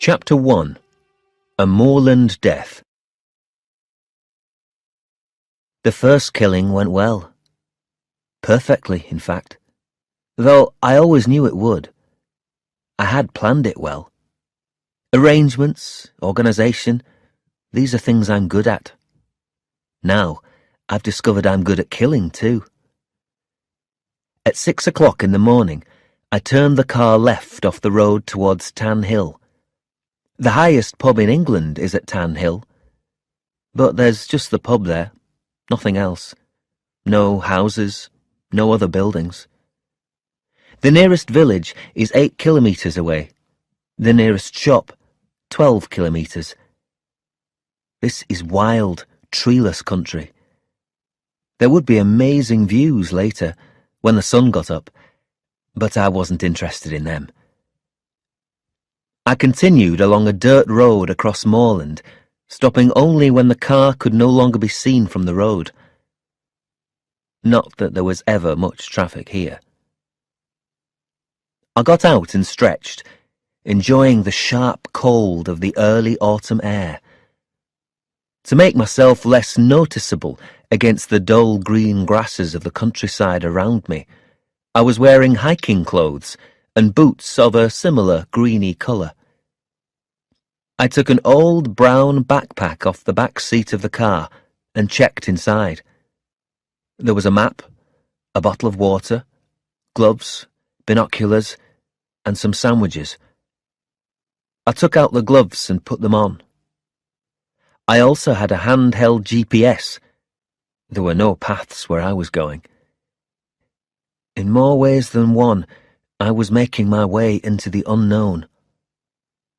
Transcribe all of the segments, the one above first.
Chapter 1. A Moorland Death. The first killing went well. Perfectly, in fact. Though I always knew it would. I had planned it well. Arrangements, organisation, these are things I'm good at. Now, I've discovered I'm good at killing too. At 6 o'clock in the morning, I turned the car left off the road towards Tan Hill. The highest pub in England is at Tan Hill. But there's just the pub there, nothing else. No houses, no other buildings. The nearest village is 8 kilometres away. The nearest shop, 12 kilometres. This is wild, treeless country. There would be amazing views later, when the sun got up, but I wasn't interested in them. I continued along a dirt road across moorland, stopping only when the car could no longer be seen from the road. Not that there was ever much traffic here. I got out and stretched, enjoying the sharp cold of the early autumn air. To make myself less noticeable against the dull green grasses of the countryside around me, I was wearing hiking clothes and boots of a similar greeny colour. I took an old brown backpack off the back seat of the car and checked inside. There was a map, a bottle of water, gloves, binoculars, and some sandwiches. I took out the gloves and put them on. I also had a handheld GPS. There were no paths where I was going. In more ways than one, I was making my way into the unknown.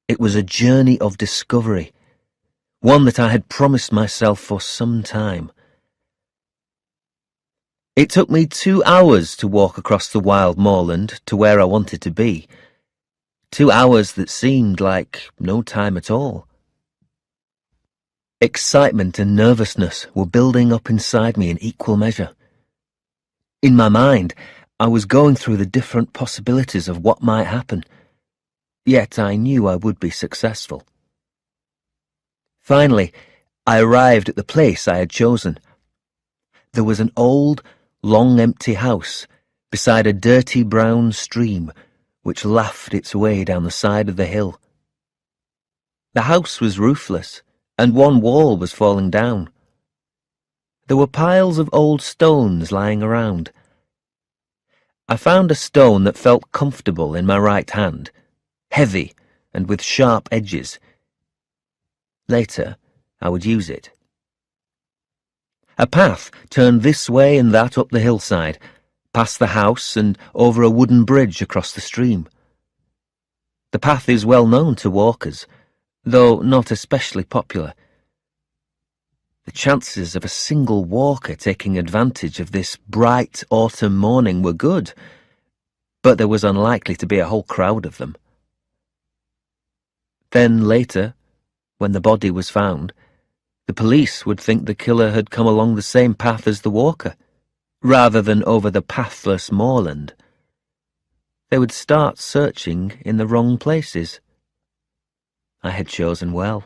It was a journey of discovery, one that I had promised myself for some time. It took me 2 hours to walk across the wild moorland to where I wanted to be. 2 hours that seemed like no time at all. Excitement and nervousness were building up inside me in equal measure. In my mind, I was going through the different possibilities of what might happen, yet I knew I would be successful. Finally, I arrived at the place I had chosen. There was an old, long empty house beside a dirty brown stream which laughed its way down the side of the hill. The house was roofless, and one wall was falling down. There were piles of old stones lying around. I found a stone that felt comfortable in my right hand, heavy and with sharp edges. Later, I would use it. A path turned this way and that up the hillside, past the house and over a wooden bridge across the stream. The path is well known to walkers, though not especially popular. The chances of a single walker taking advantage of this bright autumn morning were good, but there was unlikely to be a whole crowd of them. Then later, when the body was found, the police would think the killer had come along the same path as the walker, rather than over the pathless moorland. They would start searching in the wrong places. I had chosen well.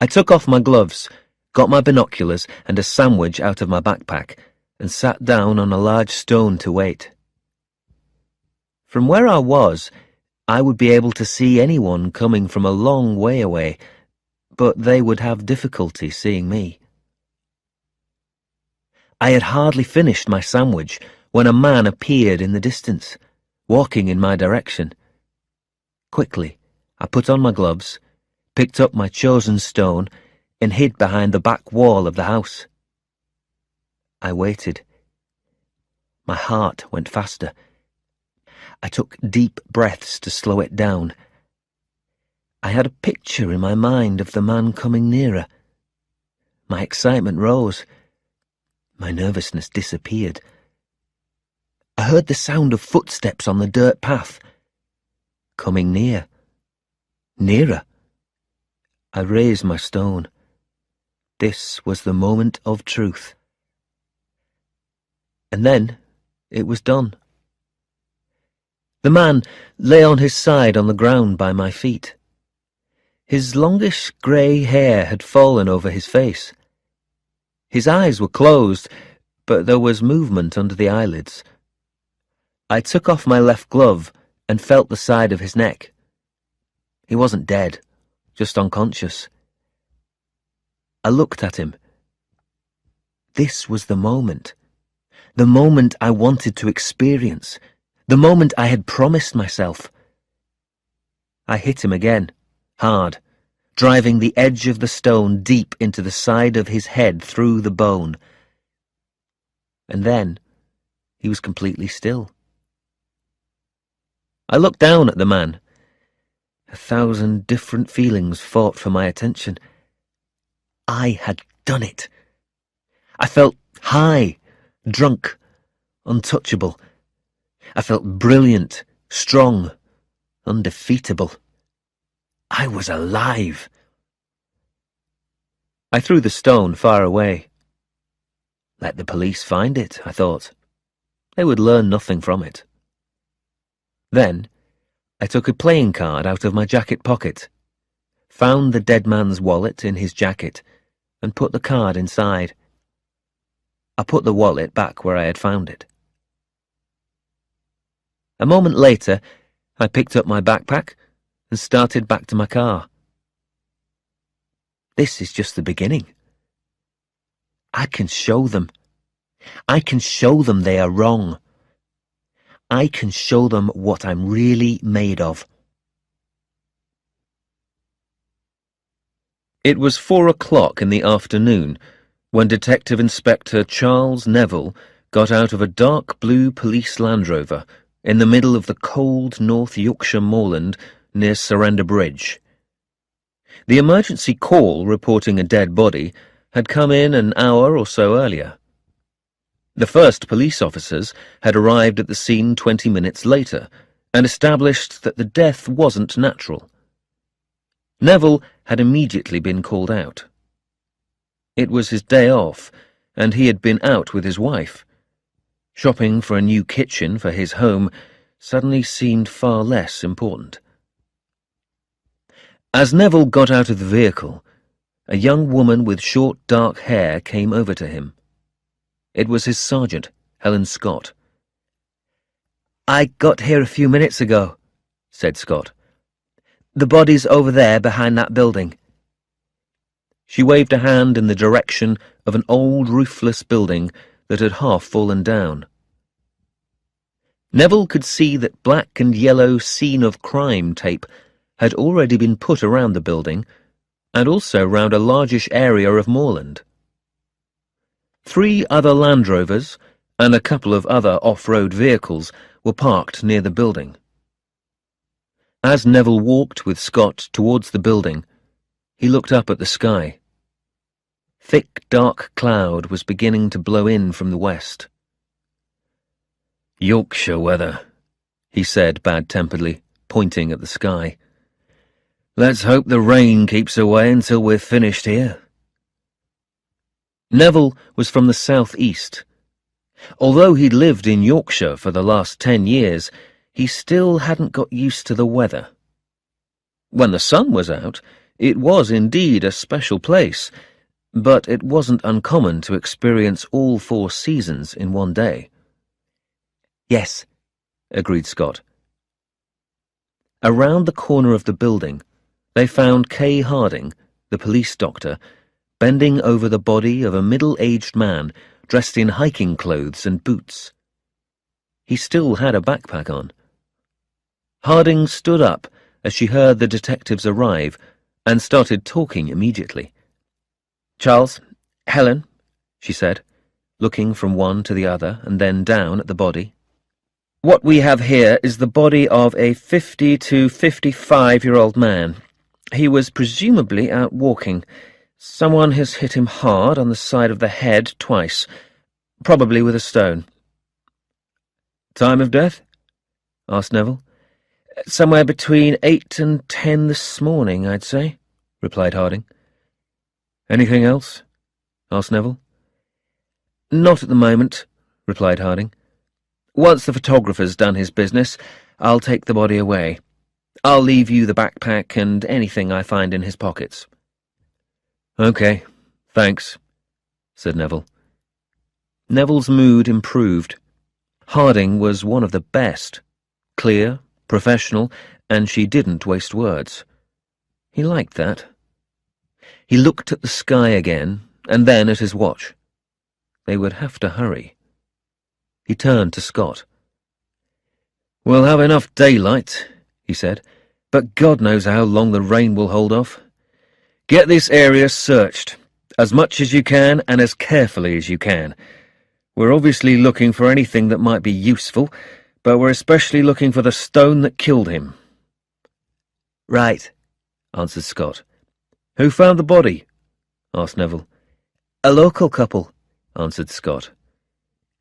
I took off my gloves, got my binoculars and a sandwich out of my backpack, and sat down on a large stone to wait. From where I was, I would be able to see anyone coming from a long way away, but they would have difficulty seeing me. I had hardly finished my sandwich when a man appeared in the distance, walking in my direction. Quickly, I put on my gloves, picked up my chosen stone, and hid behind the back wall of the house. I waited. My heart went faster. I took deep breaths to slow it down. I had a picture in my mind of the man coming nearer. My excitement rose. My nervousness disappeared. I heard the sound of footsteps on the dirt path. Coming near. Nearer. I raised my stone. This was the moment of truth. And then it was done. The man lay on his side on the ground by my feet. His longish grey hair had fallen over his face. His eyes were closed, but there was movement under the eyelids. I took off my left glove and felt the side of his neck. He wasn't dead, just unconscious. I looked at him. This was the moment I wanted to experience, the moment I had promised myself. I hit him again, hard, driving the edge of the stone deep into the side of his head through the bone. And then he was completely still. I looked down at the man. 1,000 different feelings fought for my attention. I had done it. I felt high, drunk, untouchable. I felt brilliant, strong, undefeatable. I was alive. I threw the stone far away. Let the police find it, I thought. They would learn nothing from it. Then I took a playing card out of my jacket pocket, found the dead man's wallet in his jacket, and put the card inside. I put the wallet back where I had found it. A moment later, I picked up my backpack and started back to my car. This is just the beginning. I can show them. I can show them they are wrong. I can show them what I'm really made of. It was 4 o'clock in the afternoon when Detective Inspector Charles Neville got out of a dark blue police Land Rover in the middle of the cold North Yorkshire moorland near Surrender Bridge. The emergency call reporting a dead body had come in an hour or so earlier. The first police officers had arrived at the scene 20 minutes later and established that the death wasn't natural. Neville had immediately been called out. It was his day off, and he had been out with his wife. Shopping for a new kitchen for his home suddenly seemed far less important. As Neville got out of the vehicle, a young woman with short dark hair came over to him. It was his sergeant, Helen Scott. "I got here a few minutes ago," said Scott. "The body's over there behind that building." She waved a hand in the direction of an old roofless building that had half fallen down. Neville could see that black and yellow scene of crime tape had already been put around the building and also round a largish area of moorland. 3 other Land Rovers and a couple of other off-road vehicles were parked near the building. As Neville walked with Scott towards the building, he looked up at the sky. Thick, dark cloud was beginning to blow in from the west. "Yorkshire weather," he said bad-temperedly, pointing at the sky. "Let's hope the rain keeps away until we're finished here." Neville was from the south-east. Although he'd lived in Yorkshire for the last 10 years, he still hadn't got used to the weather. When the sun was out, it was indeed a special place, but it wasn't uncommon to experience all 4 seasons in one day. "Yes," agreed Scott. Around the corner of the building, they found Kay Harding, the police doctor, bending over the body of a middle-aged man dressed in hiking clothes and boots. He still had a backpack on. Harding stood up as she heard the detectives arrive and started talking immediately. "Charles, Helen," she said, looking from one to the other and then down at the body. "What we have here is the body of a 50 to 55-year-old man. He was presumably out walking. Someone has hit him hard on the side of the head twice, probably with a stone." "Time of death?" asked Neville. "Somewhere between 8 and 10 this morning, I'd say," replied Harding. "Anything else?" asked Neville. "Not at the moment," replied Harding. "Once the photographer's done his business, I'll take the body away. I'll leave you the backpack and anything I find in his pockets." "Okay, thanks," said Neville. Neville's mood improved. Harding was one of the best. Clear, professional, and she didn't waste words. He liked that. He looked at the sky again, and then at his watch. They would have to hurry. He turned to Scott. "We'll have enough daylight," he said, "but God knows how long the rain will hold off. Get this area searched, as much as you can and as carefully as you can. We're obviously looking for anything that might be useful, but we're especially looking for the stone that killed him." "Right," answered Scott. "Who found the body?" asked Neville. "A local couple," answered Scott.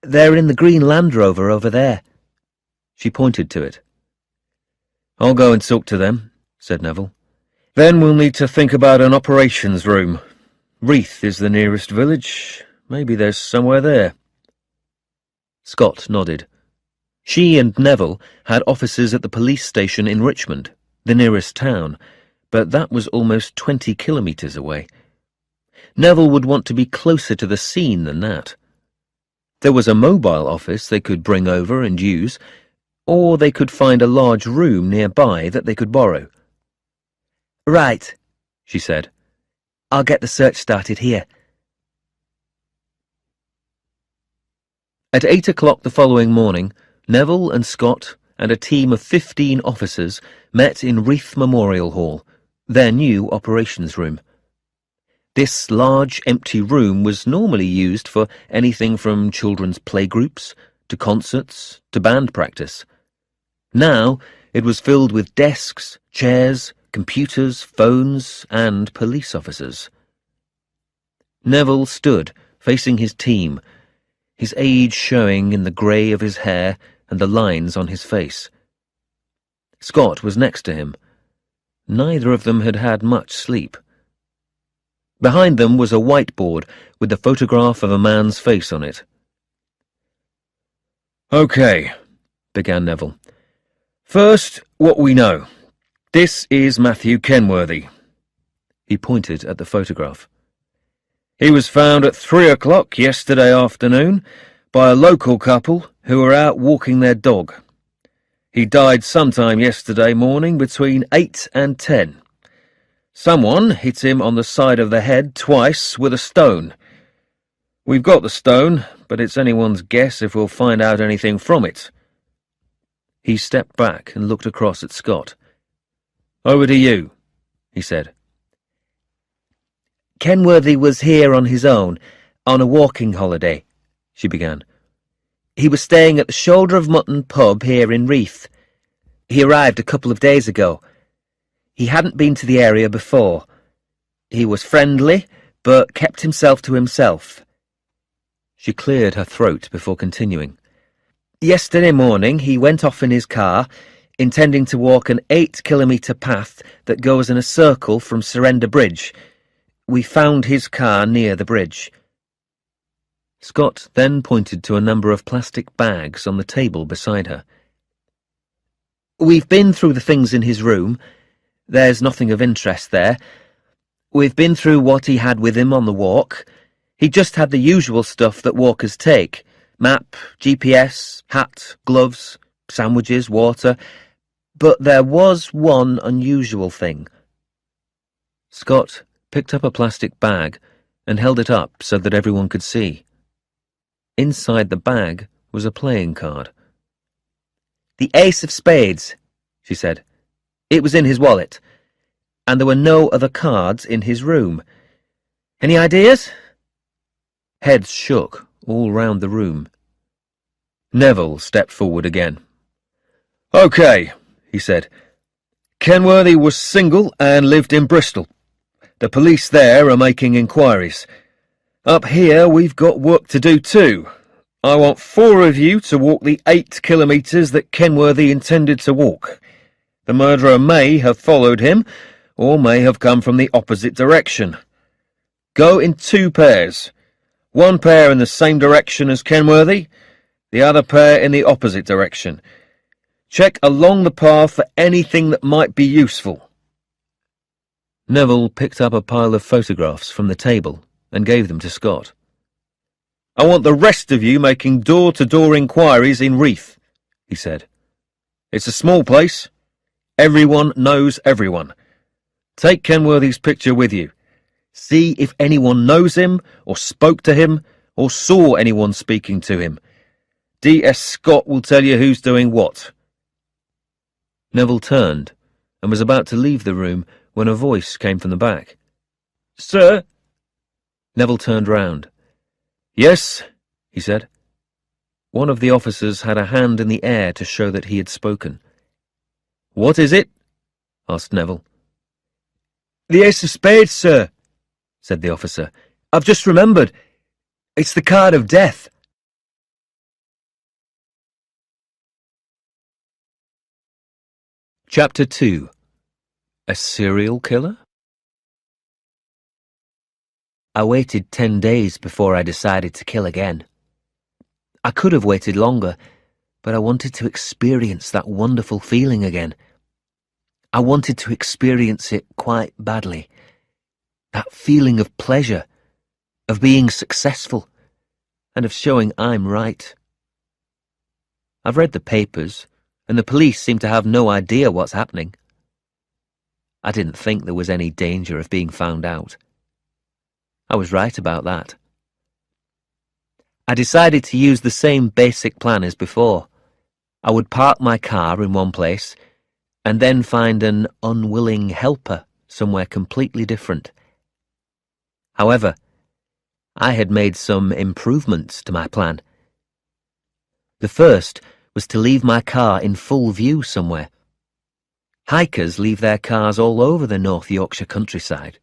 "They're in the green Land Rover over there." She pointed to it. "I'll go and talk to them," said Neville. "Then we'll need to think about an operations room. Reeth is the nearest village. Maybe there's somewhere there." Scott nodded. She and Neville had offices at the police station in Richmond, the nearest town, but that was almost 20 kilometres away. Neville would want to be closer to the scene than that. There was a mobile office they could bring over and use, or they could find a large room nearby that they could borrow. "Right," she said. "I'll get the search started here." At 8 o'clock the following morning, Neville and Scott and a team of 15 officers met in Reeth Memorial Hall, their new operations room. This large, empty room was normally used for anything from children's playgroups to concerts to band practice. Now it was filled with desks, chairs, computers, phones, and police officers. Neville stood, facing his team, his age showing in the grey of his hair and the lines on his face. Scott was next to him. Neither of them had had much sleep. Behind them was a whiteboard with the photograph of a man's face on it. "Okay," began Neville. "First, what we know. This is Matthew Kenworthy." He pointed at the photograph. "He was found at 3 o'clock yesterday afternoon by a local couple who were out walking their dog. He died sometime yesterday morning between 8 and 10. Someone hit him on the side of the head twice with a stone. We've got the stone, but it's anyone's guess if we'll find out anything from it." He stepped back and looked across at Scott. "Over to you," he said. "Kenworthy was here on his own, on a walking holiday," she began. "He was staying at the Shoulder of Mutton pub here in Reeth. He arrived a couple of days ago. He hadn't been to the area before. He was friendly, but kept himself to himself." She cleared her throat before continuing. "Yesterday morning he went off in his car, intending to walk an 8-kilometre path that goes in a circle from Surrender Bridge. We found his car near the bridge." Scott then pointed to a number of plastic bags on the table beside her. "We've been through the things in his room. There's nothing of interest there. We've been through what he had with him on the walk. He just had the usual stuff that walkers take: map, GPS, hat, gloves, sandwiches, water. But there was one unusual thing." Scott picked up a plastic bag and held it up so that everyone could see. Inside the bag was a playing card. "The Ace of Spades," she said. "It was in his wallet, and there were no other cards in his room. Any ideas?" Heads shook all round the room. Neville stepped forward again. "Okay," he said. "Kenworthy was single and lived in Bristol. The police there are making inquiries. Up here we've got work to do too. I want 4 of you to walk the 8 kilometres that Kenworthy intended to walk. The murderer may have followed him, or may have come from the opposite direction. Go in 2 pairs. 1 pair in the same direction as Kenworthy, the other pair in the opposite direction. Check along the path for anything that might be useful. Neville picked up a pile of photographs from the table and gave them to Scott. I want the rest of you making door-to-door inquiries in Reeth, he said. It's a small place. Everyone knows everyone. Take Kenworthy's picture with you. See if anyone knows him, or spoke to him, or saw anyone speaking to him. D.S. Scott will tell you who's doing what. Neville turned and was about to leave the room when a voice came from the back. Sir? Neville turned round. Yes, he said. One of the officers had a hand in the air to show that he had spoken. What is it? Asked Neville. The ace of spades, sir, said the officer. I've just remembered. It's the card of death. Chapter 2. A serial killer? I waited 10 days before I decided to kill again. I could have waited longer, but I wanted to experience that wonderful feeling again. I wanted to experience it quite badly. That feeling of pleasure, of being successful, and of showing I'm right. I've read the papers, and the police seem to have no idea what's happening. I didn't think there was any danger of being found out. I was right about that. I decided to use the same basic plan as before. I would park my car in one place, and then find an unwilling helper somewhere completely different. However, I had made some improvements to my plan. The first was to leave my car in full view somewhere. Hikers leave their cars all over the North Yorkshire countryside.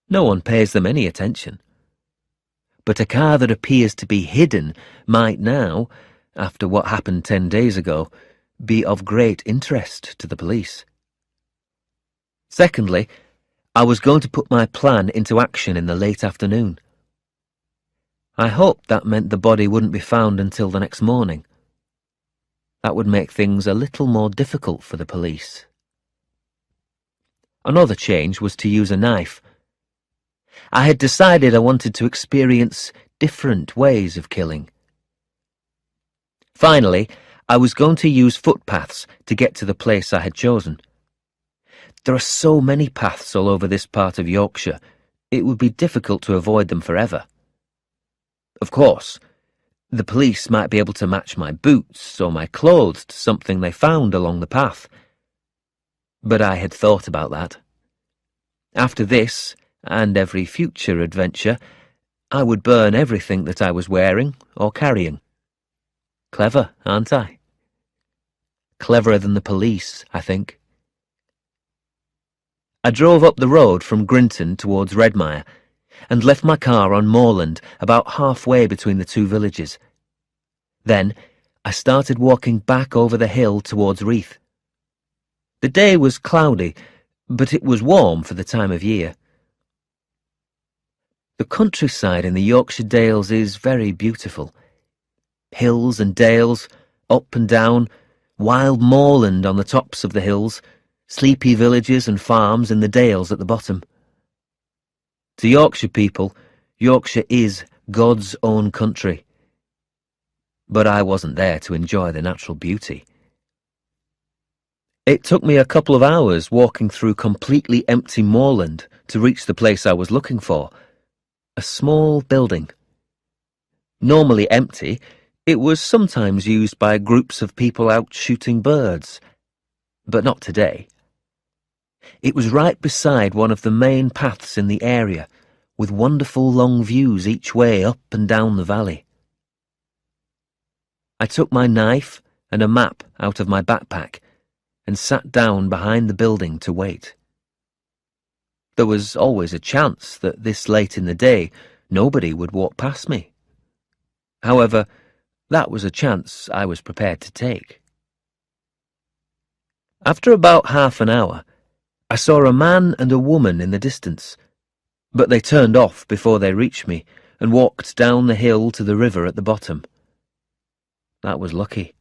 No one pays them any attention. But a car that appears to be hidden might now, after what happened 10 days ago, be of great interest to the police. Secondly, I was going to put my plan into action in the late afternoon. I hoped that meant the body wouldn't be found until the next morning. That would make things a little more difficult for the police. Another change was to use a knife. I had decided I wanted to experience different ways of killing. Finally, I was going to use footpaths to get to the place I had chosen. There are so many paths all over this part of Yorkshire, it would be difficult to avoid them forever. Of course, the police might be able to match my boots or my clothes to something they found along the path. But I had thought about that. After this, and every future adventure, I would burn everything that I was wearing or carrying. Clever, aren't I? Cleverer than the police, I think. I drove up the road from Grinton towards Redmire and left my car on moorland about halfway between the two villages. Then I started walking back over the hill towards Reeth. The day was cloudy, but it was warm for the time of year. The countryside in the Yorkshire Dales is very beautiful. Hills and dales, up and down, wild moorland on the tops of the hills, sleepy villages and farms in the dales at the bottom. To Yorkshire people, Yorkshire is God's own country. But I wasn't there to enjoy the natural beauty. It took me a couple of hours walking through completely empty moorland to reach the place I was looking for, a small building. Normally empty, it was sometimes used by groups of people out shooting birds, but not today. It was right beside one of the main paths in the area, with wonderful long views each way up and down the valley. I took my knife and a map out of my backpack and sat down behind the building to wait. There was always a chance that this late in the day nobody would walk past me. However, that was a chance I was prepared to take. After about half an hour, I saw a man and a woman in the distance, but they turned off before they reached me and walked down the hill to the river at the bottom. That was lucky.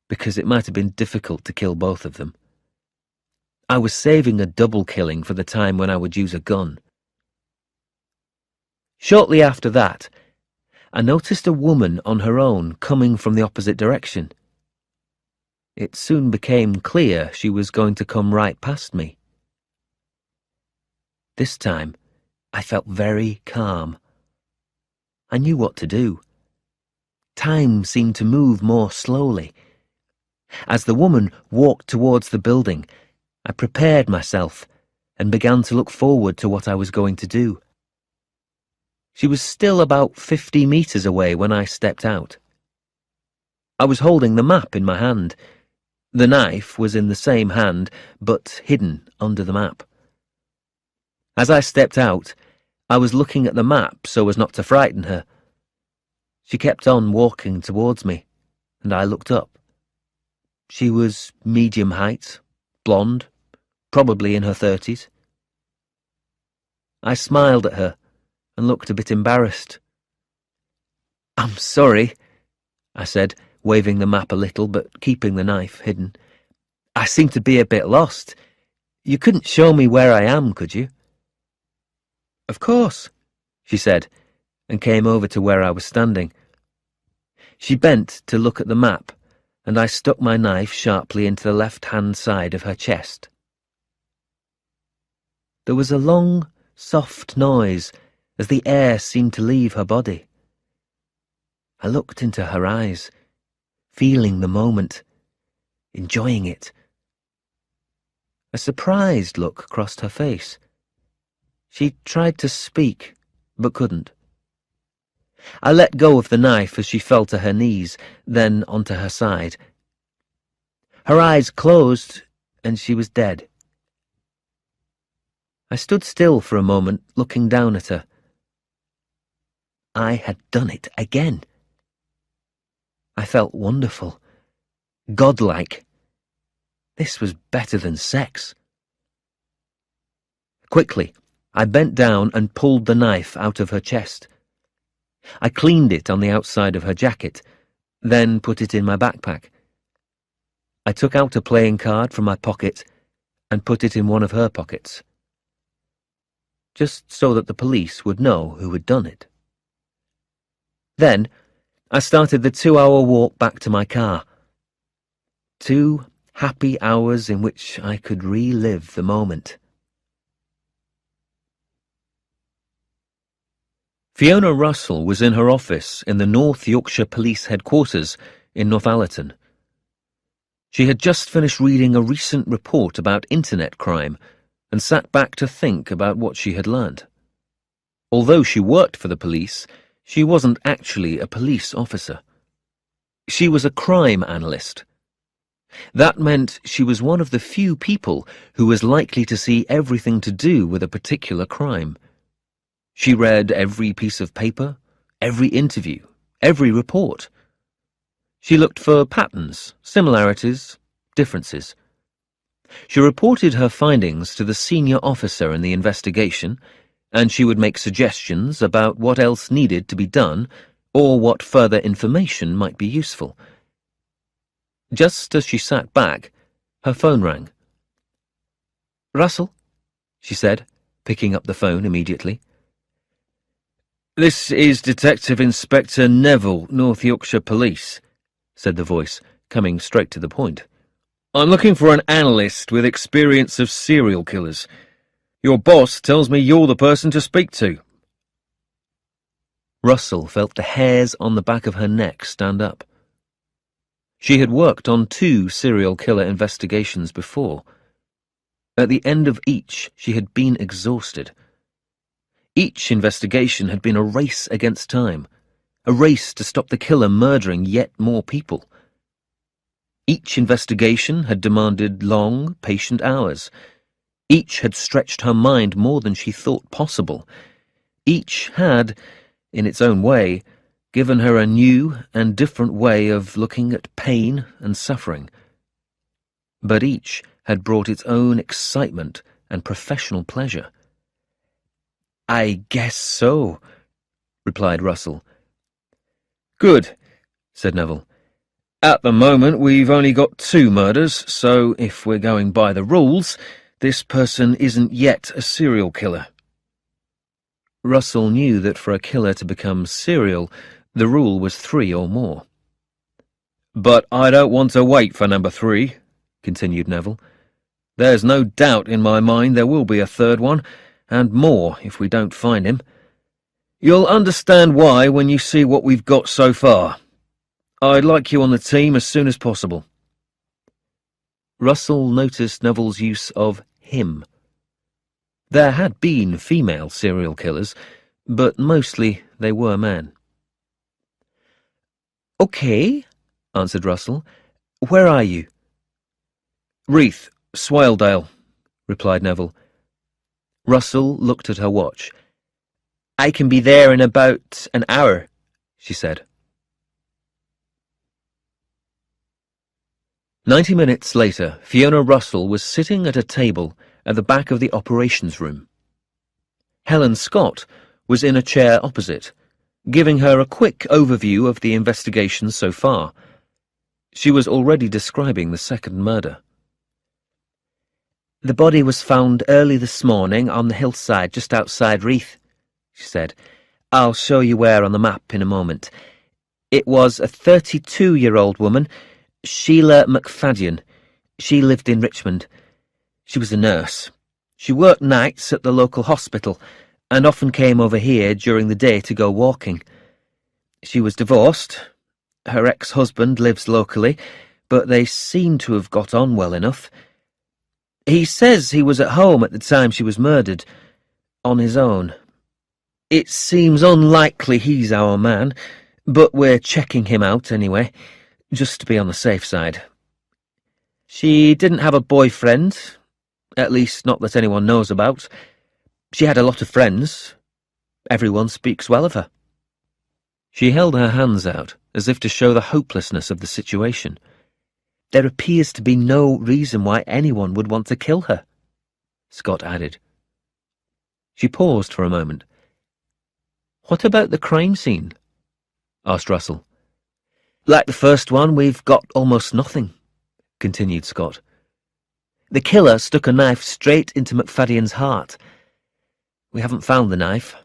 because it might have been difficult to kill both of them. I was saving a double killing for the time when I would use a gun. Shortly after that, I noticed a woman on her own coming from the opposite direction. It soon became clear she was going to come right past me. This time, I felt very calm. I knew what to do. Time seemed to move more slowly. As the woman walked towards the building, I prepared myself and began to look forward to what I was going to do. She was still about 50 meters away when I stepped out. I was holding the map in my hand. The knife was in the same hand, but hidden under the map. As I stepped out, I was looking at the map so as not to frighten her. She kept on walking towards me, and I looked up. She was medium height, blonde, probably in her 30s. I smiled at her and looked a bit embarrassed. "I'm sorry," I said, waving the map a little but keeping the knife hidden. "I seem to be a bit lost. You couldn't show me where I am, could you?" "Of course," she said, and came over to where I was standing. She bent to look at the map, and I stuck my knife sharply into the left-hand side of her chest. There was a long, soft noise as the air seemed to leave her body. I looked into her eyes, feeling the moment, enjoying it. A surprised look crossed her face. She tried to speak, but couldn't. I let go of the knife as she fell to her knees, then onto her side. Her eyes closed, and she was dead. I stood still for a moment, looking down at her. I had done it again. I felt wonderful, godlike. This was better than sex. Quickly, I bent down and pulled the knife out of her chest. I cleaned it on the outside of her jacket, then put it in my backpack. I took out a playing card from my pocket and put it in one of her pockets, just so that the police would know who had done it. Then, I started the 2-hour walk back to my car. 2 happy hours in which I could relive the moment. Fiona Russell was in her office in the North Yorkshire Police Headquarters in Northallerton. She had just finished reading a recent report about internet crime and sat back to think about what she had learned. Although she worked for the police, she wasn't actually a police officer. She was a crime analyst. That meant she was one of the few people who was likely to see everything to do with a particular crime. She read every piece of paper, every interview, every report. She looked for patterns, similarities, differences. She reported her findings to the senior officer in the investigation, and she would make suggestions about what else needed to be done or what further information might be useful. Just as she sat back, her phone rang. "Russell," she said, picking up the phone immediately. "This is Detective Inspector Neville, North Yorkshire Police," said the voice, coming straight to the point. "I'm looking for an analyst with experience of serial killers. Your boss tells me you're the person to speak to." Russell felt the hairs on the back of her neck stand up. She had worked on 2 serial killer investigations before. At the end of each, she had been exhausted. Each investigation had been a race against time, a race to stop the killer murdering yet more people. Each investigation had demanded long, patient hours. Each had stretched her mind more than she thought possible. Each had, in its own way, given her a new and different way of looking at pain and suffering. But each had brought its own excitement and professional pleasure. "I guess so," replied Russell. "Good," said Neville. At the moment, we've only got 2 murders, so if we're going by the rules, this person isn't yet a serial killer. Russell knew that for a killer to become serial, the rule was 3 or more. But I don't want to wait for number 3, continued Neville. There's no doubt in my mind there will be a 3rd one, and more if we don't find him. You'll understand why when you see what we've got so far. I'd like you on the team as soon as possible. Russell noticed Neville's use of him. There had been female serial killers, but mostly they were men. "Okay," answered Russell. "Where are you?" "Reeth, Swaledale," replied Neville. Russell looked at her watch. "I can be there in about an hour," she said. 90 minutes later, Fiona Russell was sitting at a table at the back of the operations room. Helen Scott was in a chair opposite, giving her a quick overview of the investigation so far. She was already describing the second murder. "The body was found early this morning on the hillside just outside Reeth," she said. "I'll show you where on the map in a moment. It was a 32-year-old woman, Sheila McFadden. She lived in Richmond. She was a nurse. She worked nights at the local hospital and often came over here during the day to go walking. She was divorced. Her ex-husband lives locally, but they seem to have got on well enough. He says he was at home at the time she was murdered, on his own. It seems unlikely he's our man, but we're checking him out anyway, just to be on the safe side. She didn't have a boyfriend, at least not that anyone knows about. She had a lot of friends. Everyone speaks well of her." She held her hands out, as if to show the hopelessness of the situation. "There appears to be no reason why anyone would want to kill her," Scott added. She paused for a moment. "What about the crime scene?" asked Russell. "Like the first one, we've got almost nothing," continued Scott. "The killer stuck a knife straight into McFadden's heart. We haven't found the knife.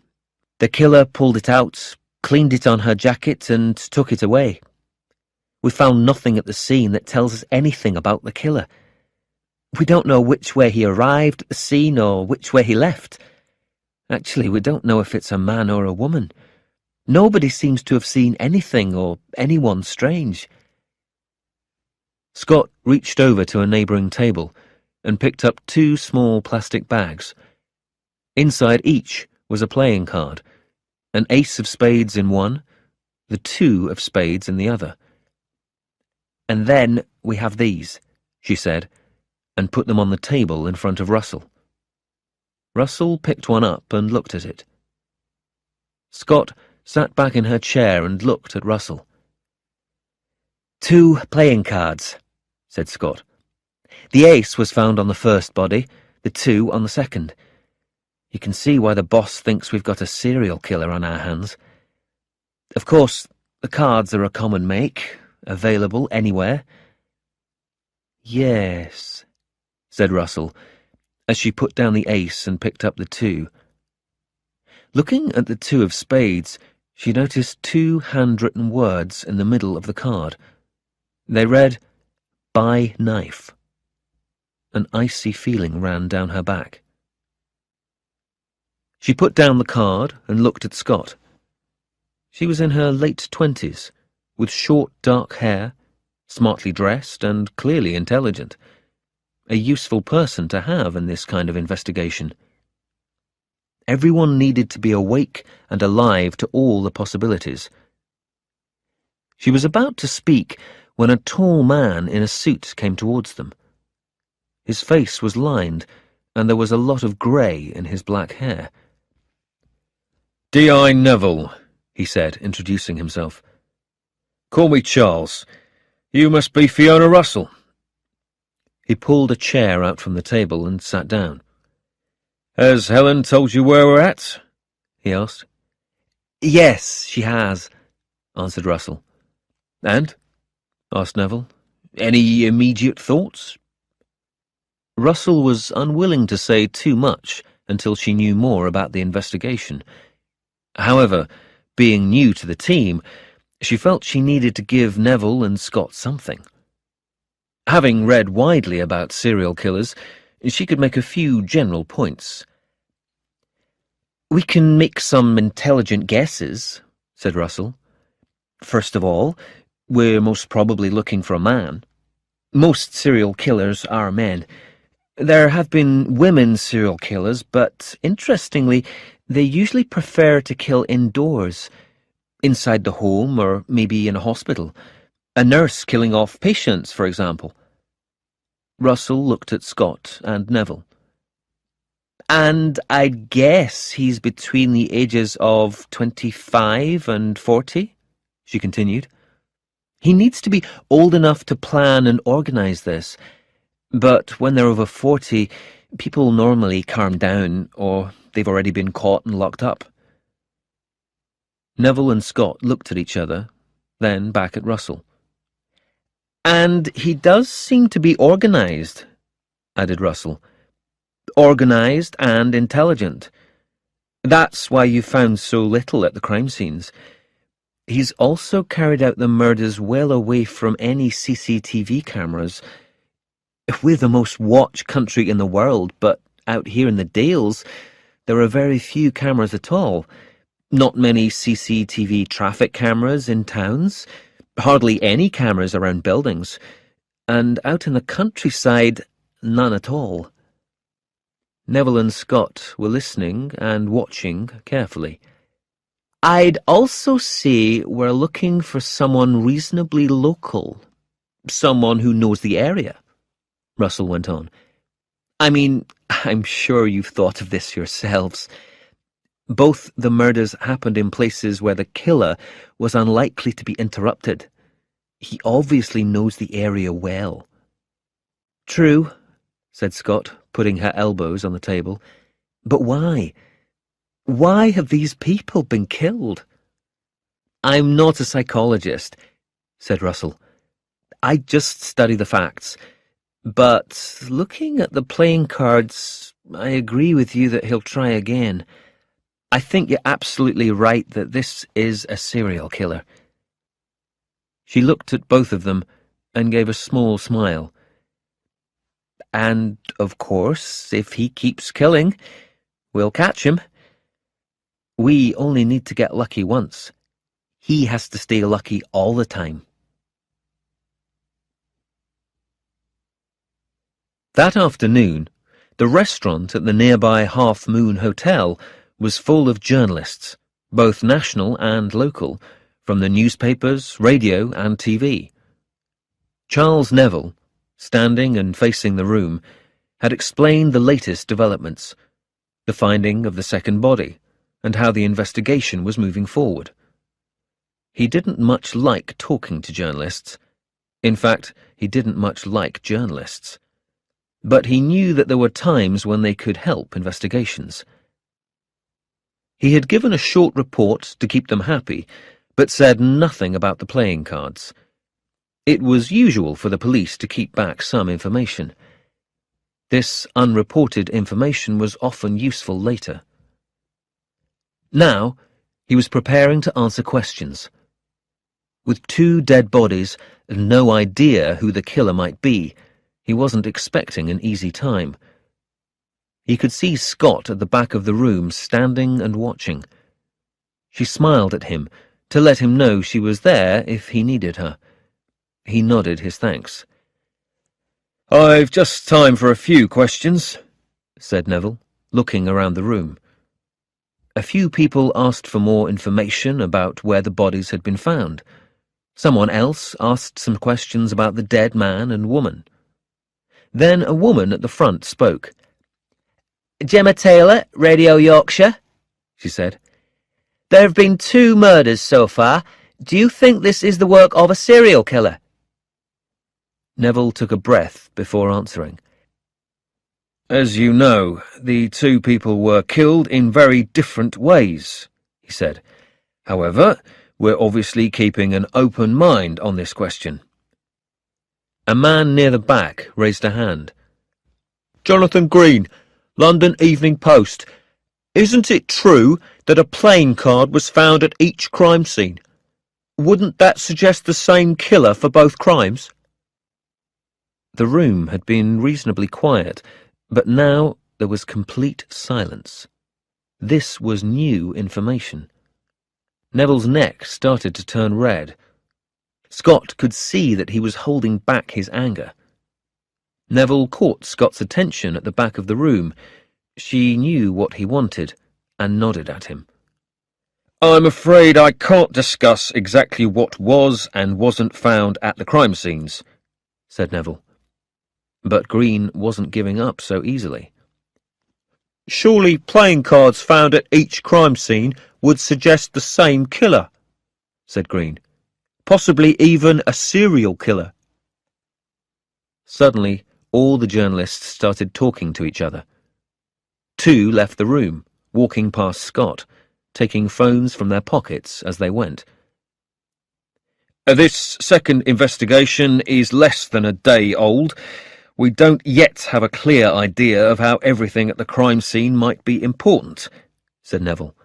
The killer pulled it out, cleaned it on her jacket, and took it away. We found nothing at the scene that tells us anything about the killer. We don't know which way he arrived at the scene or which way he left. Actually, we don't know if it's a man or a woman. Nobody seems to have seen anything or anyone strange." Scott reached over to a neighbouring table and picked up 2 small plastic bags. Inside each was a playing card, an ace of spades in one, the 2 of spades in the other. "And then we have these," she said, and put them on the table in front of Russell. Russell picked one up and looked at it. Scott sat back in her chair and looked at Russell. "2 playing cards," said Scott. "The ace was found on the first body, the 2 on the second. You can see why the boss thinks we've got a serial killer on our hands. Of course, the cards are a common make, available anywhere." "Yes," said Russell, as she put down the ace and picked up the 2. Looking at the 2 of spades, she noticed 2 handwritten words in the middle of the card. They read, "Buy knife." An icy feeling ran down her back. She put down the card and looked at Scott. She was in her late 20s, with short dark hair, smartly dressed and clearly intelligent. A useful person to have in this kind of investigation. Everyone needed to be awake and alive to all the possibilities. She was about to speak when a tall man in a suit came towards them. His face was lined, and there was a lot of grey in his black hair. "D.I. Neville," he said, introducing himself. "Call me Charles. You must be Fiona Russell." He pulled a chair out from the table and sat down. "Has Helen told you where we're at?" he asked. "Yes, she has," answered Russell. "And?" asked Neville. Any immediate thoughts? Russell was unwilling to say too much until she knew more about the investigation. However, being new to the team, she felt she needed to give Neville and Scott something. Having read widely about serial killers, she could make a few general points. "We can make some intelligent guesses," said Russell. "First of all, we're most probably looking for a man. Most serial killers are men. There have been women serial killers, but interestingly, they usually prefer to kill indoors, inside the home or maybe in a hospital. A nurse killing off patients, for example." Russell looked at Scott and Neville. "And I'd guess he's between the ages of 25 and 40, she continued. "He needs to be old enough to plan and organize this. But when they're over 40, people normally calm down, or they've already been caught and locked up." Neville and Scott looked at each other, then back at Russell. "And he does seem to be organized," added Russell. "Organized and intelligent. That's why you found so little at the crime scenes. He's also carried out the murders well away from any CCTV cameras. We're the most watched country in the world, but out here in the Dales, there are very few cameras at all. Not many CCTV traffic cameras in towns, hardly any cameras around buildings, and out in the countryside, none at all." Neville and Scott were listening and watching carefully. "I'd also say we're looking for someone reasonably local, someone who knows the area," Russell went on. "I mean, I'm sure you've thought of this yourselves. Both the murders happened in places where the killer was unlikely to be interrupted. He obviously knows the area well." "True," said Scott, putting her elbows on the table. "But why? Why have these people been killed?" "I'm not a psychologist," said Russell. "I just study the facts. But looking at the playing cards, I agree with you that he'll try again. I think you're absolutely right that this is a serial killer." She looked at both of them and gave a small smile. "And, of course, if he keeps killing, we'll catch him. We only need to get lucky once. He has to stay lucky all the time." That afternoon, the restaurant at the nearby Half Moon Hotel was full of journalists, both national and local, from the newspapers, radio, and TV. Charles Neville, standing and facing the room, had explained the latest developments, the finding of the second body, and how the investigation was moving forward. He didn't much like talking to journalists. In fact, he didn't much like journalists. But he knew that there were times when they could help investigations. He had given a short report to keep them happy, but said nothing about the playing cards. It was usual for the police to keep back some information. This unreported information was often useful later. Now, he was preparing to answer questions. With 2 dead bodies and no idea who the killer might be, he wasn't expecting an easy time. He could see Scott at the back of the room, standing and watching. She smiled at him to let him know she was there if he needed her. He nodded his thanks. "I've just time for a few questions," said Neville, looking around the room. A few people asked for more information about where the bodies had been found. Someone else asked some questions about the dead man and woman. Then a woman at the front spoke. "Gemma Taylor, Radio Yorkshire," she said. "There have been 2 murders so far. Do you think this is the work of a serial killer?" Neville took a breath before answering. "As you know, the 2 people were killed in very different ways," he said. "However, we're obviously keeping an open mind on this question. A man near the back raised a hand. "Jonathan Green, London Evening Post. Isn't it true that a playing card was found at each crime scene? Wouldn't that suggest the same killer for both crimes?" The room had been reasonably quiet, but now there was complete silence. This was new information. Neville's neck started to turn red. Scott could see that he was holding back his anger. Neville caught Scott's attention at the back of the room. She knew what he wanted and nodded at him. "I'm afraid I can't discuss exactly what was and wasn't found at the crime scenes," said Neville. But Green wasn't giving up so easily. "Surely playing cards found at each crime scene would suggest the same killer," said Green. "Possibly even a serial killer." Suddenly, all the journalists started talking to each other. Two left the room, walking past Scott, taking phones from their pockets as they went. "This second investigation is less than a day old. We don't yet have a clear idea of how everything at the crime scene might be important," said Neville.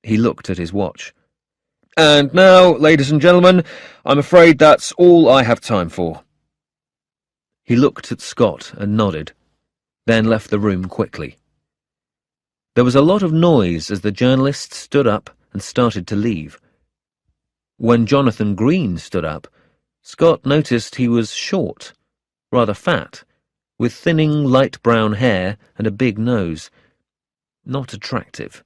He looked at his watch. "And now, ladies and gentlemen, I'm afraid that's all I have time for." He looked at Scott and nodded, then left the room quickly. There was a lot of noise as the journalists stood up and started to leave. When Jonathan Green stood up, Scott noticed he was short, rather fat, with thinning light brown hair and a big nose. Not attractive.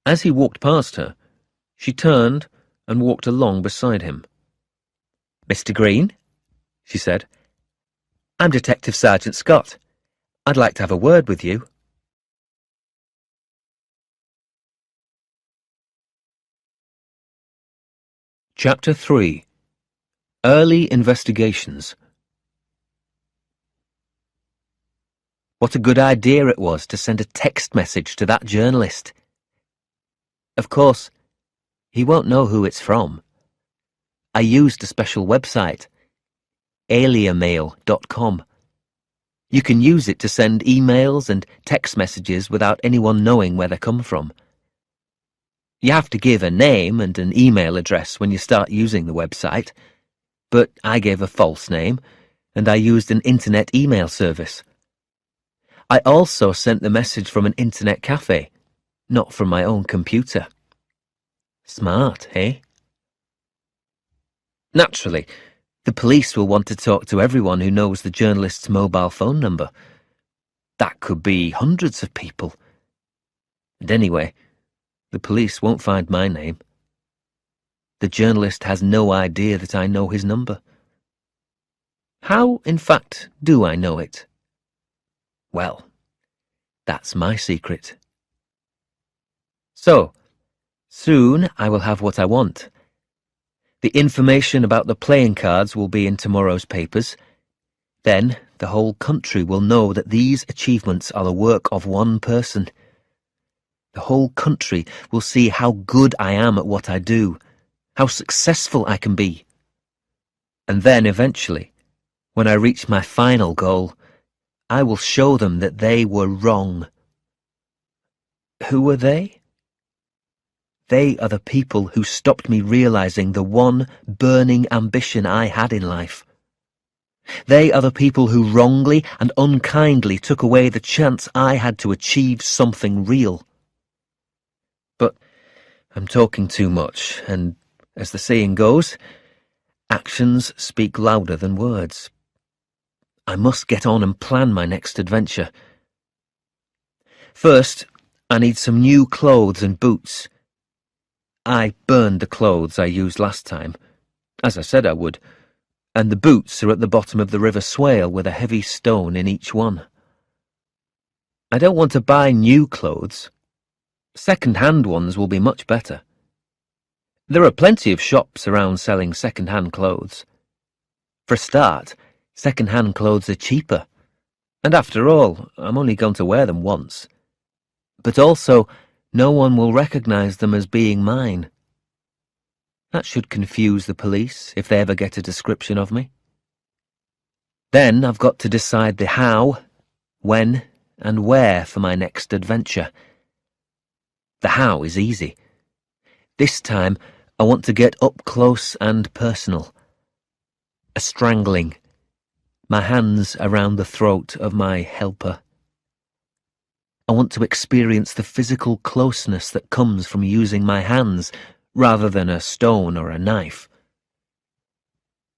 As he walked past her, she turned and walked along beside him. "Mr. Green," she said, "I'm Detective Sergeant Scott. I'd like to have a word with you." Chapter 3. Early Investigations. What a good idea it was to send a text message to that journalist. Of course, he won't know who it's from. I used a special website, aliamail.com. You can use it to send emails and text messages without anyone knowing where they come from. You have to give a name and an email address when you start using the website, but I gave a false name, and I used an internet email service. I also sent the message from an internet cafe, not from my own computer. Smart, eh? Naturally, the police will want to talk to everyone who knows the journalist's mobile phone number. That could be hundreds of people. And anyway, the police won't find my name. The journalist has no idea that I know his number. How, in fact, do I know it? Well, that's my secret. So, soon I will have what I want. The information about the playing cards will be in tomorrow's papers. Then the whole country will know that these achievements are the work of one person. The whole country will see how good I am at what I do, how successful I can be. And then eventually, when I reach my final goal, I will show them that they were wrong. Who are they? They are the people who stopped me realizing the one burning ambition I had in life. They are the people who wrongly and unkindly took away the chance I had to achieve something real. But I'm talking too much, and as the saying goes, actions speak louder than words. I must get on and plan my next adventure. First, I need some new clothes and boots. I burned the clothes I used last time, as I said I would, and the boots are at the bottom of the River Swale with a heavy stone in each one. I don't want to buy new clothes. Second-hand ones will be much better. There are plenty of shops around selling second-hand clothes. For a start, second-hand clothes are cheaper, and after all, I'm only going to wear them once. But also, no one will recognize them as being mine. That should confuse the police if they ever get a description of me. Then I've got to decide the how, when, and where for my next adventure. The how is easy. This time, I want to get up close and personal. A strangling. My hands around the throat of my helper. I want to experience the physical closeness that comes from using my hands rather than a stone or a knife.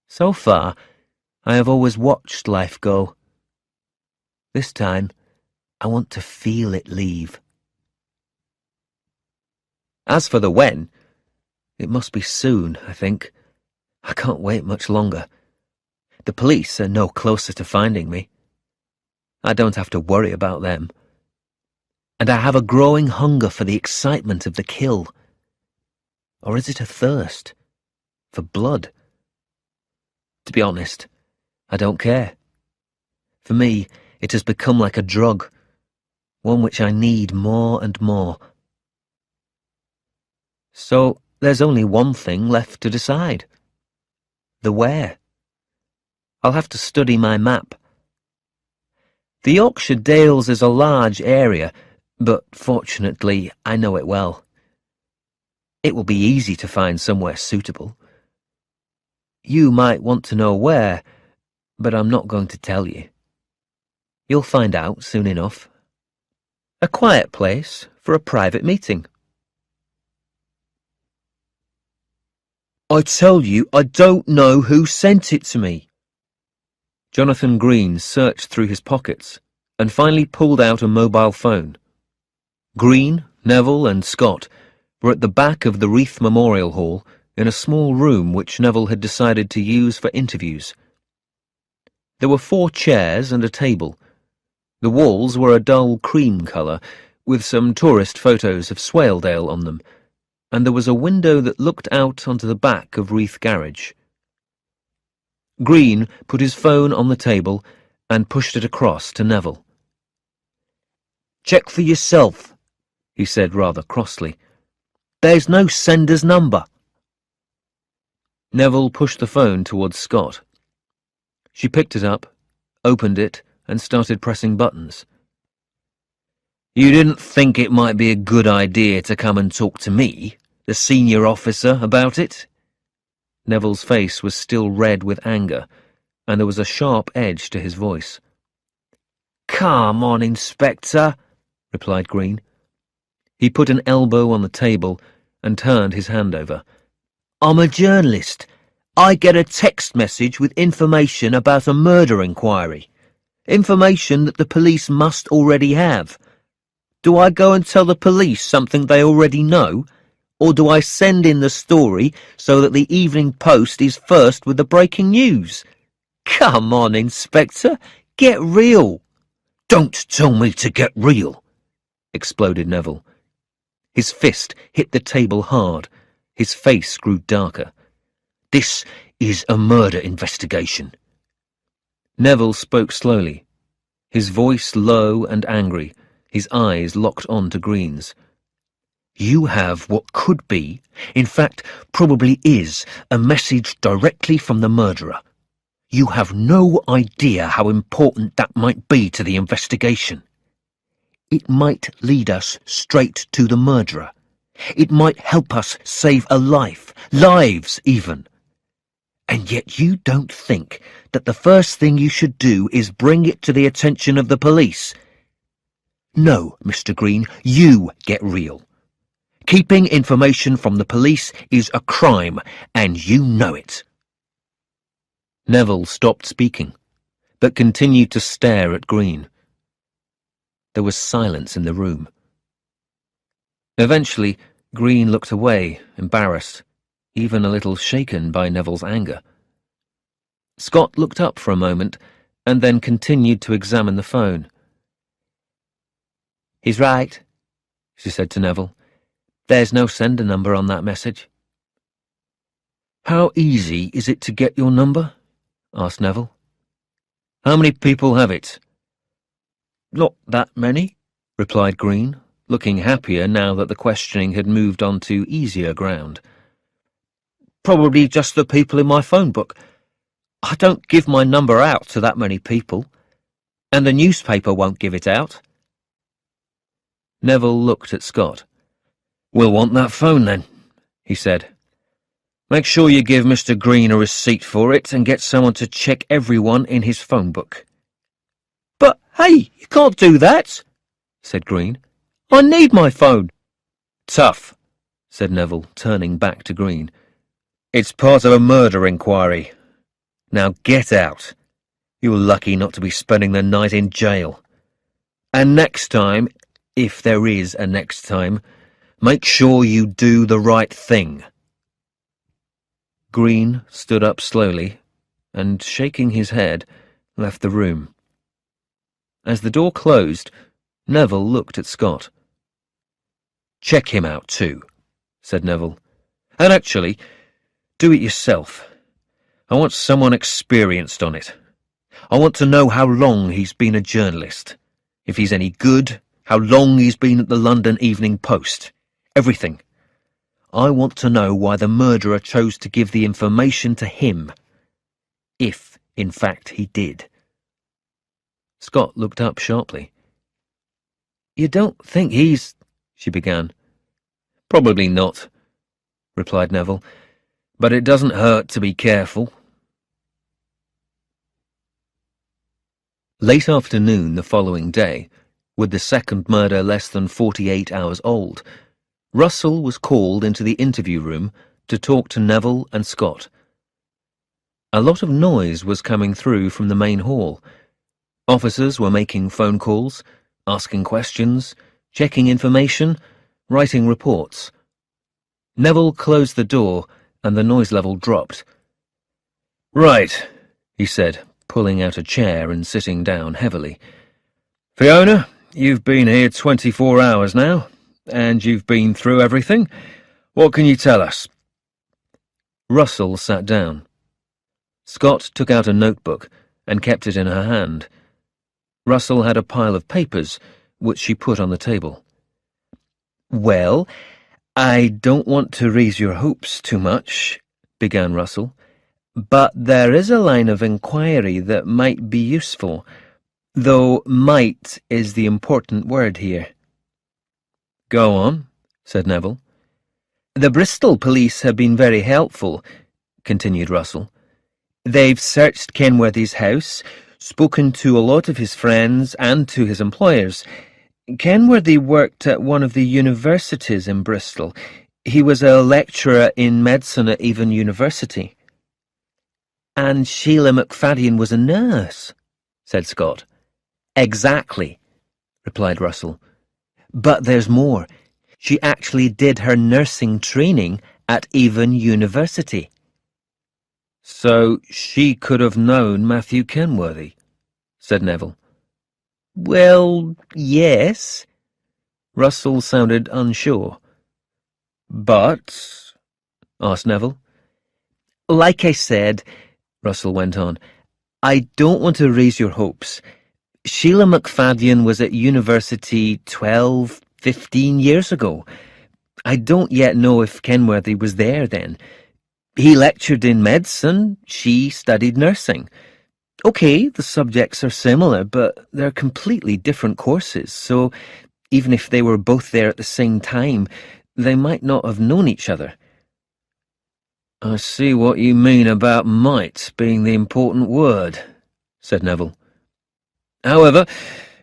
So far, I have always watched life go. This time, I want to feel it leave. As for the when, it must be soon, I think. I can't wait much longer. The police are no closer to finding me. I don't have to worry about them. And I have a growing hunger for the excitement of the kill. Or is it a thirst for blood? To be honest, I don't care. For me, it has become like a drug, one which I need more and more. So there's only one thing left to decide. The where. I'll have to study my map. The Yorkshire Dales is a large area, but fortunately I know it well. It will be easy to find somewhere suitable. You might want to know where, but I'm not going to tell you. You'll find out soon enough. A quiet place for a private meeting. I tell you, I don't know who sent it to me. Jonathan Green searched through his pockets and finally pulled out a mobile phone. Green, Neville and Scott were at the back of the Wreath Memorial Hall in a small room which Neville had decided to use for interviews. There were 4 chairs and a table. The walls were a dull cream colour, with some tourist photos of Swaledale on them, and there was a window that looked out onto the back of Wreath Garage. Green put his phone on the table and pushed it across to Neville. "Check for yourself," he said rather crossly. "There's no sender's number." Neville pushed the phone towards Scott. She picked it up, opened it, and started pressing buttons. "You didn't think it might be a good idea to come and talk to me, the senior officer, about it?" Neville's face was still red with anger, and there was a sharp edge to his voice. "Come on, Inspector," replied Green. He put an elbow on the table and turned his hand over. "I'm a journalist. I get a text message with information about a murder inquiry. Information that the police must already have. Do I go and tell the police something they already know? Or do I send in the story so that the Evening Post is first with the breaking news? Come on, Inspector, get real." "Don't tell me to get real," exploded Neville. His fist hit the table hard. His face grew darker. "This is a murder investigation." Neville spoke slowly, his voice low and angry, his eyes locked on to Green's. "You have what could be, in fact probably is, a message directly from the murderer. You have no idea how important that might be to the investigation. It might lead us straight to the murderer. It might help us save a life, lives even. And yet you don't think that the first thing you should do is bring it to the attention of the police. No, Mr. Green, you get real. Keeping information from the police is a crime, and you know it." Neville stopped speaking, but continued to stare at Green. There was silence in the room. Eventually, Green looked away, embarrassed, even a little shaken by Neville's anger. Scott looked up for a moment, and then continued to examine the phone. "He's right," she said to Neville. "There's no sender number on that message." "How easy is it to get your number?" asked Neville. "How many people have it?" "Not that many," replied Green, looking happier now that the questioning had moved on to easier ground. "Probably just the people in my phone book. I don't give my number out to that many people, and the newspaper won't give it out. Neville looked at Scott. We'll want that phone then, he said. Make sure you give Mr. Green a receipt for it and get someone to check everyone in his phone book. But hey, you can't do that, said Green. I need my phone. Tough, said Neville, turning back to Green. It's part of a murder inquiry. Now get out. You're lucky not to be spending the night in jail. And next time, if there is a next time, make sure you do the right thing. Green stood up slowly and, shaking his head, left the room. As the door closed, Neville looked at Scott. Check him out too, said Neville. And actually, do it yourself. I want someone experienced on it. I want to know how long he's been a journalist, if he's any good, how long he's been at the London Evening Post. Everything. I want to know why the murderer chose to give the information to him. If, in fact, he did. Scott looked up sharply. You don't think he's... she began. Probably not, replied Neville, but it doesn't hurt to be careful. Late afternoon the following day, with the second murder less than 48 hours old, Russell was called into the interview room to talk to Neville and Scott. A lot of noise was coming through from the main hall. Officers were making phone calls, asking questions, checking information, writing reports. Neville closed the door and the noise level dropped. Right, he said, pulling out a chair and sitting down heavily. Fiona, you've been here 24 hours now. And you've been through everything. What can you tell us? Russell sat down. Scott took out a notebook and kept it in her hand. Russell had a pile of papers, which she put on the table. Well, I don't want to raise your hopes too much, began Russell, but there is a line of inquiry that might be useful, though might is the important word here. Go on, said Neville. The Bristol police have been very helpful, continued Russell. They've searched Kenworthy's house, spoken to a lot of his friends and to his employers. Kenworthy worked at one of the universities in Bristol. He was a lecturer in medicine at Avon University. And Sheila McFadden was a nurse, said Scott. Exactly, replied Russell. But there's more. She actually did her nursing training at Avon University. So she could have known Matthew Kenworthy, said Neville. Well, yes. Russell sounded unsure. But, asked Neville. Like I said, Russell went on, I don't want to raise your hopes. Sheila McFadden was at university 12, 15 years ago. I don't yet know if Kenworthy was there then. He lectured in medicine, she studied nursing. Okay, the subjects are similar, but they're completely different courses, so even if they were both there at the same time, they might not have known each other. I see what you mean about might being the important word, said Neville. However,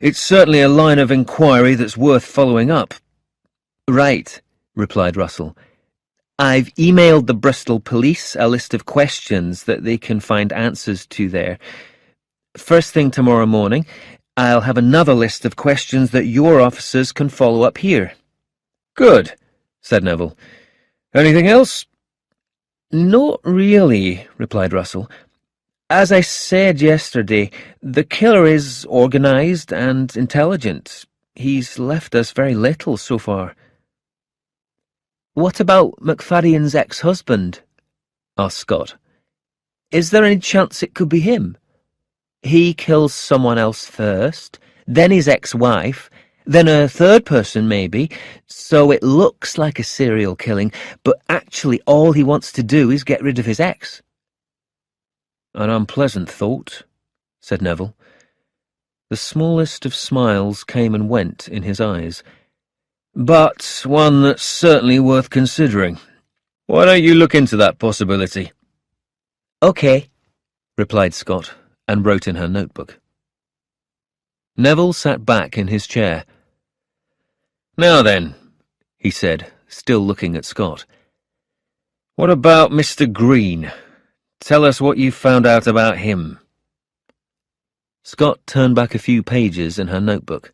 it's certainly a line of inquiry that's worth following up. Right, replied Russell. I've emailed the Bristol police a list of questions that they can find answers to there. First thing tomorrow morning, I'll have another list of questions that your officers can follow up here. Good, said Neville. Anything else? Not really, replied Russell. As I said yesterday, the killer is organised and intelligent. He's left us very little so far. What about McFadden's ex-husband? Asked Scott. Is there any chance it could be him? He kills someone else first, then his ex-wife, then a third person maybe, so it looks like a serial killing, but actually all he wants to do is get rid of his ex. An unpleasant thought, said Neville. The smallest of smiles came and went in his eyes. But one that's certainly worth considering. Why don't you look into that possibility? OK, replied Scott, and wrote in her notebook. Neville sat back in his chair. Now then, he said, still looking at Scott. What about Mr. Green? Tell us what you found out about him. Scott turned back a few pages in her notebook.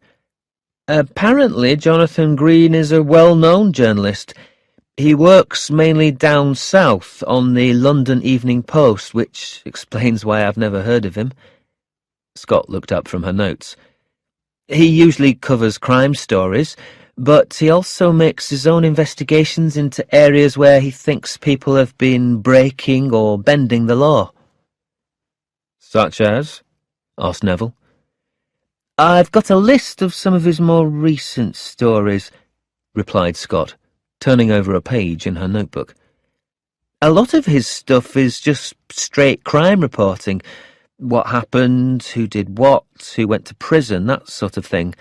Apparently Jonathan Green is a well-known journalist. He works mainly down south on the London Evening Post, which explains why I've never heard of him. Scott looked up from her notes. He usually covers crime stories, but he also makes his own investigations into areas where he thinks people have been breaking or bending the law. Such as? Asked Neville. I've got a list of some of his more recent stories, replied Scott, turning over a page in her notebook. A lot of his stuff is just straight crime reporting. What happened, who did what, who went to prison, that sort of thing.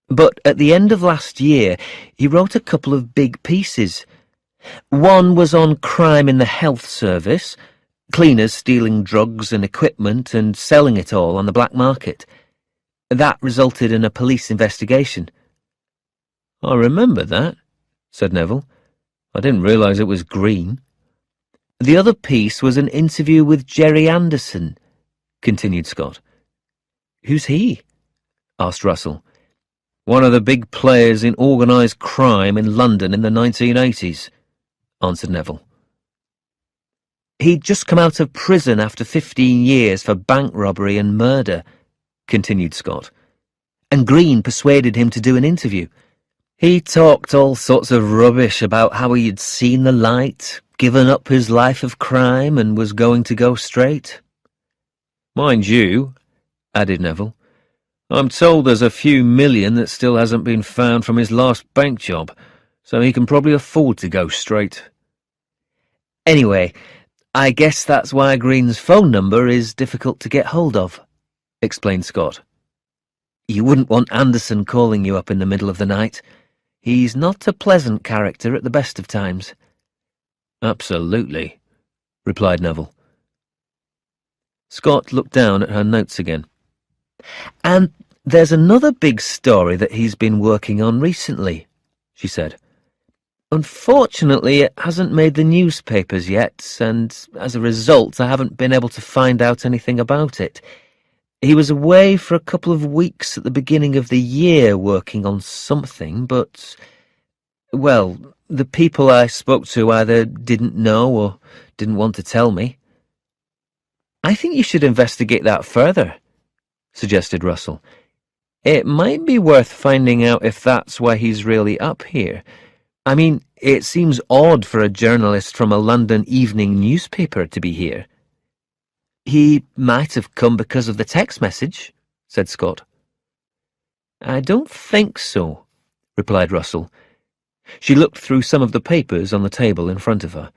But at the end of last year, he wrote a couple of big pieces. One was on crime in the health service, cleaners stealing drugs and equipment and selling it all on the black market. That resulted in a police investigation. I remember that, said Neville. I didn't realise it was Green. The other piece was an interview with Jerry Anderson, continued Scott. Who's he? Asked Russell. One of the big players in organised crime in London in the 1980s, answered Neville. He'd just come out of prison after 15 years for bank robbery and murder, continued Scott, and Green persuaded him to do an interview. He talked all sorts of rubbish about how he had seen the light, given up his life of crime, and was going to go straight. Mind you, added Neville, I'm told there's a few million that still hasn't been found from his last bank job, so he can probably afford to go straight. Anyway, I guess that's why Green's phone number is difficult to get hold of, explained Scott. You wouldn't want Anderson calling you up in the middle of the night. He's not a pleasant character at the best of times. Absolutely, replied Neville. Scott looked down at her notes again. And there's another big story that he's been working on recently, she said. Unfortunately, it hasn't made the newspapers yet, and as a result, I haven't been able to find out anything about it. He was away for a couple of weeks at the beginning of the year working on something, but, well, the people I spoke to either didn't know or didn't want to tell me. I think you should investigate that further, suggested Russell. It might be worth finding out if that's why he's really up here. I mean, it seems odd for a journalist from a London evening newspaper to be here. He might have come because of the text message, said Scott. I don't think so, replied Russell. She looked through some of the papers on the table in front of her.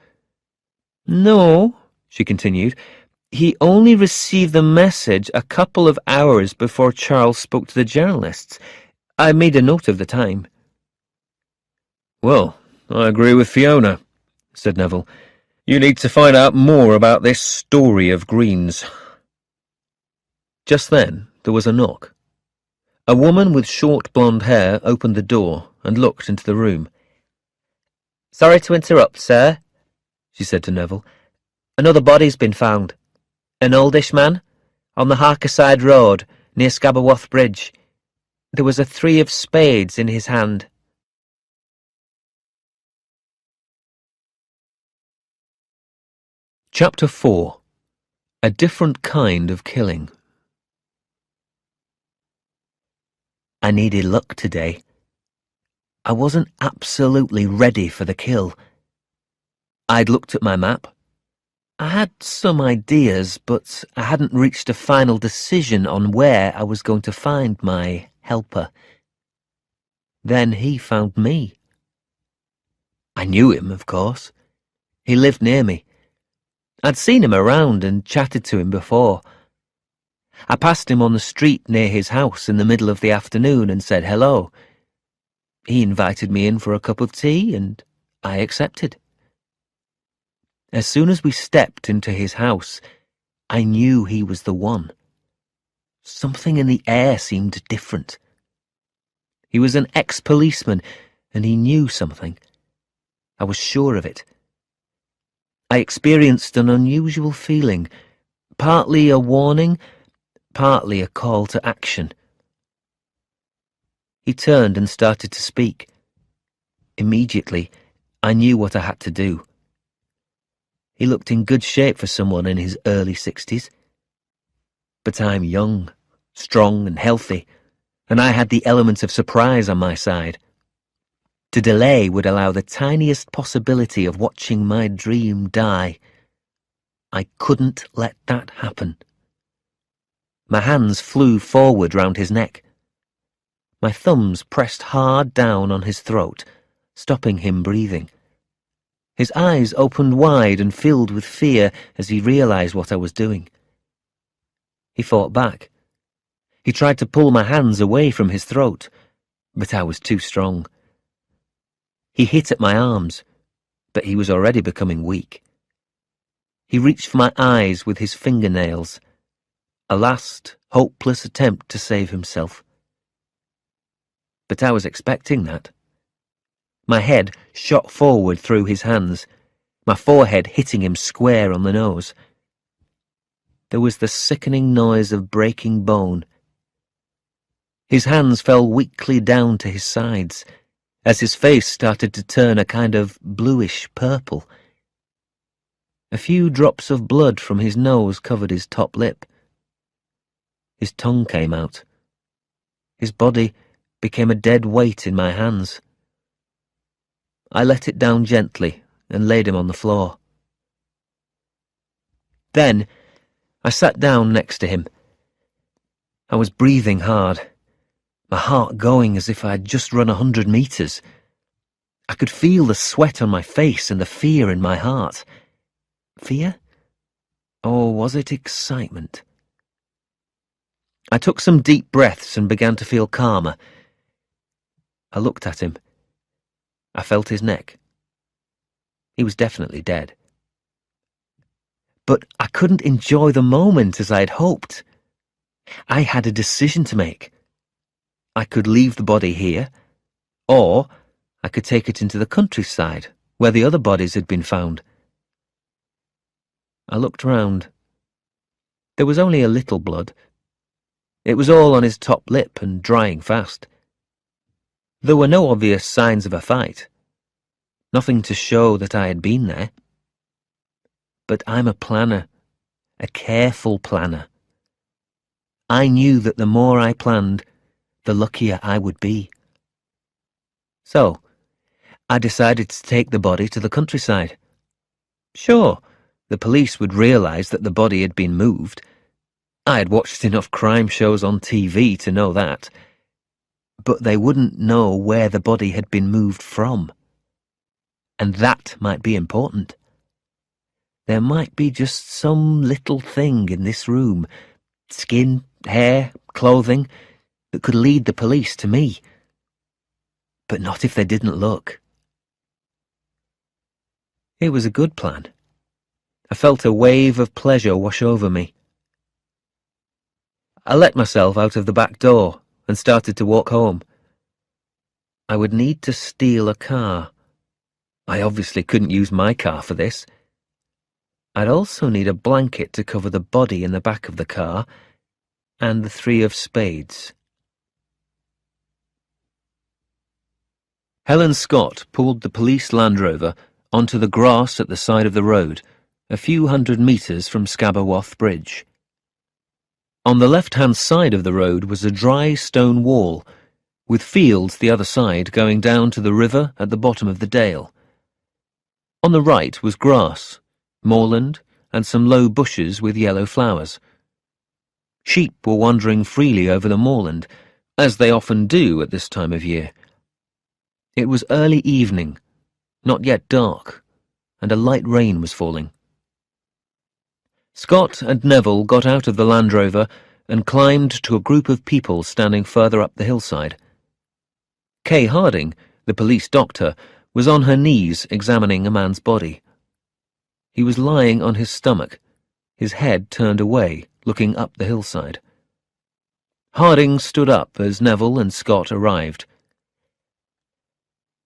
No, she continued, he only received the message a couple of hours before Charles spoke to the journalists. I made a note of the time. Well, I agree with Fiona, said Neville. You need to find out more about this story of Green's. Just then, there was a knock. A woman with short blonde hair opened the door and looked into the room. Sorry to interrupt, sir, she said to Neville. Another body's been found. An oldish man, on the Harkerside Road, near Scabberworth Bridge. There was a 3 of spades in his hand. Chapter 4. A Different Kind of Killing. I needed luck today. I wasn't absolutely ready for the kill. I'd looked at my map. I had some ideas, but I hadn't reached a final decision on where I was going to find my helper. Then he found me. I knew him, of course. He lived near me. I'd seen him around and chatted to him before. I passed him on the street near his house in the middle of the afternoon and said hello. He invited me in for a cup of tea, and I accepted. As soon as we stepped into his house, I knew he was the one. Something in the air seemed different. He was an ex-policeman, and he knew something. I was sure of it. I experienced an unusual feeling, partly a warning, partly a call to action. He turned and started to speak. Immediately, I knew what I had to do. He looked in good shape for someone in his early 60s. But I'm young, strong and healthy, and I had the element of surprise on my side. To delay would allow the tiniest possibility of watching my dream die. I couldn't let that happen. My hands flew forward round his neck. My thumbs pressed hard down on his throat, stopping him breathing. His eyes opened wide and filled with fear as he realized what I was doing. He fought back. He tried to pull my hands away from his throat, but I was too strong. He hit at my arms, but he was already becoming weak. He reached for my eyes with his fingernails, a last, hopeless attempt to save himself. But I was expecting that. My head shot forward through his hands, my forehead hitting him square on the nose. There was the sickening noise of breaking bone. His hands fell weakly down to his sides, as his face started to turn a kind of bluish purple. A few drops of blood from his nose covered his top lip. His tongue came out. His body became a dead weight in my hands. I let it down gently and laid him on the floor. Then I sat down next to him. I was breathing hard, my heart going as if I had just run 100 meters. I could feel the sweat on my face and the fear in my heart. Fear? Or was it excitement? I took some deep breaths and began to feel calmer. I looked at him. I felt his neck. He was definitely dead. But I couldn't enjoy the moment as I had hoped. I had a decision to make. I could leave the body here, or I could take it into the countryside, where the other bodies had been found. I looked round. There was only a little blood. It was all on his top lip and drying fast. There were no obvious signs of a fight. Nothing to show that I had been there. But I'm a planner, a careful planner. I knew that the more I planned, the luckier I would be. So, I decided to take the body to the countryside. Sure, the police would realize that the body had been moved. I had watched enough crime shows on TV to know that. But they wouldn't know where the body had been moved from. And that might be important. There might be just some little thing in this room, skin, hair, clothing, that could lead the police to me. But not if they didn't look. It was a good plan. I felt a wave of pleasure wash over me. I let myself out of the back door and started to walk home. I would need to steal a car. I obviously couldn't use my car for this. I'd also need a blanket to cover the body in the back of the car, and the 3 of spades. Helen Scott pulled the police Land Rover onto the grass at the side of the road, a few 100 meters from Scabberwath Bridge. On the left-hand side of the road was a dry stone wall, with fields the other side going down to the river at the bottom of the dale. On the right was grass, moorland, and some low bushes with yellow flowers. Sheep were wandering freely over the moorland, as they often do at this time of year. It was early evening, not yet dark, and a light rain was falling. Scott and Neville got out of the Land Rover and climbed to a group of people standing further up the hillside. Kay Harding, the police doctor, was on her knees examining a man's body. He was lying on his stomach, his head turned away, looking up the hillside. Harding stood up as Neville and Scott arrived.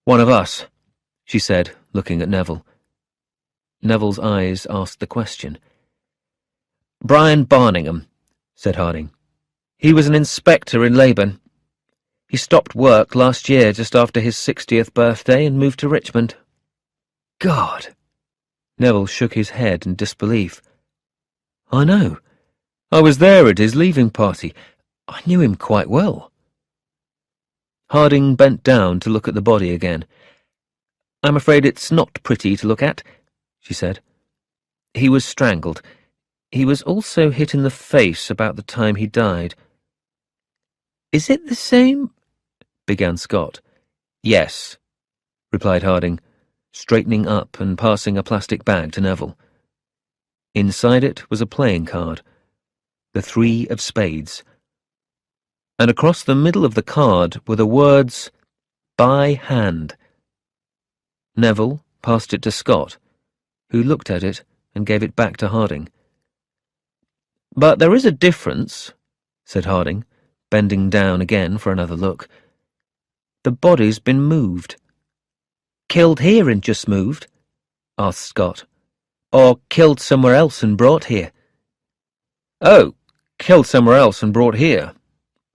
"One of us," she said, looking at Neville. Neville's eyes asked the question. "Brian Barningham," said Harding. "He was an inspector in Labour. He stopped work last year just after his 60th birthday and moved to Richmond." "God!" Neville shook his head in disbelief. "I know. I was there at his leaving party. I knew him quite well." Harding bent down to look at the body again. "I'm afraid it's not pretty to look at," she said. "He was strangled. He was also hit in the face about the time he died." "Is it the same?" began Scott. "Yes," replied Harding, straightening up and passing a plastic bag to Neville. Inside it was a playing card, the 3 of spades, and across the middle of the card were the words, "By hand." Neville passed it to Scott, who looked at it and gave it back to Harding. "But there is a difference," said Harding, bending down again for another look. "The body's been moved." "Killed here and just moved?" asked Scott. "Or killed somewhere else and brought here?" "Oh, killed somewhere else and brought here,"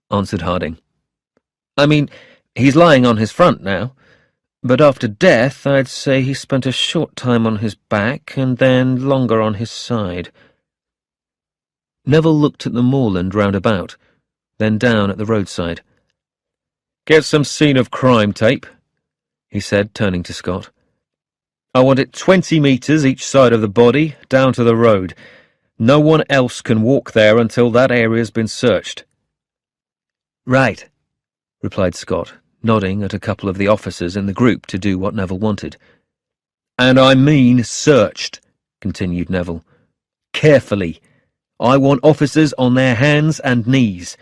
answered Harding. "I mean, he's lying on his front now, but after death I'd say he spent a short time on his back and then longer on his side." Neville looked at the moorland round about, then down at the roadside. "Get some scene of crime tape," he said, turning to Scott. "I want it 20 metres each side of the body, down to the road. No one else can walk there until that area's been searched." "Right," replied Scott, nodding at a couple of the officers in the group to do what Neville wanted. "And I mean searched," continued Neville. "Carefully. I want officers on their hands and knees.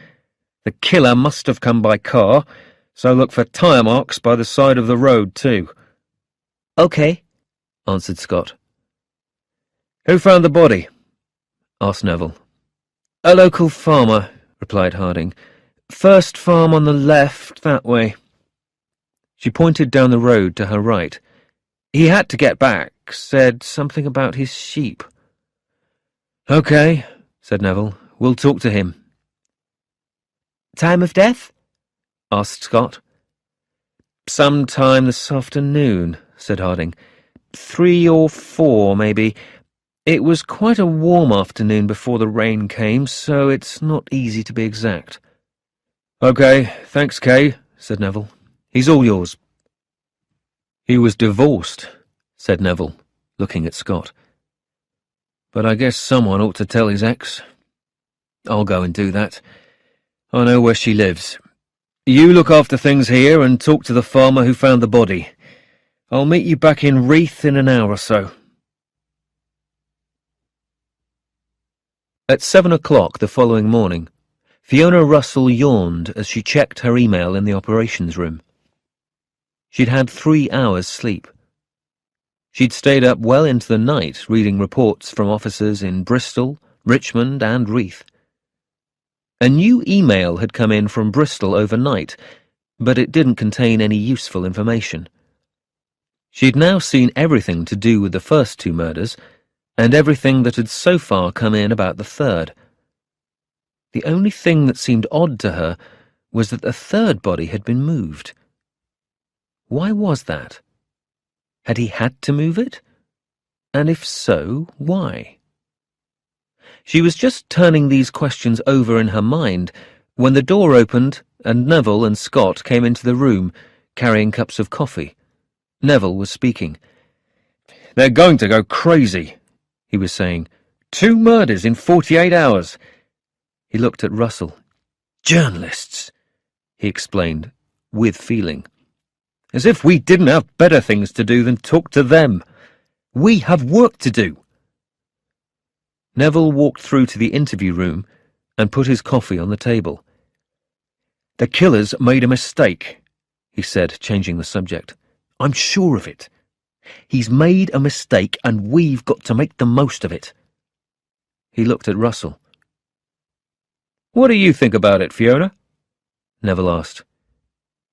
The killer must have come by car, so look for tyre marks by the side of the road too." "OK," answered Scott. "Who found the body?" asked Neville. "A local farmer," replied Harding. "First farm on the left, that way." She pointed down the road to her right. "He had to get back, said something about his sheep." "OK," said Neville. "We'll talk to him." "Time of death?" asked Scott. "Some time this afternoon," said Harding. 3 or 4, maybe. It was quite a warm afternoon before the rain came, so it's not easy to be exact." "OK, thanks, Kay," said Neville. "He's all yours." "He was divorced," said Neville, looking at Scott. "But I guess someone ought to tell his ex. I'll go and do that. I know where she lives. You look after things here and talk to the farmer who found the body. I'll meet you back in Reeth in an hour or so." At 7 o'clock the following morning, Fiona Russell yawned as she checked her email in the operations room. She'd had 3 hours' sleep. She'd stayed up well into the night reading reports from officers in Bristol, Richmond and Reeth. A new email had come in from Bristol overnight, but it didn't contain any useful information. She'd now seen everything to do with the first 2 murders, and everything that had so far come in about the third. The only thing that seemed odd to her was that the third body had been moved. Why was that? Had he had to move it? And if so, why? She was just turning these questions over in her mind when the door opened and Neville and Scott came into the room, carrying cups of coffee. Neville was speaking. "They're going to go crazy," he was saying. 2 murders in 48 hours. He looked at Russell. "Journalists," he explained, with feeling. "As if we didn't have better things to do than talk to them. We have work to do." Neville walked through to the interview room and put his coffee on the table. "The killer's made a mistake," he said, changing the subject. "I'm sure of it. He's made a mistake and we've got to make the most of it." He looked at Russell. "What do you think about it, Fiona?" Neville asked.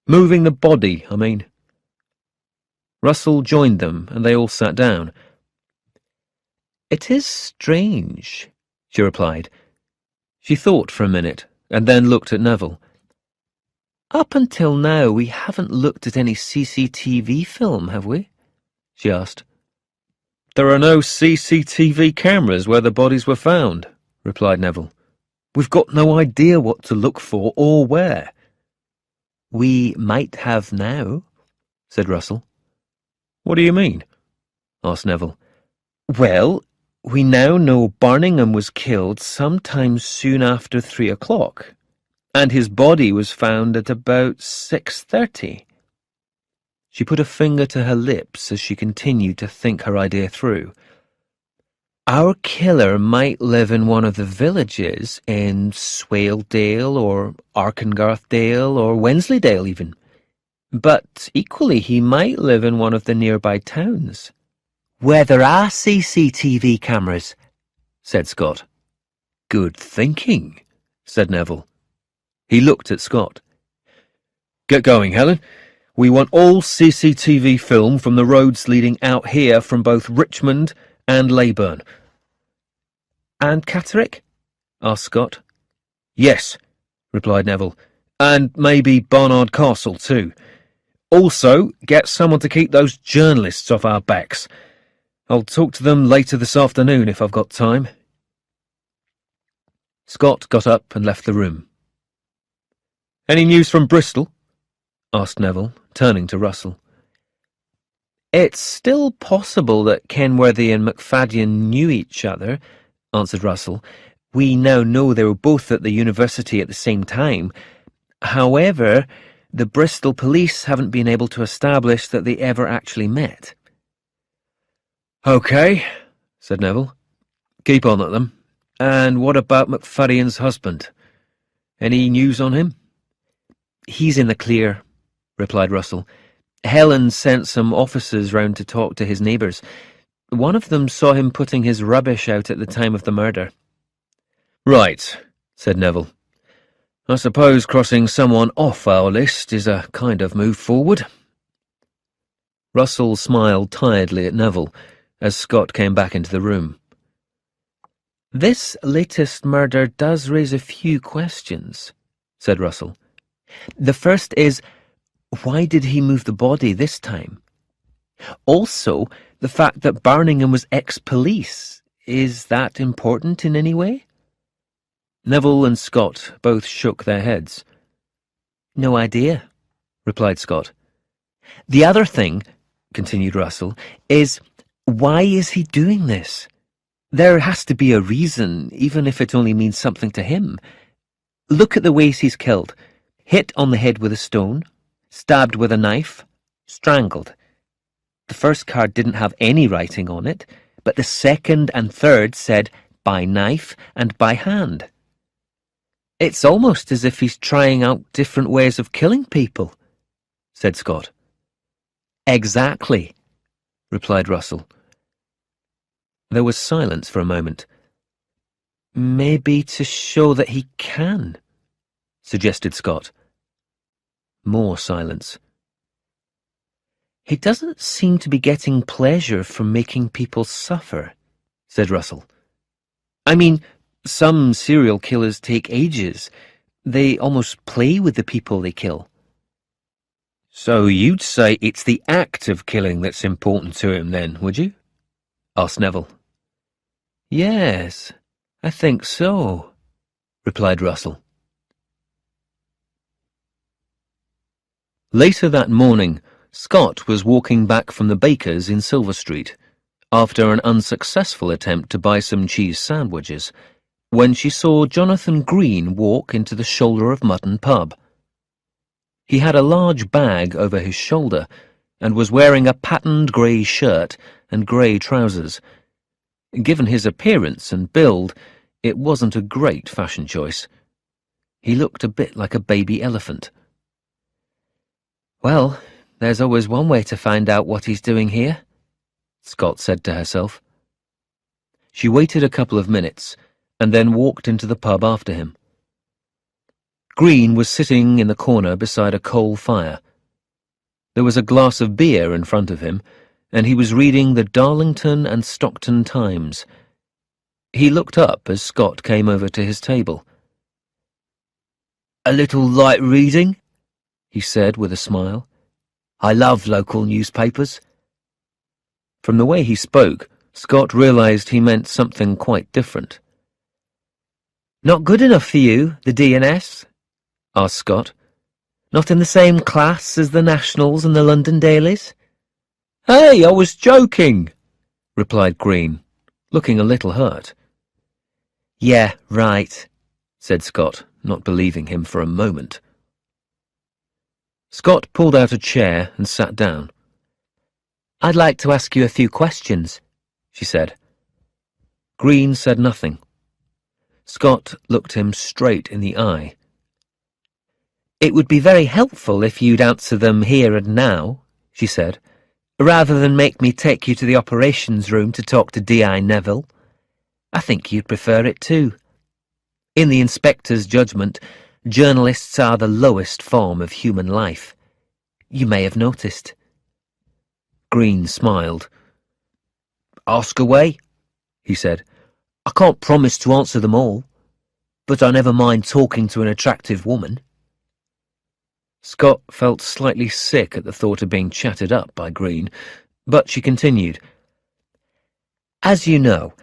"Moving the body, I mean." Russell joined them and they all sat down. "It is strange," she replied. She thought for a minute and then looked at Neville. "Up until now, we haven't looked at any CCTV film, have we?" she asked. "There are no CCTV cameras where the bodies were found," replied Neville. "We've got no idea what to look for or where." "We might have now," said Russell. "What do you mean?" asked Neville. "Well, we now know Barningham was killed sometime soon after 3 o'clock, and his body was found at about 6:30. She put a finger to her lips as she continued to think her idea through. "Our killer might live in one of the villages in Swaledale or Arkengarthdale or Wensleydale even. But equally he might live in one of the nearby towns, where there are CCTV cameras," said Scott. "Good thinking," said Neville. He looked at Scott. "Get going, Helen. We want all CCTV film from the roads leading out here from both Richmond and Leyburn." "And Catterick?" asked Scott. "Yes," replied Neville, "and maybe Barnard Castle too. Also, get someone to keep those journalists off our backs. I'll talk to them later this afternoon if I've got time." Scott got up and left the room. "Any news from Bristol?" asked Neville, turning to Russell. "It's still possible that Kenworthy and McFadden knew each other," answered Russell. "We now know they were both at the university at the same time. However, the Bristol police haven't been able to establish that they ever actually met." "OK," said Neville. "Keep on at them. And what about McFadden's husband? Any news on him?" "He's in the clear," replied Russell. "Helen sent some officers round to talk to his neighbours. One of them saw him putting his rubbish out at the time of the murder." "Right," said Neville. "I suppose crossing someone off our list is a kind of move forward." Russell smiled tiredly at Neville as Scott came back into the room. "This latest murder does raise a few questions," said Russell. "The first is, why did he move the body this time? Also, the fact that Barningham was ex-police, is that important in any way?" Neville and Scott both shook their heads. "No idea," replied Scott. "The other thing," continued Russell, "is why is he doing this? There has to be a reason, even if it only means something to him. Look at the ways he's killed. Hit on the head with a stone, stabbed with a knife, strangled. The first card didn't have any writing on it, but the second and third said by knife and by hand. It's almost as if he's trying out different ways of killing people," said Scott. "Exactly," replied Russell. There was silence for a moment. "Maybe to show that he can," suggested Scott. More silence. "He doesn't seem to be getting pleasure from making people suffer," said Russell. "I mean, some serial killers take ages. They almost play with the people they kill." "So you'd say it's the act of killing that's important to him then, would you?" asked Neville. "Yes, I think so," replied Russell. Later that morning, Scott was walking back from the baker's in Silver Street, after an unsuccessful attempt to buy some cheese sandwiches, when she saw Jonathan Green walk into the Shoulder of Mutton pub. He had a large bag over his shoulder and was wearing a patterned grey shirt and grey trousers. Given his appearance and build, it wasn't a great fashion choice. He looked a bit like a baby elephant. Well, there's always one way to find out what he's doing here, Scott said to herself. She waited a couple of minutes and then walked into the pub after him. Green was sitting in the corner beside a coal fire. There was a glass of beer in front of him, and he was reading the Darlington and Stockton Times. He looked up as Scott came over to his table. "A little light reading?" he said with a smile. "I love local newspapers." From the way he spoke, Scott realized he meant something quite different. "Not good enough for you, the D&S?" asked Scott. "Not in the same class as the Nationals and the London dailies?" "Hey, I was joking," replied Green, looking a little hurt. "Yeah, right," said Scott, not believing him for a moment. Scott pulled out a chair and sat down. "I'd like to ask you a few questions," she said. Green said nothing. Scott looked him straight in the eye. "It would be very helpful if you'd answer them here and now," she said, "rather than make me take you to the operations room to talk to D.I. Neville. I think you'd prefer it too. In the inspector's judgment, journalists are the lowest form of human life. You may have noticed." Green smiled. "Ask away," he said. "I can't promise to answer them all, but I never mind talking to an attractive woman." Scott felt slightly sick at the thought of being chatted up by Green, but she continued. "As you know,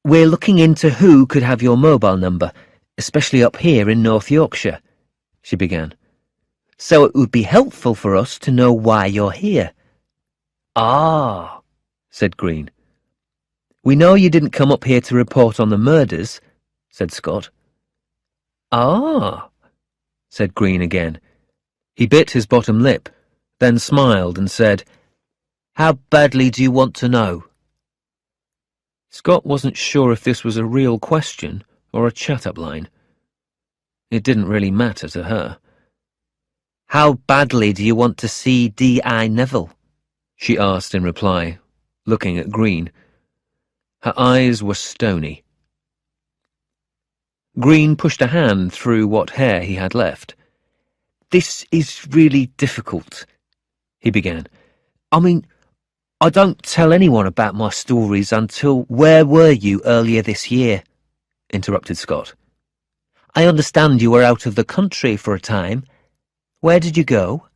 we're looking into who could have your mobile number, especially up here in North Yorkshire," she began. "So it would be helpful for us to know why you're here." "Ah," said Green. "We know you didn't come up here to report on the murders," said Scott. "Ah," said Green again. He bit his bottom lip, then smiled and said, "How badly do you want to know?" Scott wasn't sure if this was a real question or a chat-up line. It didn't really matter to her. "How badly do you want to see D.I. Neville?" she asked in reply, looking at Green. Her eyes were stony. Green pushed a hand through what hair he had left. "This is really difficult," he began. "I mean, I don't tell anyone about my stories until—" "Where were you earlier this year?" interrupted Scott. "I understand you were out of the country for a time. Where did you go?"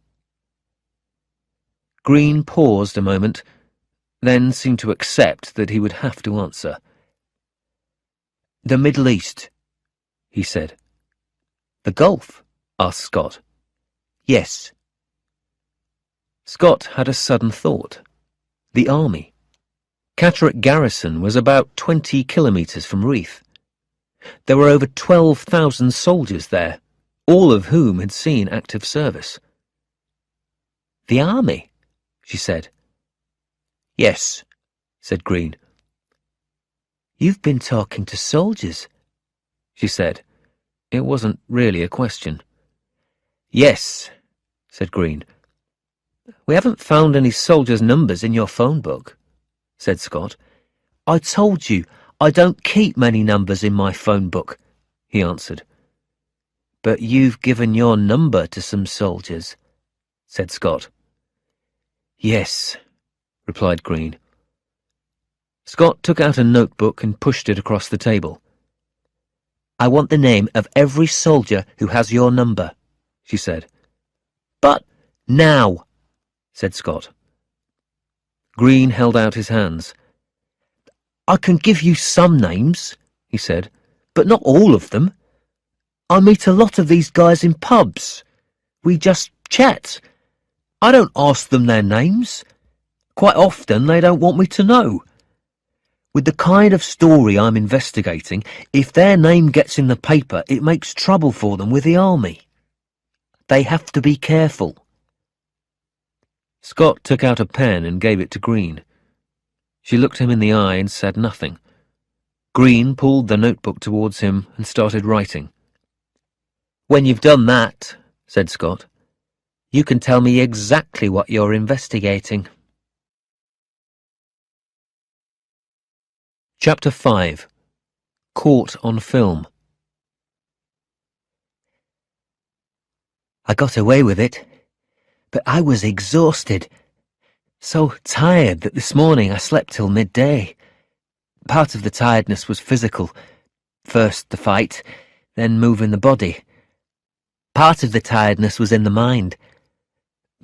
Green paused a moment, then seemed to accept that he would have to answer. "The Middle East," he said. "The Gulf?" asked Scott. "Yes." Scott had a sudden thought. The army. Catterick Garrison was about 20 kilometres from Reeth. There were over 12,000 soldiers there, all of whom had seen active service. "The army?" she said. "Yes," said Green. "You've been talking to soldiers," she said. It wasn't really a question. "Yes," said Green. "We haven't found any soldiers' numbers in your phone book," said Scott. "I told you I don't keep many numbers in my phone book," he answered. "But you've given your number to some soldiers," said Scott. "Yes," replied Green. Scott took out a notebook and pushed it across the table. "I want the name of every soldier who has your number," she said. "But now," said Scott. Green held out his hands. "I can give you some names," he said, "but not all of them. I meet a lot of these guys in pubs. We just chat. I don't ask them their names. Quite often they don't want me to know. With the kind of story I'm investigating, if their name gets in the paper, it makes trouble for them with the army. They have to be careful." Scott took out a pen and gave it to Green. She looked him in the eye and said nothing, Green pulled the notebook towards him and started writing. "When you've done that," said Scott, "you can tell me exactly what you're investigating." Chapter 5. Caught on Film. I got away with it, but I was exhausted. So tired that this morning I slept till midday. Part of the tiredness was physical. First the fight, then moving the body. Part of the tiredness was in the mind.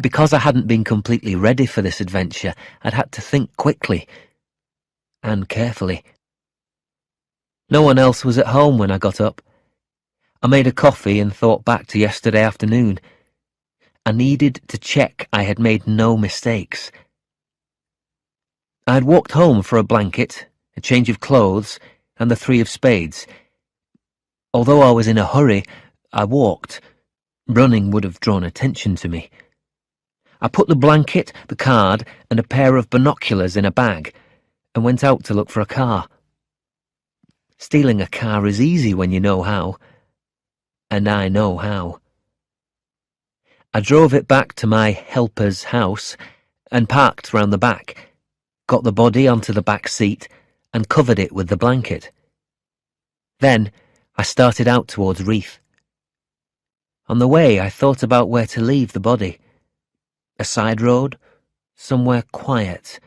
Because I hadn't been completely ready for this adventure, I'd had to think quickly and carefully. No one else was at home when I got up. I made a coffee and thought back to yesterday afternoon. I needed to check I had made no mistakes. I had walked home for a blanket, a change of clothes, and the 3 of spades. Although I was in a hurry, I walked. Running would have drawn attention to me. I put the blanket, the card, and a pair of binoculars in a bag, and went out to look for a car. Stealing a car is easy when you know how. And I know how. I drove it back to my helper's house and parked round the back, got the body onto the back seat and covered it with the blanket. Then I started out towards Reeth. On the way I thought about where to leave the body. A side road, somewhere quiet,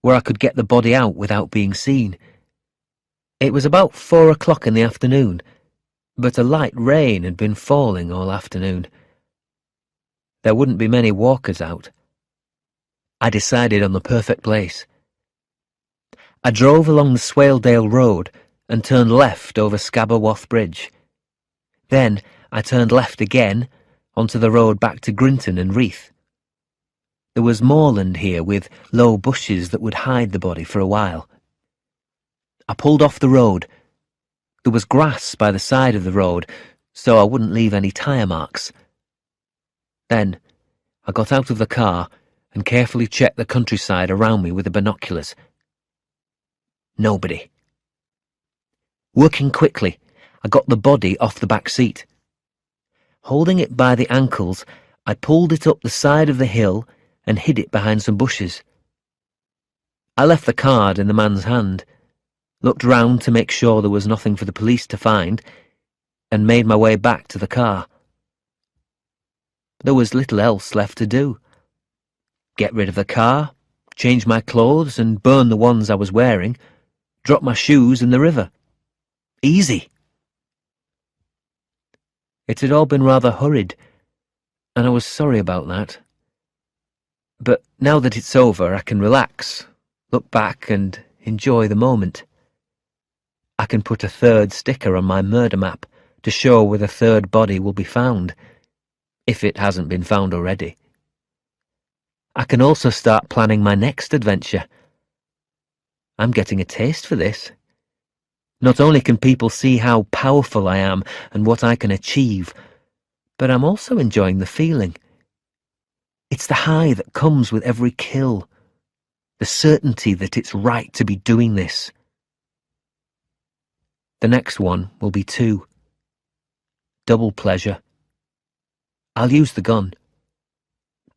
where I could get the body out without being seen. It was about 4 o'clock in the afternoon, but a light rain had been falling all afternoon. There wouldn't be many walkers out. I decided on the perfect place. I drove along the Swaledale Road and turned left over Scabberwath Bridge. Then I turned left again onto the road back to Grinton and Reeth. There was moorland here with low bushes that would hide the body for a while. I pulled off the road. There was grass by the side of the road, so I wouldn't leave any tyre marks. Then I got out of the car and carefully checked the countryside around me with the binoculars. Nobody. Working quickly, I got the body off the back seat. Holding it by the ankles, I pulled it up the side of the hill and hid it behind some bushes. I left the card in the man's hand, looked round to make sure there was nothing for the police to find, and made my way back to the car. There was little else left to do. Get rid of the car, change my clothes and burn the ones I was wearing, drop my shoes in the river. Easy. It had all been rather hurried, and I was sorry about that. But now that it's over, I can relax, look back and enjoy the moment. I can put a 3rd sticker on my murder map to show where the 3rd body will be found, if it hasn't been found already. I can also start planning my next adventure. I'm getting a taste for this. Not only can people see how powerful I am and what I can achieve, but I'm also enjoying the feeling. It's the high that comes with every kill, the certainty that it's right to be doing this. The next one will be 2. Double pleasure. I'll use the gun.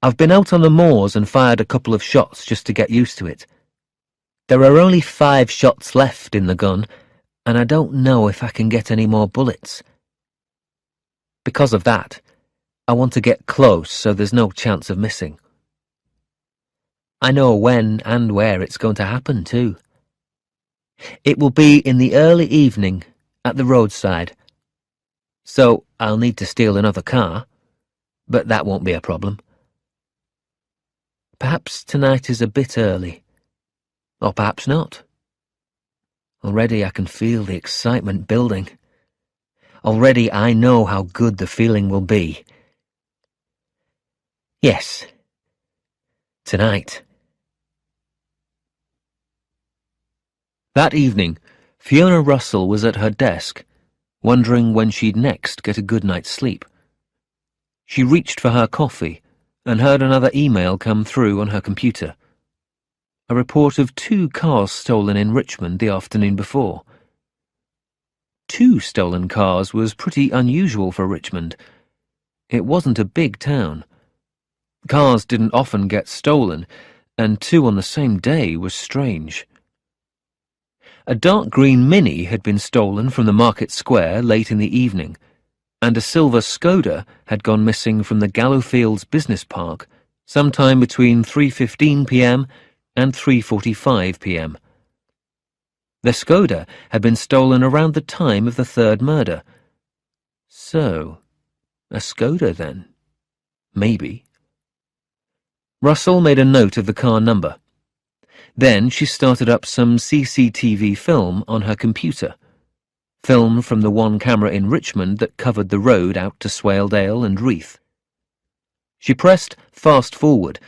I've been out on the moors and fired a couple of shots just to get used to it. There are only 5 shots left in the gun, and I don't know if I can get any more bullets. Because of that, I want to get close so there's no chance of missing. I know when and where it's going to happen too. It will be in the early evening at the roadside. So I'll need to steal another car, but that won't be a problem. Perhaps tonight is a bit early, or perhaps not. Already I can feel the excitement building. Already I know how good the feeling will be. Yes, tonight. That evening, Fiona Russell was at her desk, wondering when she'd next get a good night's sleep. She reached for her coffee and heard another email come through on her computer. A report of 2 cars stolen in Richmond the afternoon before. 2 stolen cars was pretty unusual for Richmond. It wasn't a big town. Cars didn't often get stolen, and 2 on the same day was strange. A dark green Mini had been stolen from the market square late in the evening, and a silver Skoda had gone missing from the Gallowfields Business Park sometime between 3:15 p.m. and 3:45 p.m. The Skoda had been stolen around the time of the 3rd murder. So, a Skoda then? Maybe. Russell made a note of the car number. Then she started up some CCTV film on her computer. Film from the one camera in Richmond that covered the road out to Swaledale and Reeth. She pressed fast forward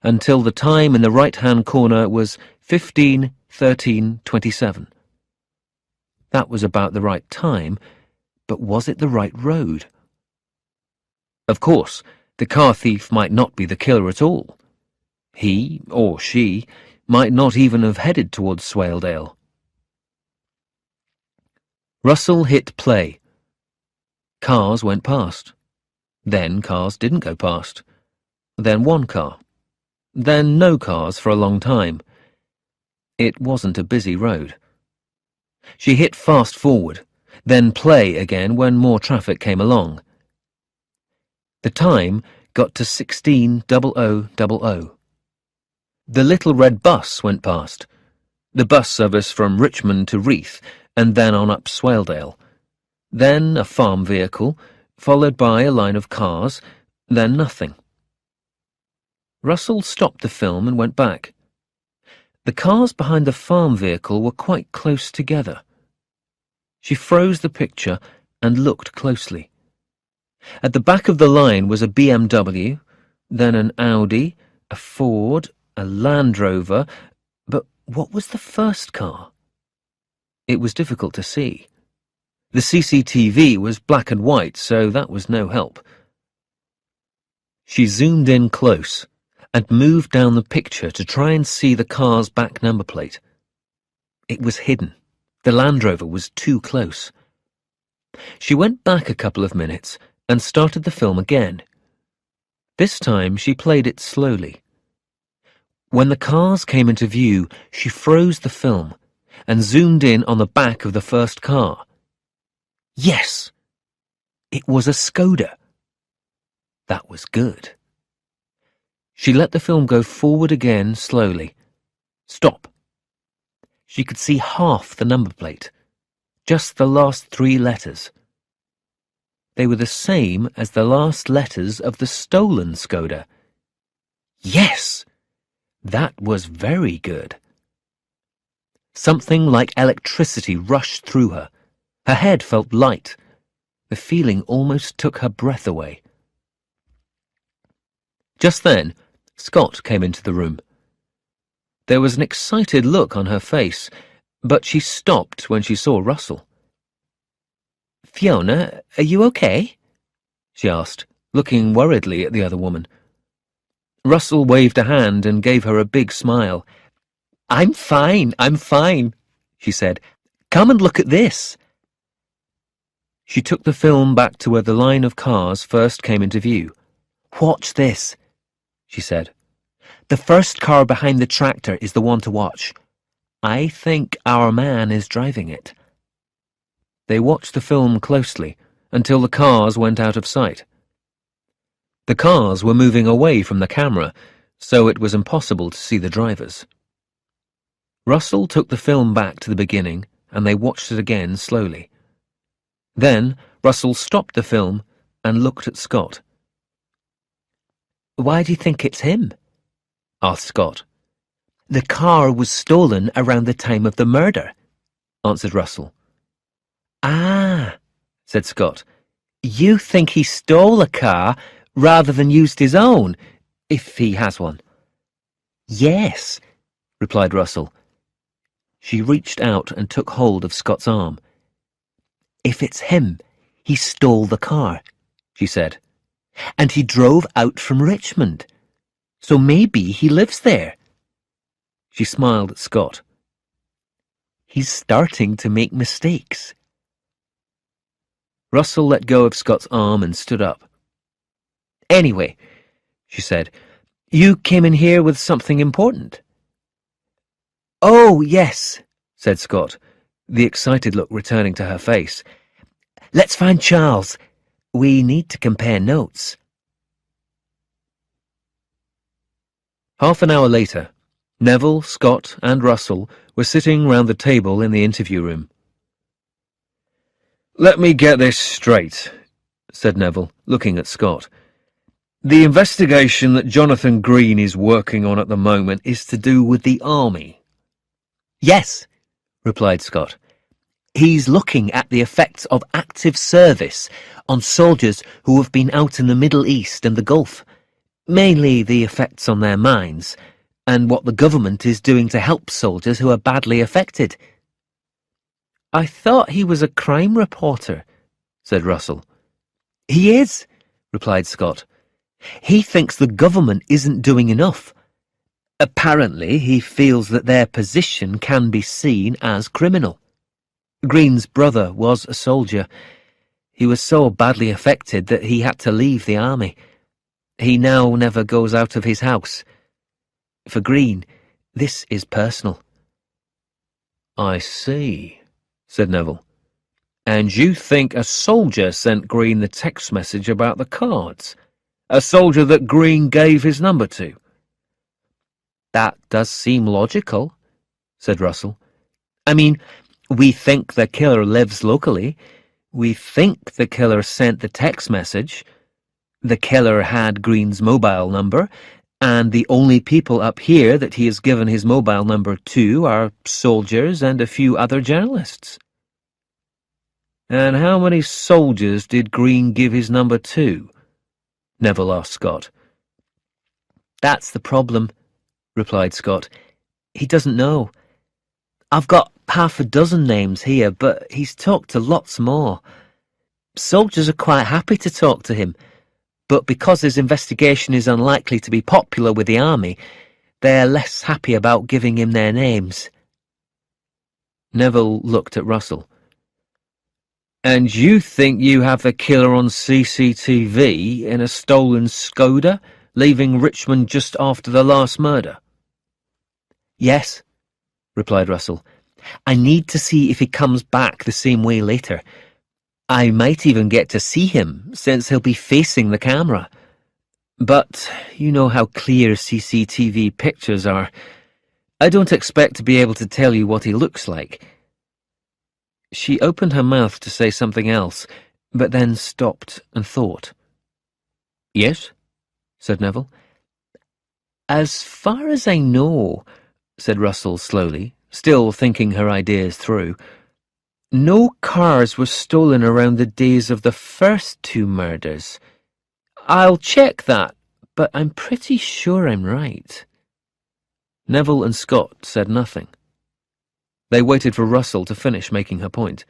until the time in the right-hand corner was 15:13:27. That was about the right time, but was it the right road? Of course, the car thief might not be the killer at all. He, or she, might not even have headed towards Swaledale. Russell hit play. Cars went past. Then cars didn't go past. Then one car. Then no cars for a long time. It wasn't a busy road. She hit fast forward, then play again when more traffic came along. The time got to 16:00:00. The little red bus went past. The bus service from Richmond to Reeth, and then on up Swaledale. Then a farm vehicle, followed by a line of cars, then nothing. Russell stopped the film and went back. The cars behind the farm vehicle were quite close together. She froze the picture and looked closely. At the back of the line was a BMW, then an Audi, a Ford, a Land Rover, but what was the first car? It was difficult to see. The CCTV was black and white, so that was no help. She zoomed in close and moved down the picture to try and see the car's back number plate. It was hidden. The Land Rover was too close. She went back a couple of minutes and started the film again. This time she played it slowly. When the cars came into view, she froze the film and zoomed in on the back of the first car. Yes! It was a Skoda. That was good. She let the film go forward again slowly. Stop. She could see half the number plate, just the last 3 letters. They were the same as the last letters of the stolen Skoda. Yes! That was very good. Something like electricity rushed through her. Her head felt light. The feeling almost took her breath away. Just then, Scott came into the room. There was an excited look on her face, but she stopped when she saw Russell. "Fiona, are you okay?" she asked, looking worriedly at the other woman. Russell waved a hand and gave her a big smile. I'm fine, she said. "Come and look at this." She took the film back to where the line of cars first came into view. "Watch this," she said. "The first car behind the tractor is the one to watch. I think our man is driving it." They watched the film closely until the cars went out of sight. The cars were moving away from the camera, so it was impossible to see the drivers. Russell took the film back to the beginning, and they watched it again slowly. Then Russell stopped the film and looked at Scott. "Why do you think it's him?" asked Scott. "The car was stolen around the time of the murder," answered Russell. "Ah," said Scott. "You think he stole a car rather than used his own, if he has one?" "Yes," replied Russell. She reached out and took hold of Scott's arm. "If it's him, he stole the car," she said. "And he drove out from Richmond. So maybe he lives there." She smiled at Scott. "He's starting to make mistakes." Russell let go of Scott's arm and stood up. Anyway, she said, you came in here with something important. Oh, yes, said Scott, the excited look returning to her face. Let's find Charles. We need to compare notes. Half an hour later, Neville, Scott, and Russell were sitting round the table in the interview room. "Let me get this straight," said Neville, looking at Scott. "The investigation that Jonathan Green is working on at the moment is to do with the army." Yes, replied Scott. He's looking at the effects of active service on soldiers who have been out in the Middle East and the Gulf, mainly the effects on their minds, and what the government is doing to help soldiers who are badly affected. I thought he was a crime reporter, said Russell. He is, replied Scott. He thinks the government isn't doing enough. Apparently, he feels that their position can be seen as criminal. Green's brother was a soldier. He was so badly affected that he had to leave the army. He now never goes out of his house. For Green, this is personal. I see, said Neville. And you think a soldier sent Green the text message about the cards? A soldier that Green gave his number to? That does seem logical, said Russell. I mean, we think the killer lives locally. We think the killer sent the text message. The killer had Green's mobile number, and the only people up here that he has given his mobile number to are soldiers and a few other journalists. And how many soldiers did Green give his number to? Neville asked Scott. That's the problem, replied Scott. He doesn't know. I've got half a dozen names here, but he's talked to lots more. Soldiers are quite happy to talk to him, but because his investigation is unlikely to be popular with the army, they're less happy about giving him their names. Neville looked at Russell. And you think you have the killer on CCTV in a stolen Skoda, leaving Richmond just after the last murder? Yes, replied Russell. I need to see if he comes back the same way later. I might even get to see him, since he'll be facing the camera. But you know how clear CCTV pictures are. I don't expect to be able to tell you what he looks like. She opened her mouth to say something else, but then stopped and thought. Yes, said Neville. As far as I know, said Russell slowly, still thinking her ideas through, no cars were stolen around the days of the first two murders. I'll check that, but I'm pretty sure I'm right. Neville and Scott said nothing. They waited for Russell to finish making her point.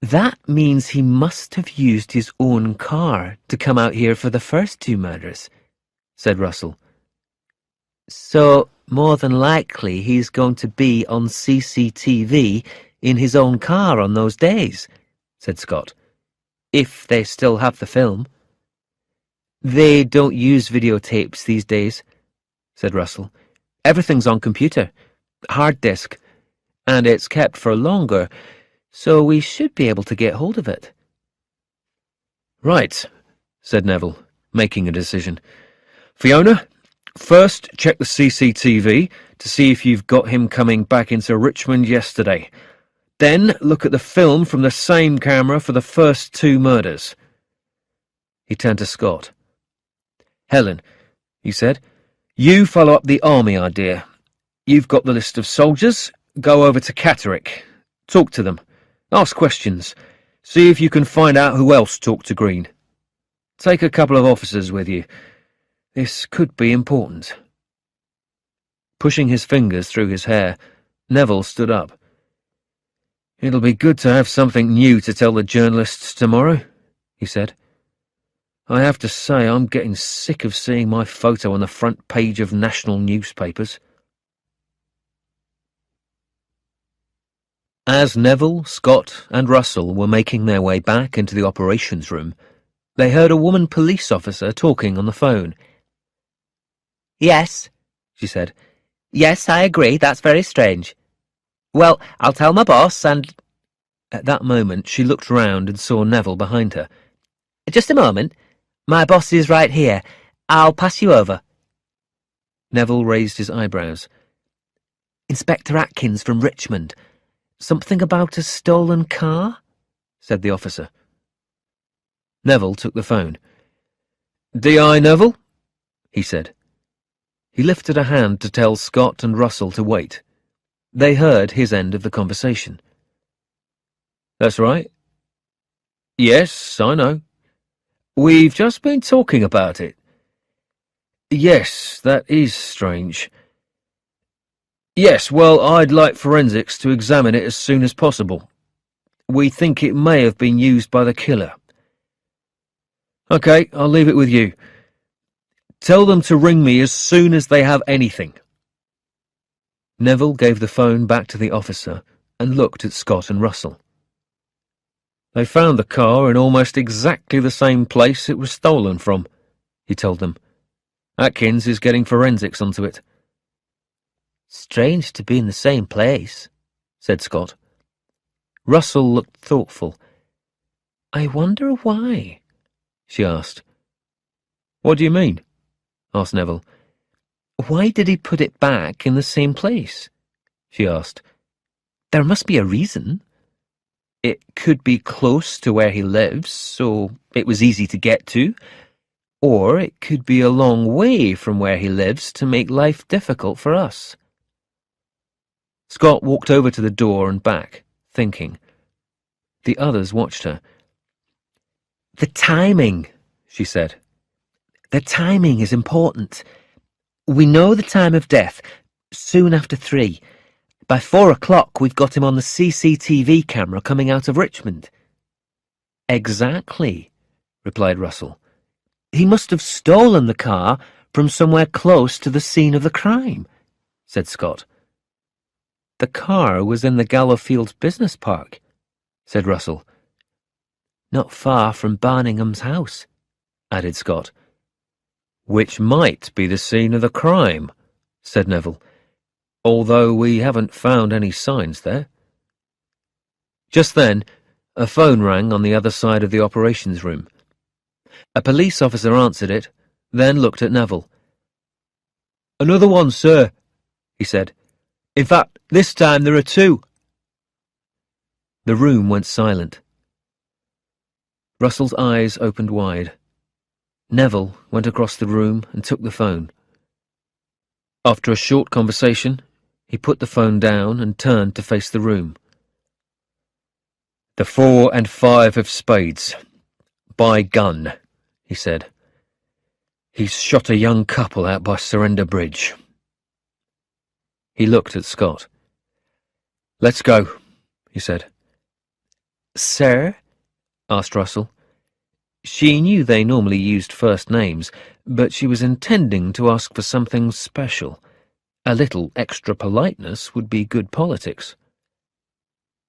That means he must have used his own car to come out here for the first two murders, said Russell. So, more than likely, he's going to be on CCTV in his own car on those days, said Scott, if they still have the film. They don't use videotapes these days, said Russell. Everything's on computer, hard disk, and it's kept for longer, so we should be able to get hold of it. Right, said Neville, making a decision. Fiona, first check the CCTV to see if you've got him coming back into Richmond yesterday. Then look at the film from the same camera for the first two murders. He turned to Scott. Helen, he said, you follow up the army idea. You've got the list of soldiers. Go over to Catterick. Talk to them. Ask questions. See if you can find out who else talked to Green. Take a couple of officers with you. This could be important. Pushing his fingers through his hair, Neville stood up. It'll be good to have something new to tell the journalists tomorrow, he said. I have to say I'm getting sick of seeing my photo on the front page of national newspapers. As Neville, Scott, and Russell were making their way back into the operations room, they heard a woman police officer talking on the phone. "Yes," she said. "Yes, I agree. That's very strange. Well, I'll tell my boss and—" At that moment, she looked round and saw Neville behind her. "Just a moment. My boss is right here. I'll pass you over." Neville raised his eyebrows. "Inspector Atkins from Richmond. Something about a stolen car?" said the officer. Neville took the phone. "DI Neville?" he said. He lifted a hand to tell Scott and Russell to wait. They heard his end of the conversation. "That's right. Yes, I know. We've just been talking about it. Yes, that is strange. Yes, well, I'd like forensics to examine it as soon as possible. We think it may have been used by the killer. Okay, I'll leave it with you. Tell them to ring me as soon as they have anything." Neville gave the phone back to the officer and looked at Scott and Russell. "They found the car in almost exactly the same place it was stolen from," he told them. "Atkins is getting forensics onto it." "Strange to be in the same place," said Scott. Russell looked thoughtful. "I wonder why?" she asked. "What do you mean?" asked Neville. "Why did he put it back in the same place?" she asked. "There must be a reason. It could be close to where he lives, so it was easy to get to, or it could be a long way from where he lives to make life difficult for us." Scott walked over to the door and back, thinking. The others watched her. "The timing," she said. "The timing is important. We know the time of death, soon after 3. By 4 o'clock we've got him on the CCTV camera coming out of Richmond." "Exactly," replied Russell. "He must have stolen the car from somewhere close to the scene of the crime," said Scott. "The car was in the Gallowfields Business Park," said Russell. "Not far from Barningham's house," added Scott. "Which might be the scene of the crime," said Neville, "although we haven't found any signs there." Just then, a phone rang on the other side of the operations room. A police officer answered it, then looked at Neville. "Another one, sir," he said. "In fact, this time there are 2. The room went silent. Russell's eyes opened wide. Neville went across the room and took the phone. After a short conversation, he put the phone down and turned to face the room. "The 4 and 5 of spades. By gun," he said. "He's shot a young couple out by Surrender Bridge." He looked at Scott. "Let's go," he said. "Sir?" asked Russell. She knew they normally used first names, but she was intending to ask for something special. A little extra politeness would be good politics.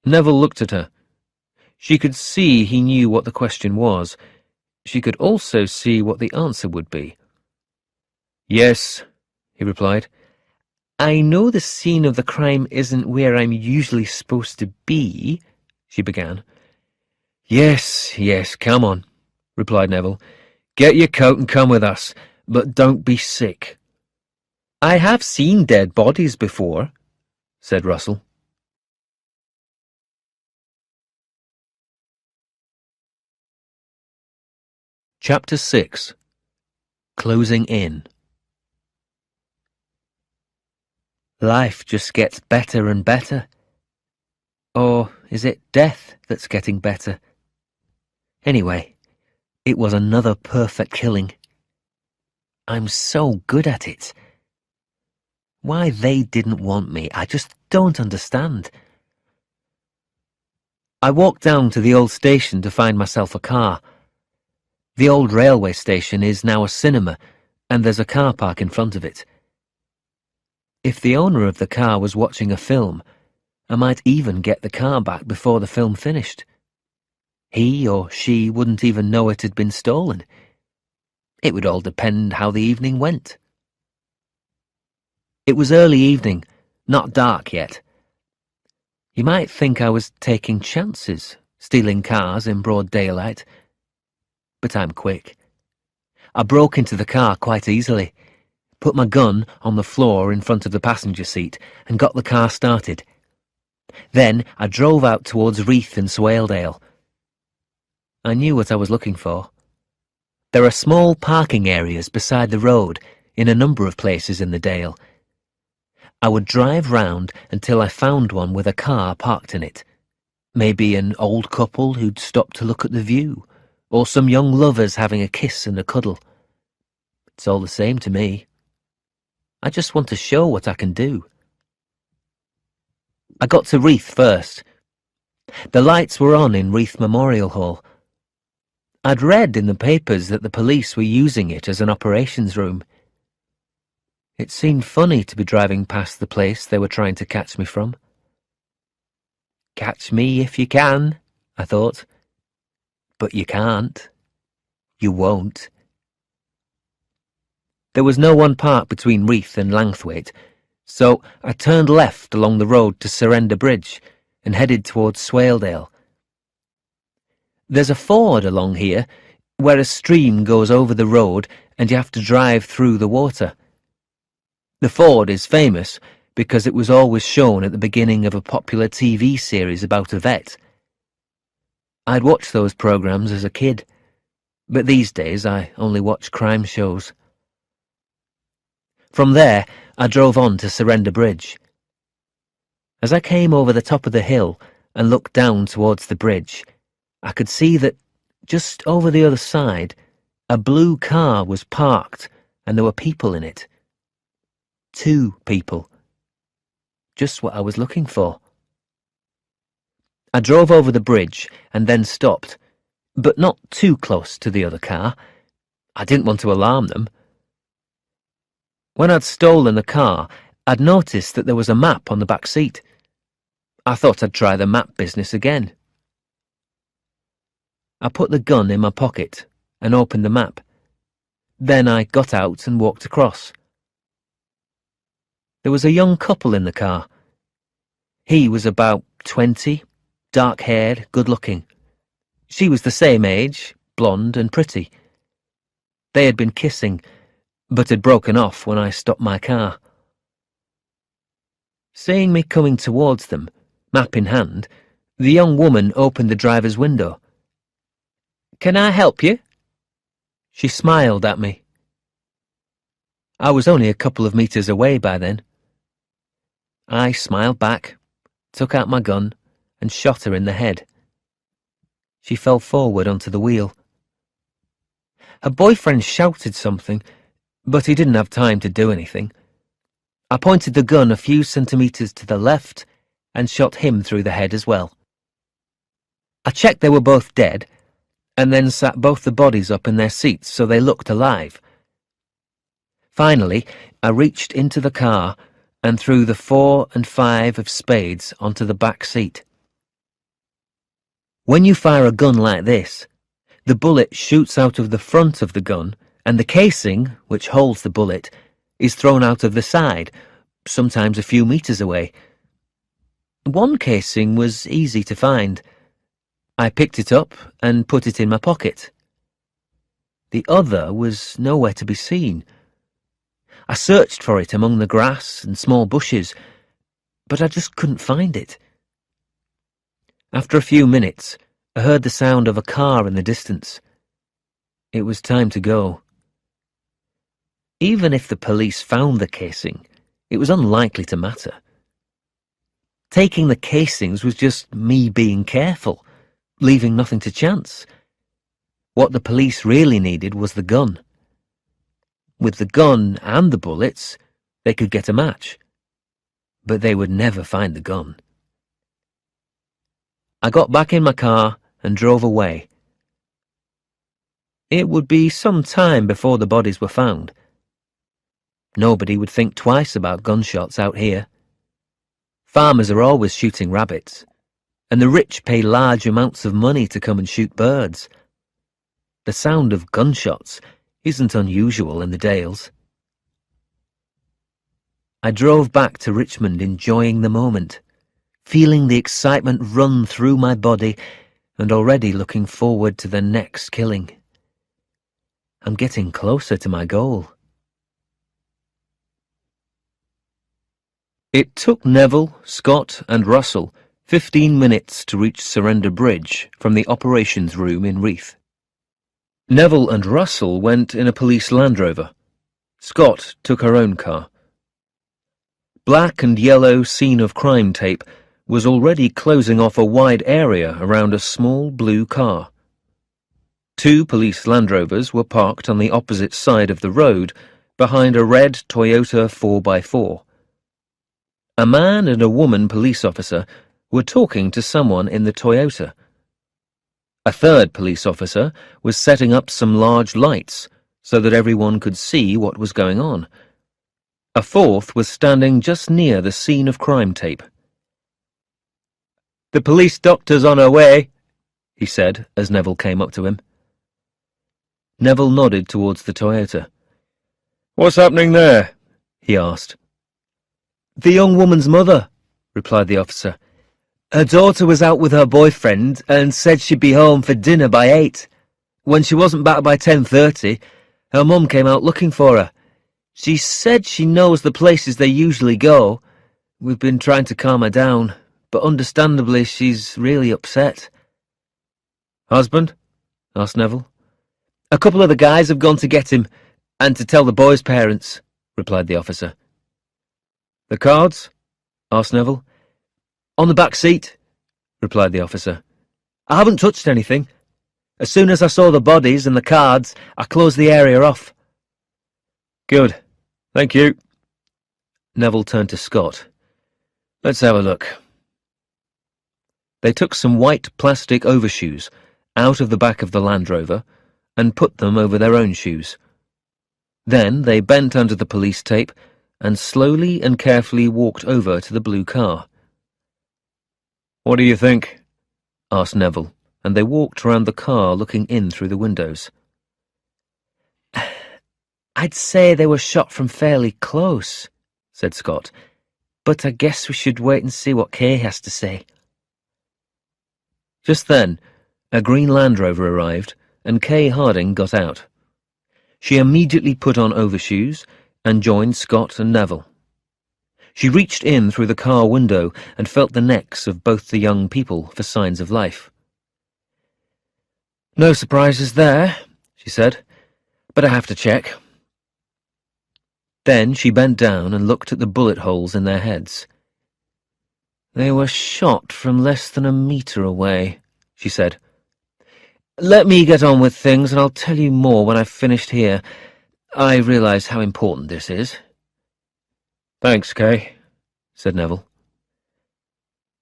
Neville looked at her. She could see he knew what the question was. She could also see what the answer would be. "Yes," he replied. "I know the scene of the crime isn't where I'm usually supposed to be," she began. Yes, come on," replied Neville. "Get your coat and come with us, but don't be sick." "I have seen dead bodies before," said Russell. Chapter 6. Closing in. Life just gets better and better. Or is it death that's getting better? Anyway, it was another perfect killing. I'm so good at it. Why they didn't want me, I just don't understand. I walked down to the old station to find myself a car. The old railway station is now a cinema, and there's a car park in front of it. If the owner of the car was watching a film, I might even get the car back before the film finished. He or she wouldn't even know it had been stolen. It would all depend how the evening went. It was early evening, not dark yet. You might think I was taking chances, stealing cars in broad daylight. But I'm quick. I broke into the car quite easily, put my gun on the floor in front of the passenger seat, and got the car started. Then I drove out towards Reeth and Swaledale. I knew what I was looking for. There are small parking areas beside the road in a number of places in the Dale. I would drive round until I found one with a car parked in it. Maybe an old couple who'd stopped to look at the view, or some young lovers having a kiss and a cuddle. It's all the same to me. I just want to show what I can do. I got to Reeth first. The lights were on in Reeth Memorial Hall. I'd read in the papers that the police were using it as an operations room. It seemed funny to be driving past the place they were trying to catch me from. Catch me if you can, I thought. But you can't. You won't. There was no one parked between Reeth and Langthwaite, so I turned left along the road to Surrender Bridge and headed towards Swaledale. There's a ford along here where a stream goes over the road and you have to drive through the water. The ford is famous because it was always shown at the beginning of a popular TV series about a vet. I'd watched those programs as a kid, but these days I only watch crime shows. From there, I drove on to Surrender Bridge. As I came over the top of the hill and looked down towards the bridge, I could see that just over the other side, a blue car was parked and there were people in it. 2 people. Just what I was looking for. I drove over the bridge and then stopped, but not too close to the other car. I didn't want to alarm them. When I'd stolen the car, I'd noticed that there was a map on the back seat. I thought I'd try the map business again. I put the gun in my pocket and opened the map. Then I got out and walked across. There was a young couple in the car. He was about 20, dark-haired, good-looking. She was the same age, blonde and pretty. They had been kissing, but had broken off when I stopped my car. Seeing me coming towards them, map in hand, the young woman opened the driver's window. "Can I help you?" She smiled at me. I was only a couple of meters away by then. I smiled back, took out my gun, and shot her in the head. She fell forward onto the wheel. Her boyfriend shouted something, but he didn't have time to do anything. I pointed the gun a few centimeters to the left and shot him through the head as well. I checked they were both dead, and then sat both the bodies up in their seats so they looked alive. Finally, I reached into the car and threw the 4 and 5 of spades onto the back seat. When you fire a gun like this, the bullet shoots out of the front of the gun, and the casing, which holds the bullet, is thrown out of the side, sometimes a few meters away. One casing was easy to find. I picked it up and put it in my pocket. The other was nowhere to be seen. I searched for it among the grass and small bushes, but I just couldn't find it. After a few minutes, I heard the sound of a car in the distance. It was time to go. Even if the police found the casing, it was unlikely to matter. Taking the casings was just me being careful, leaving nothing to chance. What the police really needed was the gun. With the gun and the bullets, they could get a match. But they would never find the gun. I got back in my car and drove away. It would be some time before the bodies were found. Nobody would think twice about gunshots out here. Farmers are always shooting rabbits, and the rich pay large amounts of money to come and shoot birds. The sound of gunshots isn't unusual in the Dales. I drove back to Richmond enjoying the moment, feeling the excitement run through my body and already looking forward to the next killing. I'm getting closer to my goal. It took Neville, Scott and Russell 15 minutes to reach Surrender Bridge from the operations room in Reeth. Neville and Russell went in a police Land Rover. Scott took her own car. Black and yellow scene of crime tape was already closing off a wide area around a small blue car. 2 police Land Rovers were parked on the opposite side of the road behind a red Toyota 4x4. A man and a woman police officer were talking to someone in the Toyota. A third police officer was setting up some large lights so that everyone could see what was going on. A fourth was standing just near the scene of crime tape. "The police doctor's on her way," he said as Neville came up to him. Neville nodded towards the Toyota. What's happening there? He asked. "The young woman's mother," replied the officer. "Her daughter was out with her boyfriend and said she'd be home for dinner by 8. When she wasn't back by 10:30, her mum came out looking for her. She said she knows the places they usually go. We've been trying to calm her down, but understandably she's really upset." "Husband?" asked Neville. "A couple of the guys have gone to get him, and to tell the boys' parents," replied the officer. "The cards?" asked Neville. "On the back seat," replied the officer. "I haven't touched anything. As soon as I saw the bodies and the cards, I closed the area off." "Good. Thank you." Neville turned to Scott. "Let's have a look." They took some white plastic overshoes out of the back of the Land Rover and put them over their own shoes. Then they bent under the police tape and slowly and carefully walked over to the blue car. "What do you think?" asked Neville, and they walked round the car looking in through the windows. "I'd say they were shot from fairly close," said Scott, "but I guess we should wait and see what Kay has to say." Just then, a green Land Rover arrived, and Kay Harding got out. She immediately put on overshoes and joined Scott and Neville. She reached in through the car window and felt the necks of both the young people for signs of life. "No surprises there," she said, "but I have to check." Then she bent down and looked at the bullet holes in their heads. "They were shot from less than a metre away," she said. "Let me get on with things and I'll tell you more when I've finished here. I realise how important this is." "Thanks, Kay," said Neville.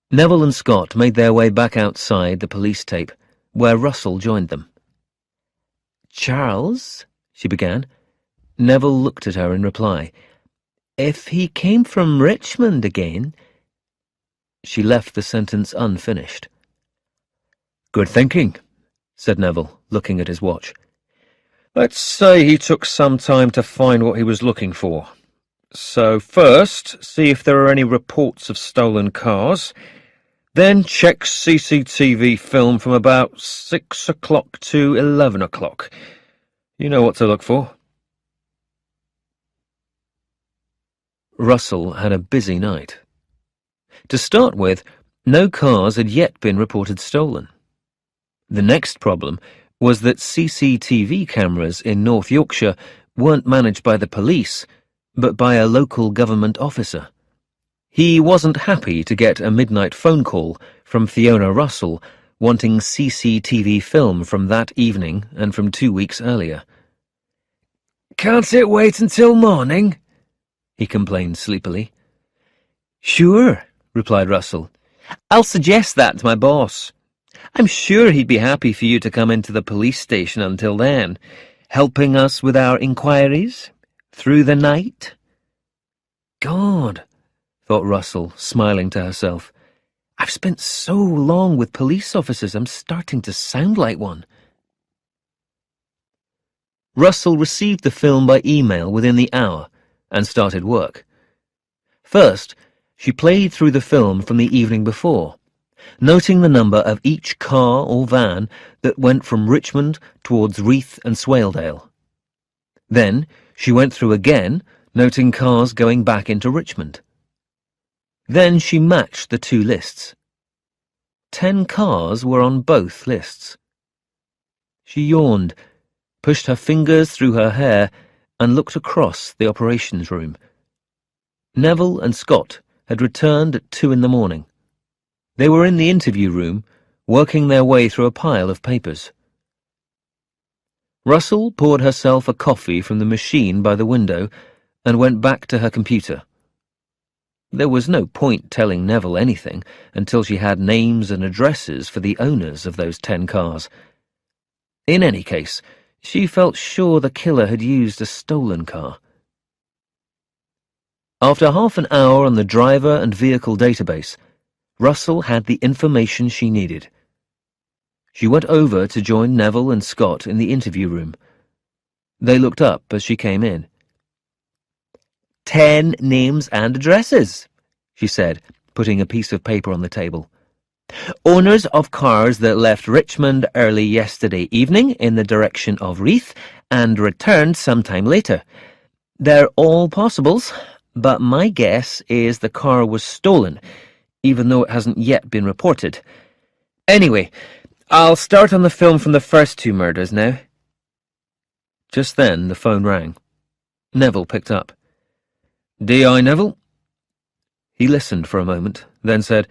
Neville and Scott made their way back outside the police tape, where Russell joined them. "Charles," she began. Neville looked at her in reply. "If he came from Richmond again—" She left the sentence unfinished. "Good thinking," said Neville, looking at his watch. "Let's say he took some time to find what he was looking for. So first, see if there are any reports of stolen cars. Then check CCTV film from about 6 o'clock to 11 o'clock. You know what to look for." Russell had a busy night. To start with, no cars had yet been reported stolen. The next problem was that CCTV cameras in North Yorkshire weren't managed by the police, but by a local government officer. He wasn't happy to get a midnight phone call from Fiona Russell wanting CCTV film from that evening and from 2 weeks earlier. "Can't it wait until morning?" he complained sleepily. "Sure," replied Russell. "I'll suggest that to my boss. I'm sure he'd be happy for you to come into the police station until then, helping us with our inquiries through the night." God, thought Russell, smiling to herself. I've spent so long with police officers, I'm starting to sound like one. Russell received the film by email within the hour and started work. First, she played through the film from the evening before, noting the number of each car or van that went from Richmond towards Reeth and Swaledale. Then she went through again, noting cars going back into Richmond. Then she matched the two lists. 10 cars were on both lists. She yawned, pushed her fingers through her hair, and looked across the operations room. Neville and Scott had returned at 2 in the morning. They were in the interview room, working their way through a pile of papers. Russell poured herself a coffee from the machine by the window and went back to her computer. There was no point telling Neville anything until she had names and addresses for the owners of those 10 cars. In any case, she felt sure the killer had used a stolen car. After half an hour on the driver and vehicle database, Russell had the information she needed. She went over to join Neville and Scott in the interview room. They looked up as she came in. 10 names and addresses, she said, putting a piece of paper on the table. Owners of cars that left Richmond early yesterday evening in the direction of Reeth and returned sometime later. They're all possibles, but my guess is the car was stolen, even though it hasn't yet been reported. Anyway, I'll start on the film from the first 2 murders now. Just then the phone rang. Neville picked up. D.I. Neville? He listened for a moment, then said,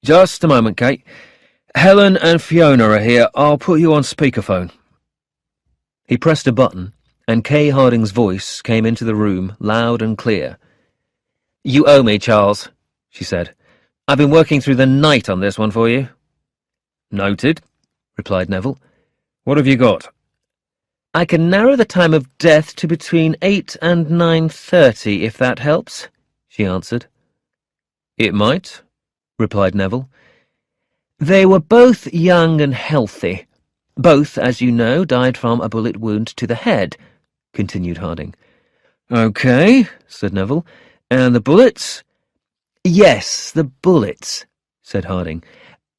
Just a moment, Kate. Helen and Fiona are here. I'll put you on speakerphone. He pressed a button, and Kay Harding's voice came into the room loud and clear. You owe me, Charles, she said. I've been working through the night on this one for you. Noted, replied Neville. What have you got? I can narrow the time of death to between 8 and 9:30, if that helps, she answered. It might, replied Neville. They were both young and healthy. Both, as you know, died from a bullet wound to the head, continued Harding. Okay, said Neville. And the bullets? Yes, the bullets, said Harding.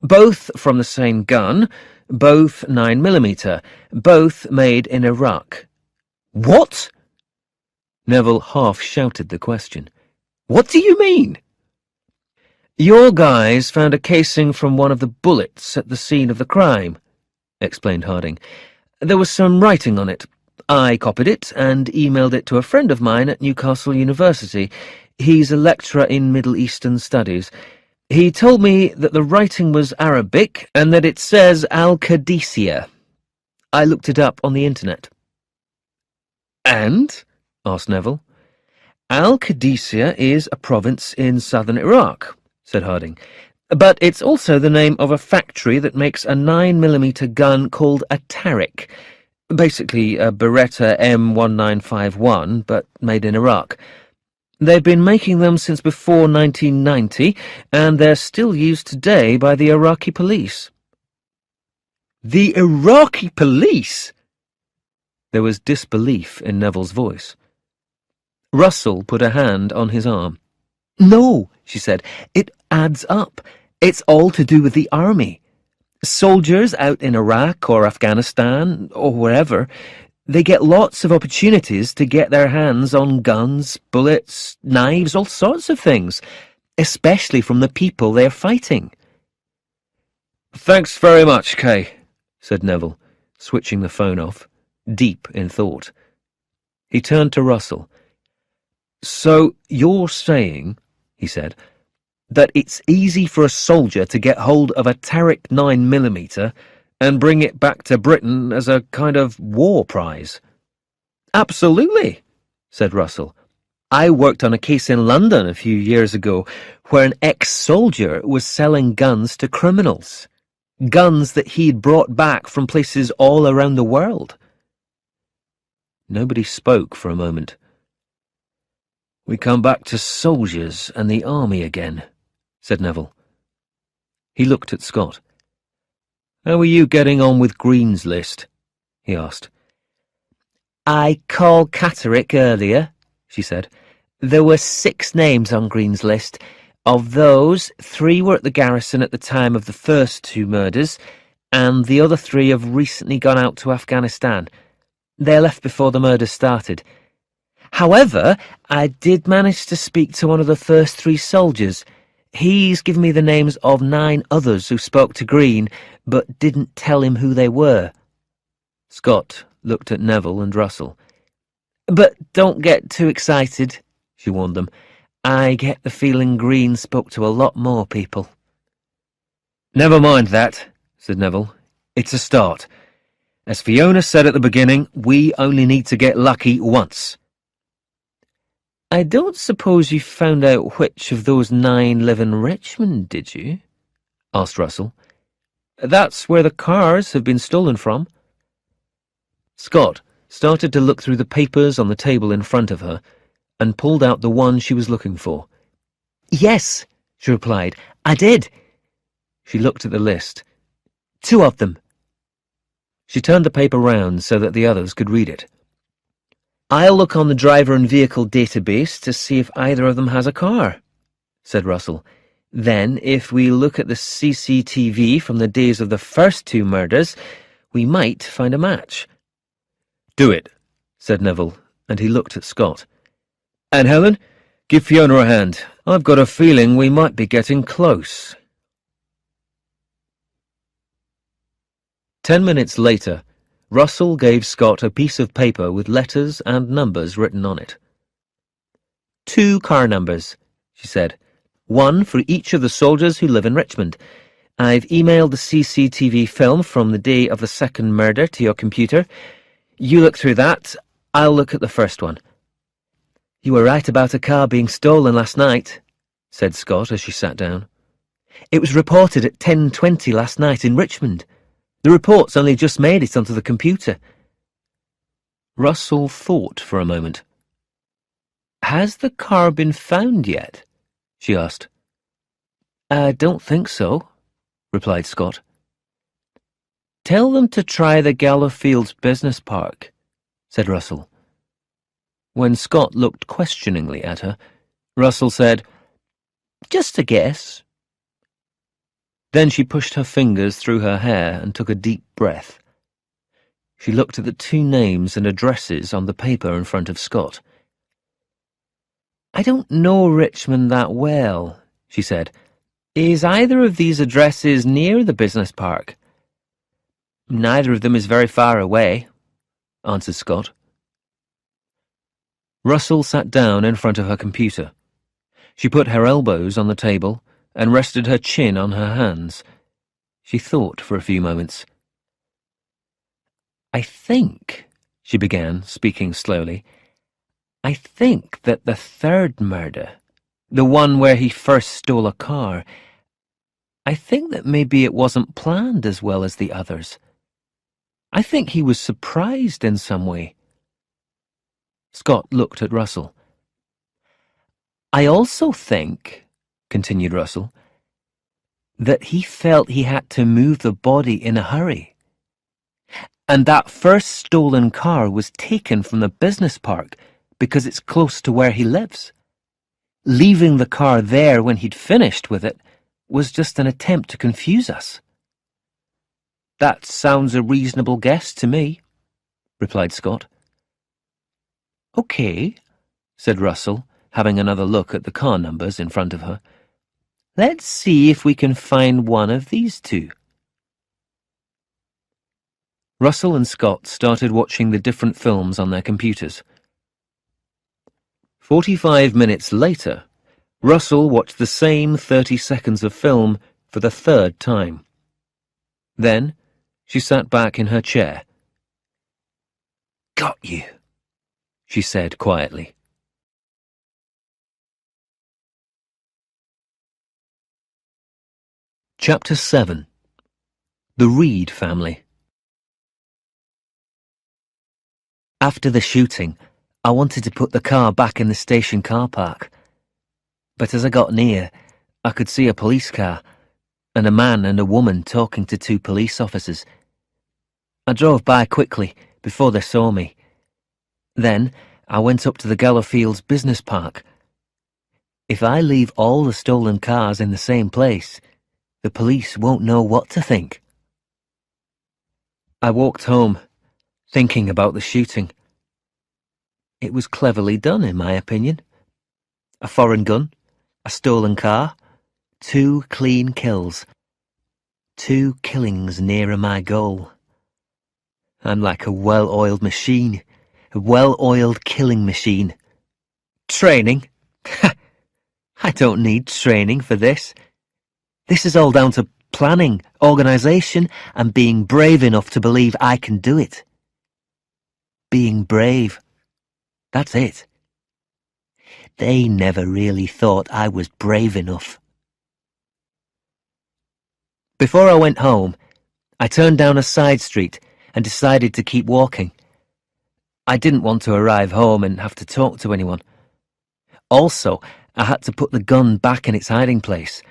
Both from the same gun, both 9mm, both made in Iraq. What? Neville half shouted the question. What do you mean? Your guys found a casing from one of the bullets at the scene of the crime, explained Harding. There was some writing on it. I copied it and emailed it to a friend of mine at Newcastle University. He's a lecturer in Middle Eastern Studies. He told me that the writing was Arabic and that it says Al-Qadisiyah. I looked it up on the internet. And? Asked Neville. Al-Qadisiyah is a province in southern Iraq, said Harding. But it's also the name of a factory that makes a 9mm gun called a Tariq. Basically a Beretta M1951, but made in Iraq. They've been making them since before 1990, and they're still used today by the Iraqi police. The Iraqi police? There was disbelief in Neville's voice. Russell put a hand on his arm. No, she said, it adds up. It's all to do with the army. Soldiers out in Iraq or Afghanistan or wherever, they get lots of opportunities to get their hands on guns, bullets, knives, all sorts of things, especially from the people they're fighting. Thanks very much, Kay, said Neville, switching the phone off, deep in thought. He turned to Russell. So you're saying, he said, that it's easy for a soldier to get hold of a Tariq 9mm and bring it back to Britain as a kind of war prize? Absolutely, said Russell. I worked on a case in London a few years ago where an ex-soldier was selling guns to criminals. Guns that he'd brought back from places all around the world. Nobody spoke for a moment. We come back to soldiers and the army again, said Neville. He looked at Scott. How are you getting on with Green's list? He asked. I called Catterick earlier, she said. There were 6 names on Green's list. Of those, 3 were at the garrison at the time of the first 2 murders, and the other 3 have recently gone out to Afghanistan. They left before the murders started. However, I did manage to speak to one of the first 3 soldiers. He's given me the names of 9 others who spoke to Green, but didn't tell him who they were. Scott looked at Neville and Russell. But don't get too excited, she warned them. I get the feeling Green spoke to a lot more people. Never mind that, said Neville. It's a start. As Fiona said at the beginning, we only need to get lucky once. I don't suppose you found out which of those 9 live in Richmond, did you? Asked Russell. That's where the cars have been stolen from. Scott started to look through the papers on the table in front of her and pulled out the one she was looking for. Yes, she replied. I did. She looked at the list. 2 of them. She turned the paper round so that the others could read it. I'll look on the driver and vehicle database to see if either of them has a car, said Russell. Then, if we look at the CCTV from the days of the first 2 murders, we might find a match. Do it, said Neville, and he looked at Scott. And Helen, give Fiona a hand. I've got a feeling we might be getting close. 10 minutes later, Russell gave Scott a piece of paper with letters and numbers written on it. 2 car numbers, she said. 1 for each of the soldiers who live in Richmond. I've emailed the CCTV film from the day of the 2nd murder to your computer. You look through that. I'll look at the first one. You were right about a car being stolen last night, said Scott as she sat down. It was reported at 10:20 last night in Richmond. The report's only just made it onto the computer. Russell thought for a moment. Has the car been found yet? She asked. I don't think so, replied Scott. Tell them to try the Gallowfields Business Park, said Russell. When Scott looked questioningly at her, Russell said, Just a guess. Then she pushed her fingers through her hair and took a deep breath. She looked at the 2 names and addresses on the paper in front of Scott. I don't know Richmond that well, she said. Is either of these addresses near the business park? Neither of them is very far away, answered Scott. Russell sat down in front of her computer. She put her elbows on the table and rested her chin on her hands. She thought for a few moments. I think, she began, speaking slowly, I think that the 3rd murder, the one where he first stole a car, I think that maybe it wasn't planned as well as the others. I think he was surprised in some way. Scott looked at Russell. I also think, continued Russell, that he felt he had to move the body in a hurry. And that first stolen car was taken from the business park because it's close to where he lives. Leaving the car there when he'd finished with it was just an attempt to confuse us. That sounds a reasonable guess to me, replied Scott. Okay, said Russell, having another look at the car numbers in front of her. Let's see if we can find one of these 2. Russell and Scott started watching the different films on their computers. 45 minutes later, Russell watched the same 30 seconds of film for the 3rd time. Then she sat back in her chair. Got you, she said quietly. Chapter 7. The Reed Family. After the shooting, I wanted to put the car back in the station car park, but as I got near, I could see a police car and a man and a woman talking to two police officers. I drove by quickly before they saw me. Then I went up to the Gallowfields business park. If I leave all the stolen cars in the same place, the police won't know what to think. I walked home, thinking about the shooting. It was cleverly done, in my opinion. A foreign gun, a stolen car, 2 clean kills. 2 killings nearer my goal. I'm like a well-oiled machine, a well-oiled killing machine. Training? I don't need training for this. This is all down to planning, organisation, and being brave enough to believe I can do it. Being brave. That's it. They never really thought I was brave enough. Before I went home, I turned down a side street and decided to keep walking. I didn't want to arrive home and have to talk to anyone. Also, I had to put the gun back in its hiding place.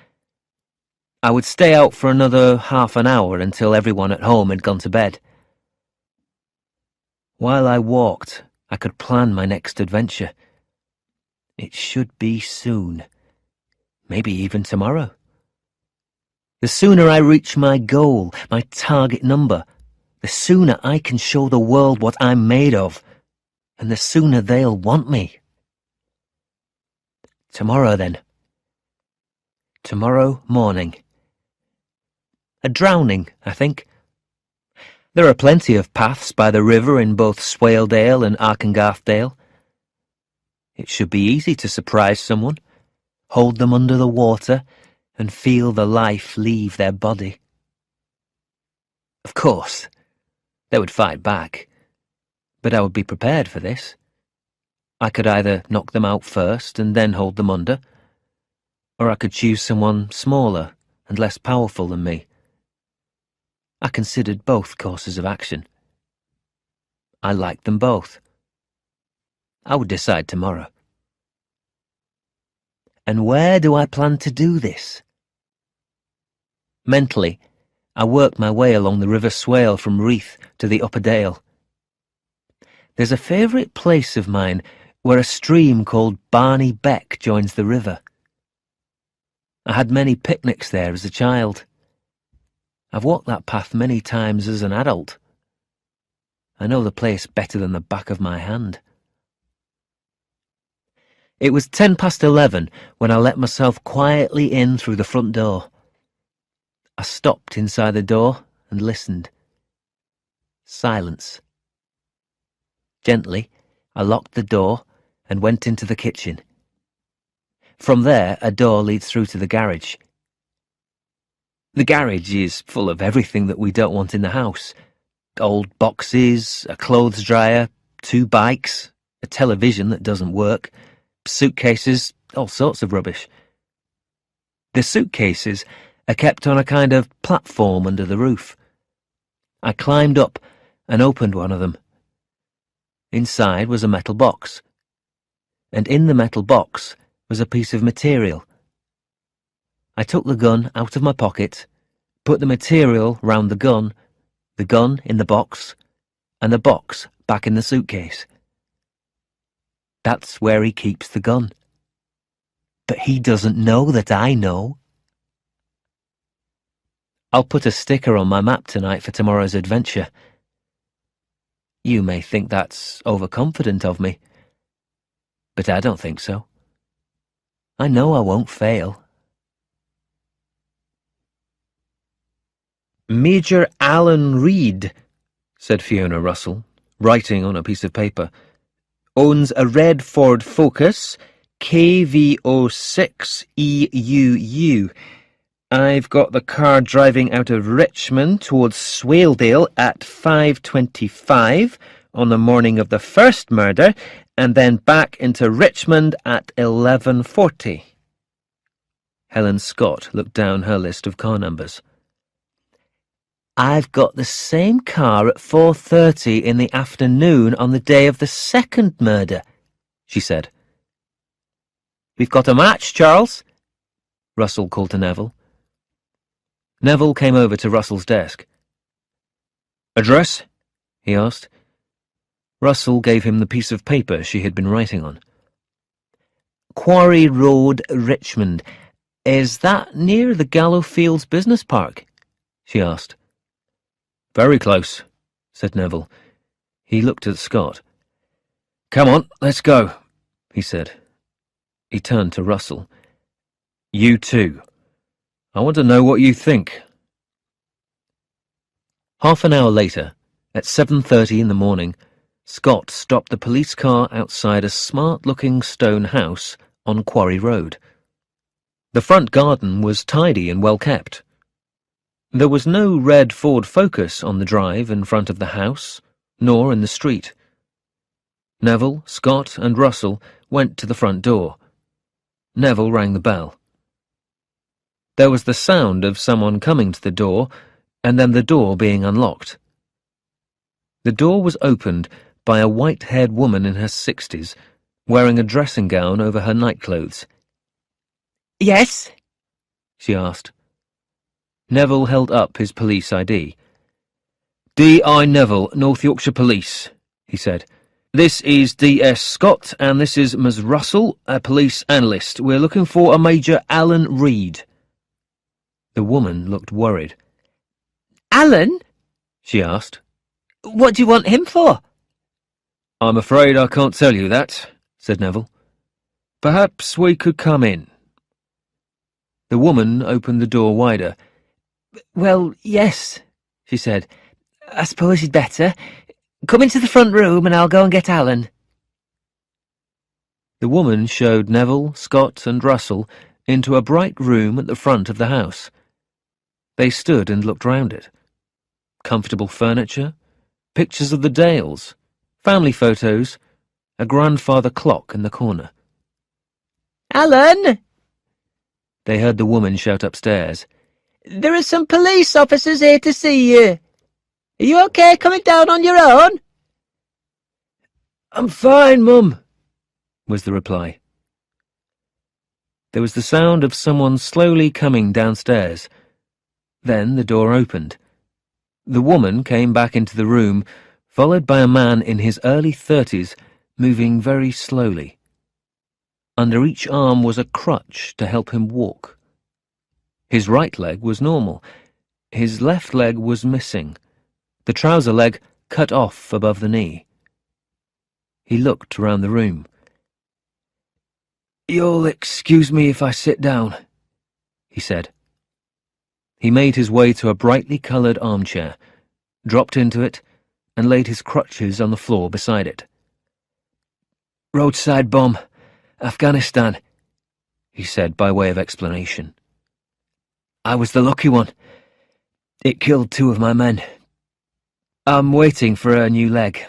I would stay out for another half an hour until everyone at home had gone to bed. While I walked, I could plan my next adventure. It should be soon. Maybe even tomorrow. The sooner I reach my goal, my target number, the sooner I can show the world what I'm made of, and the sooner they'll want me. Tomorrow, then. Tomorrow morning. A drowning, I think. There are plenty of paths by the river in both Swaledale and Arkengarthdale. It should be easy to surprise someone, hold them under the water, and feel the life leave their body. Of course, they would fight back, but I would be prepared for this. I could either knock them out first and then hold them under, or I could choose someone smaller and less powerful than me. I considered both courses of action. I liked them both. I would decide tomorrow. And where do I plan to do this? Mentally, I worked my way along the River Swale from Reeth to the Upper Dale. There's a favourite place of mine where a stream called Barney Beck joins the river. I had many picnics there as a child. I've walked that path many times as an adult. I know the place better than the back of my hand. It was 11:10 when I let myself quietly in through the front door. I stopped inside the door and listened. Silence. Gently, I locked the door and went into the kitchen. From there, a door leads through to the garage. The garage is full of everything that we don't want in the house. Old boxes, a clothes dryer, 2 bikes, a television that doesn't work, suitcases, all sorts of rubbish. The suitcases are kept on a kind of platform under the roof. I climbed up and opened one of them. Inside was a metal box, and in the metal box was a piece of material. I took the gun out of my pocket, put the material round the gun in the box, and the box back in the suitcase. That's where he keeps the gun. But he doesn't know that I know. I'll put a sticker on my map tonight for tomorrow's adventure. You may think that's overconfident of me, but I don't think so. I know I won't fail. Major Alan Reed, said Fiona Russell, writing on a piece of paper, owns a red Ford Focus, KV06EUU. I've got the car driving out of Richmond towards Swaledale at 5:25 on the morning of the first murder, and then back into Richmond at 11:40. Helen Scott looked down her list of car numbers. I've got the same car at 4:30 in the afternoon on the day of the second murder, she said. We've got a match, Charles, Russell called to Neville. Neville came over to Russell's desk. Address? He asked. Russell gave him the piece of paper she had been writing on. Quarry Road, Richmond. Is that near the Gallowfields Business Park? She asked. Very close, said Neville. He looked at Scott. Come on, let's go, he said. He turned to Russell. You too. I want to know what you think. Half an hour later, at 7:30 in the morning, Scott stopped the police car outside a smart-looking stone house on Quarry Road. The front garden was tidy and well kept. There was no red Ford Focus on the drive in front of the house, nor in the street. Neville, Scott, and Russell went to the front door. Neville rang the bell. There was the sound of someone coming to the door, and then the door being unlocked. The door was opened by a white-haired woman in her 60s, wearing a dressing gown over her nightclothes. Yes? She asked. Neville held up his police ID. D.I. Neville, North Yorkshire Police, he said. This is D.S. Scott, and this is Ms. Russell, a police analyst. We're looking for a Major Alan Reed. The woman looked worried. Alan? She asked. What do you want him for? I'm afraid I can't tell you that, said Neville. Perhaps we could come in. The woman opened the door wider. Well, yes, she said. I suppose you'd better. Come into the front room and I'll go and get Alan. The woman showed Neville, Scott, and Russell into a bright room at the front of the house. They stood and looked round it. Comfortable furniture, pictures of the Dales, family photos, a grandfather clock in the corner. Alan! They heard the woman shout upstairs. There are some police officers here to see you. Are you okay coming down on your own? I'm fine, Mum, was the reply. There was the sound of someone slowly coming downstairs. Then the door opened. The woman came back into the room, followed by a man in his early 30s, moving very slowly. Under each arm was a crutch to help him walk. His right leg was normal. His left leg was missing, the trouser leg cut off above the knee. He looked around the room. You'll excuse me if I sit down, he said. He made his way to a brightly coloured armchair, dropped into it, and laid his crutches on the floor beside it. Roadside bomb, Afghanistan, he said by way of explanation. I was the lucky one. It killed 2 of my men. I'm waiting for a new leg.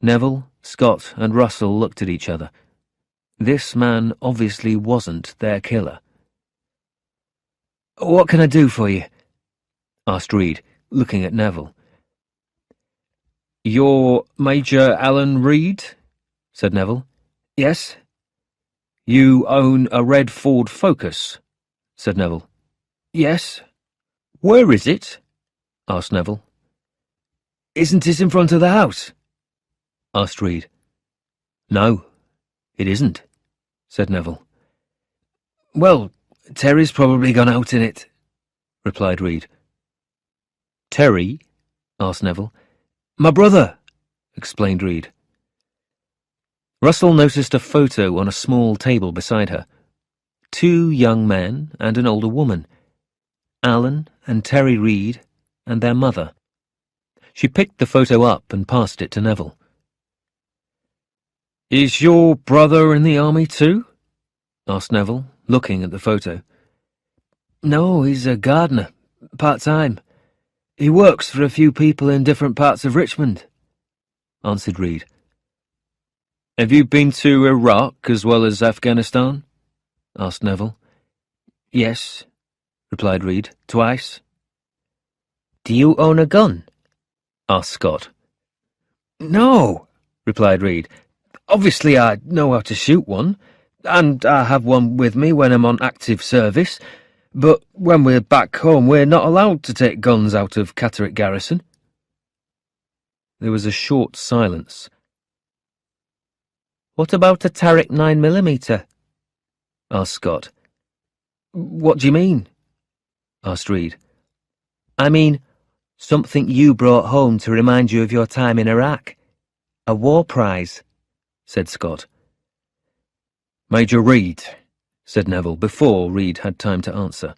Neville, Scott, and Russell looked at each other. This man obviously wasn't their killer. What can I do for you? Asked Reed, looking at Neville. You're Major Alan Reed? Said Neville. Yes. You own a red Ford Focus? Said Neville. Yes. Where is it? Asked Neville. Isn't it in front of the house? Asked Reed. No, it isn't, said Neville. Well, Terry's probably gone out in it, replied Reed. Terry? Asked Neville. My brother, explained Reed. Russell noticed a photo on a small table beside her. 2 young men and an older woman. Alan and Terry Reed and their mother. She picked the photo up and passed it to Neville. Is your brother in the army too? Asked Neville, looking at the photo. No, he's a gardener, part-time. He works for a few people in different parts of Richmond, answered Reed. Have you been to Iraq as well as Afghanistan? Asked Neville. Yes, replied Reed, twice. Do you own a gun? Asked Scott. No, replied Reed. Obviously I know how to shoot one, and I have one with me when I'm on active service, but when we're back home we're not allowed to take guns out of Catterick Garrison. There was a short silence. What about a Tarek 9mm? Asked Scott. What do you mean? Asked Reed. I mean, something you brought home to remind you of your time in Iraq. A war prize, said Scott. Major Reed, said Neville before Reed had time to answer.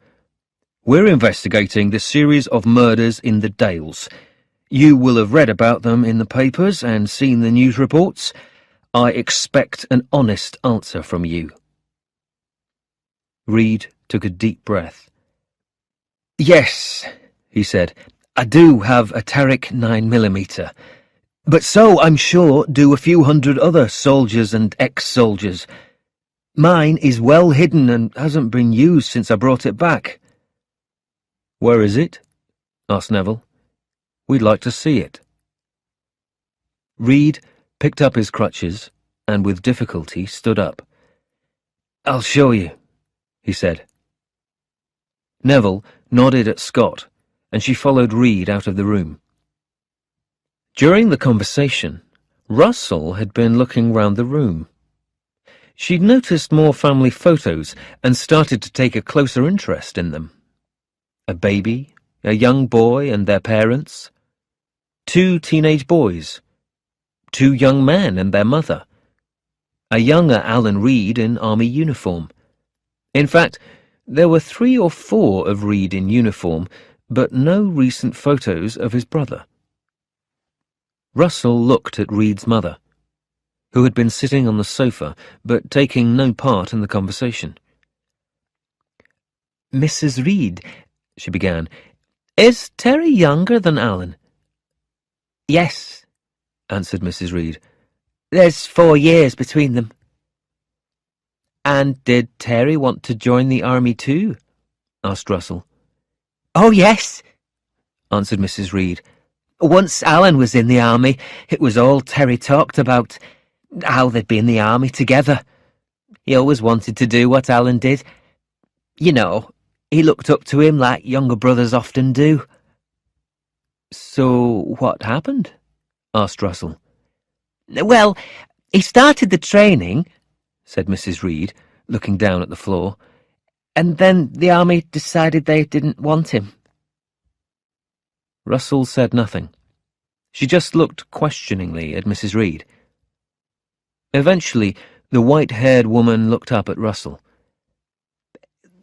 We're investigating the series of murders in the Dales. You will have read about them in the papers and seen the news reports. I expect an honest answer from you. Reed took a deep breath. Yes, he said, I do have a Tarek 9mm. But so, I'm sure, do a few hundred other soldiers and ex-soldiers. Mine is well hidden and hasn't been used since I brought it back. Where is it? Asked Neville. We'd like to see it. Reed picked up his crutches and with difficulty stood up. I'll show you, he said. Neville nodded at Scott, and she followed Reed out of the room. During the conversation, Russell had been looking round the room. She'd noticed more family photos and started to take a closer interest in them. A baby, a young boy and their parents, 2 teenage boys, 2 young men and their mother, a younger Alan Reed in army uniform. In fact, there were 3 or 4 of Reed in uniform, but no recent photos of his brother. Russell looked at Reed's mother, who had been sitting on the sofa but taking no part in the conversation. Mrs. Reed, she began, is Terry younger than Alan? Yes, answered Mrs. Reed. There's 4 years between them. And did Terry want to join the army too? Asked Russell. Oh, yes, answered Mrs. Reed. Once Alan was in the army, it was all Terry talked about, how they'd be in the army together. He always wanted to do what Alan did. You know, he looked up to him like younger brothers often do. So what happened? Asked Russell. Well, he started the training, said Mrs. Reed, looking down at the floor, and then the army decided they didn't want him. Russell said nothing. She just looked questioningly at Mrs. Reed. Eventually, the white-haired woman looked up at Russell.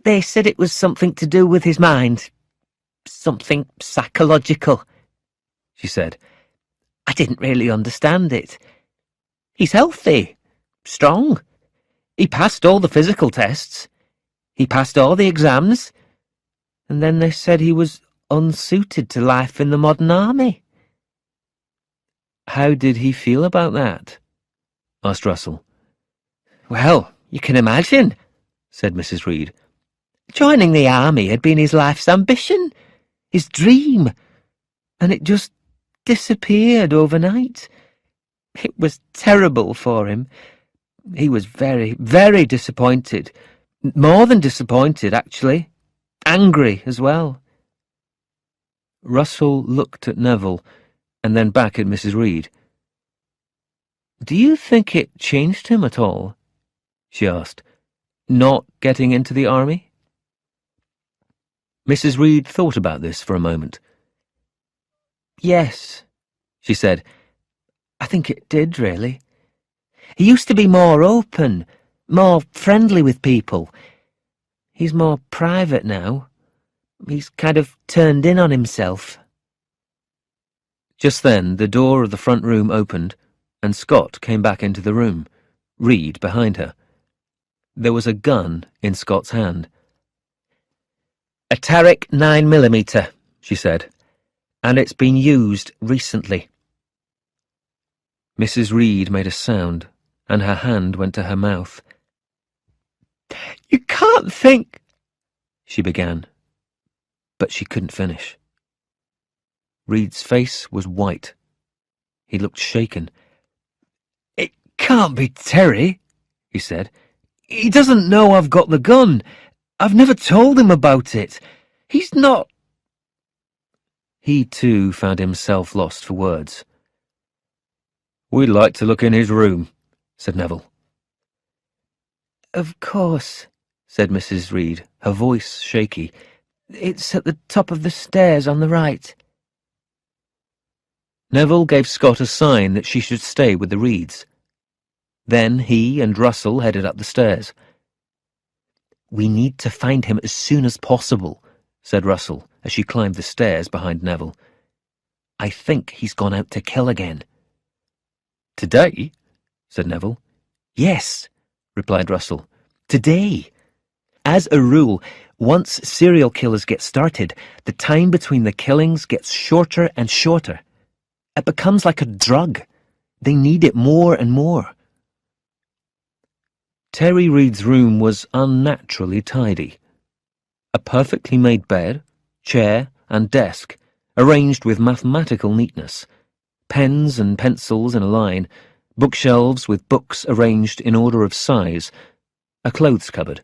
They said it was something to do with his mind. Something psychological, she said. I didn't really understand it. He's healthy, strong. He passed all the physical tests. He passed all the exams. And then they said he was unsuited to life in the modern army. How did he feel about that? Asked Russell. Well, you can imagine, said Mrs. Reed. Joining the army had been his life's ambition, his dream, and it just disappeared overnight. It was terrible for him. He was very, very disappointed. More than disappointed, actually. Angry as well. Russell looked at Neville and then back at Mrs. Reed. Do you think it changed him at all? She asked. Not getting into the army? Mrs. Reed thought about this for a moment. Yes, she said. I think it did, really. He used to be more open, more friendly with people. He's more private now. He's kind of turned in on himself. Just then, the door of the front room opened, and Scott came back into the room, Reed behind her. There was a gun in Scott's hand. A Tarek 9mm, she said, and it's been used recently. Mrs. Reed made a sound, and her hand went to her mouth. You can't think, she began, but she couldn't finish. Reed's face was white. He looked shaken. "It can't be Terry," he said. "He doesn't know I've got the gun. I've never told him about it. He's not—" He, too, found himself lost for words. "We'd like to look in his room," said Neville. "Of course," said Mrs. Reed, her voice shaky. "It's at the top of the stairs on the right." Neville gave Scott a sign that she should stay with the Reeds. Then he and Russell headed up the stairs. "We need to find him as soon as possible," said Russell as she climbed the stairs behind Neville. "I think he's gone out to kill again." "Today?" said Neville. "Yes," replied Russell. "Today. As a rule, once serial killers get started, the time between the killings gets shorter and shorter. It becomes like a drug. They need it more and more." Terry Reed's room was unnaturally tidy. A perfectly made bed, chair, and desk, arranged with mathematical neatness, pens and pencils in a line, bookshelves with books arranged in order of size, a clothes cupboard.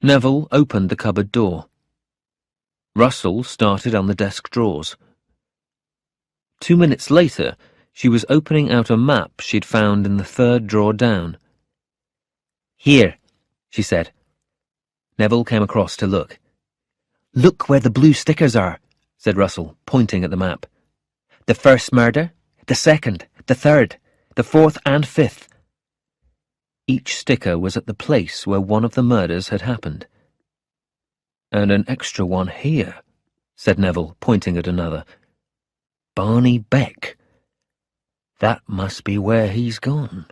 Neville opened the cupboard door. Russell started on the desk drawers. 2 minutes later, she was opening out a map she'd found in the third drawer down. "Here," she said. Neville came across to look. "Look where the blue stickers are," said Russell, pointing at the map. "The first murder, the second, the third, the fourth and fifth." Each sticker was at the place where one of the murders had happened. "And an extra one here," said Neville, pointing at another. "Barney Beck. That must be where he's gone."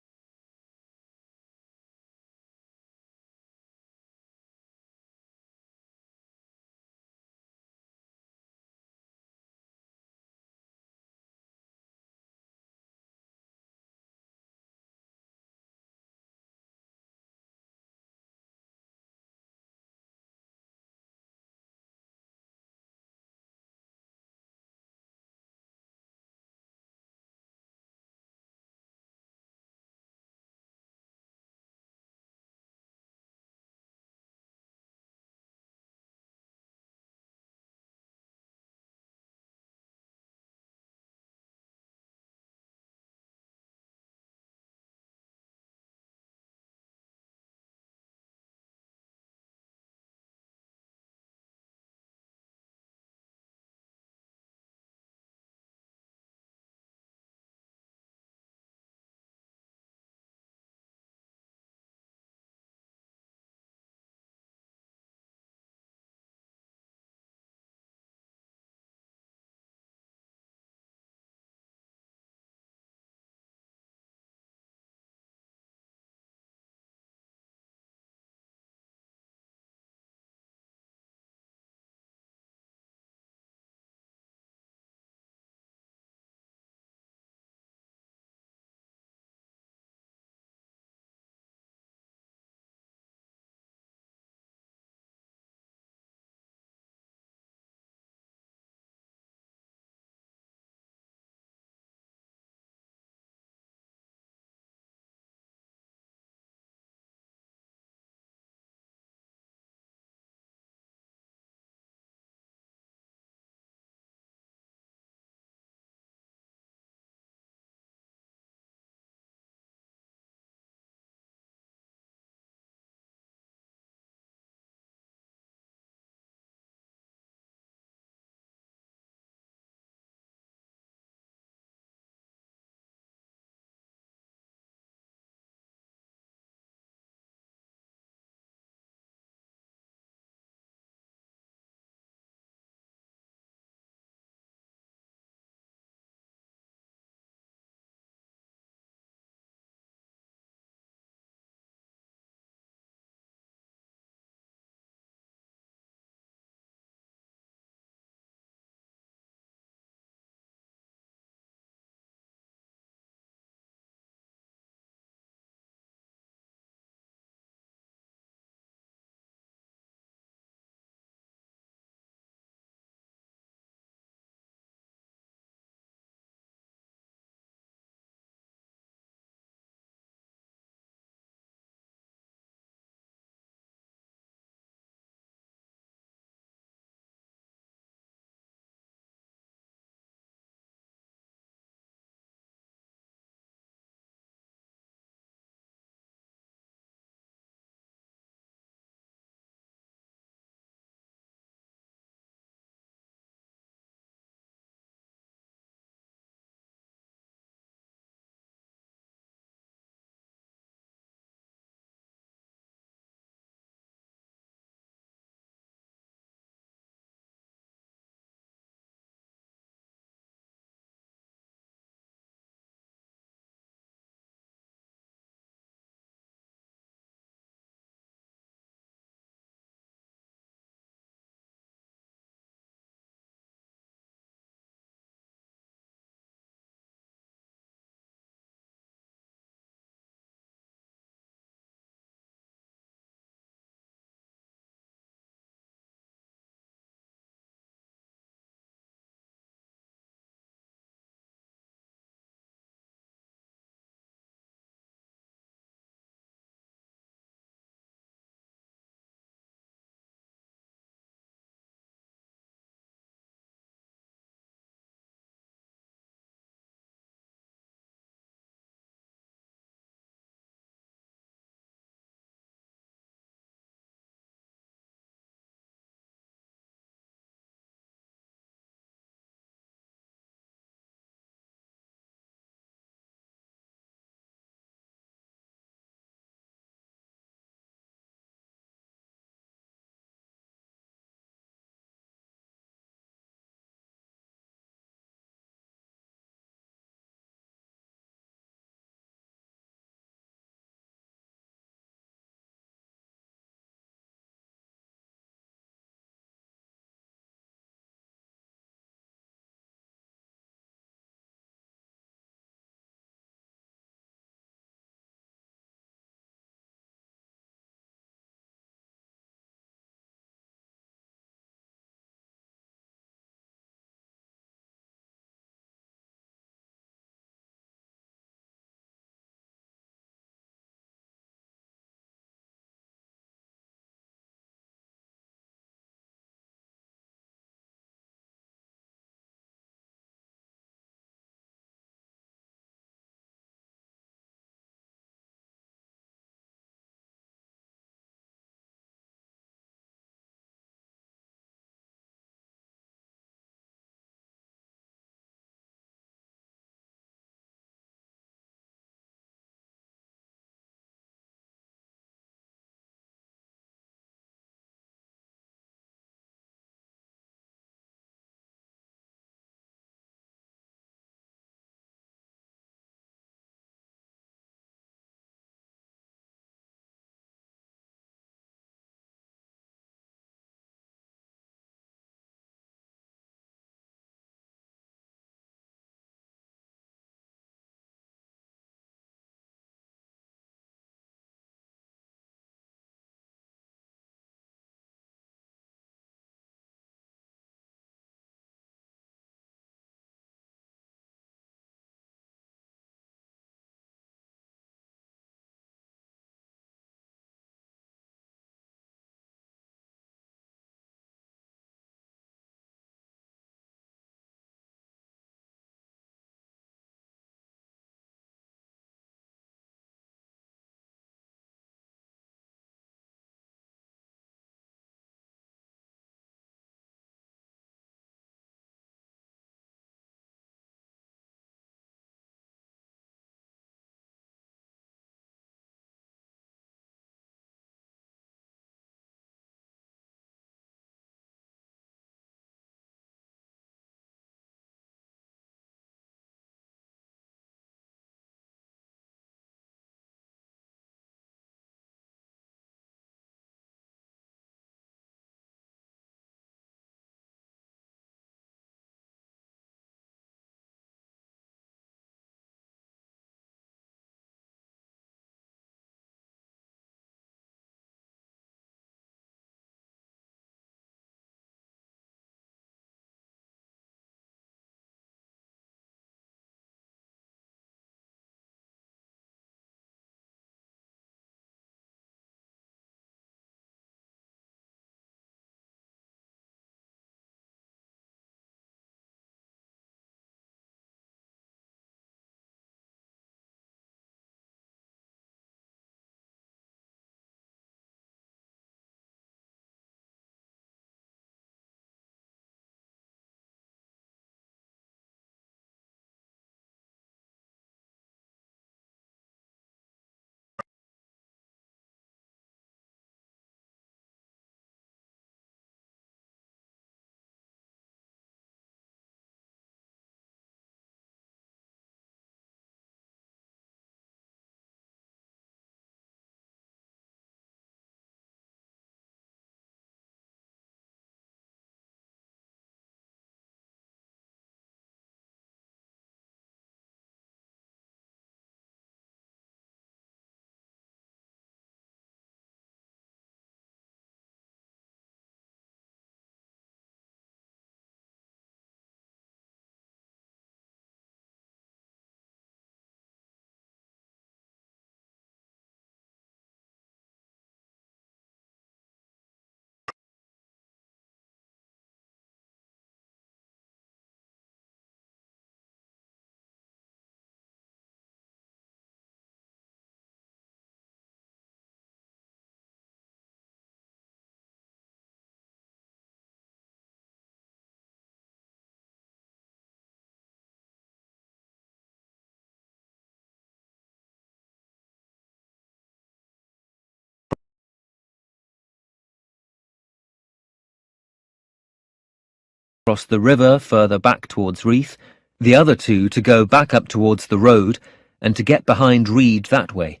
across the river further back towards Reeth, the other two to go back up towards the road and to get behind Reed that way.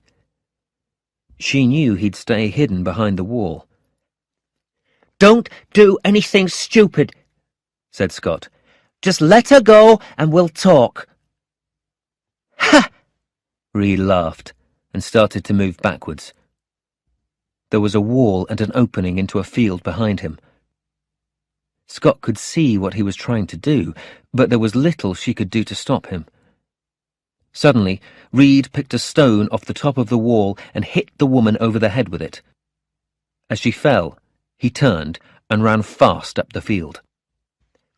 She knew he'd stay hidden behind the wall. "Don't do anything stupid," said Scott. "Just let her go and we'll talk." "Ha!" Reed laughed and started to move backwards. There was a wall and an opening into a field behind him. Scott could see what he was trying to do, but there was little she could do to stop him. Suddenly, Reed picked a stone off the top of the wall and hit the woman over the head with it. As she fell, he turned and ran fast up the field.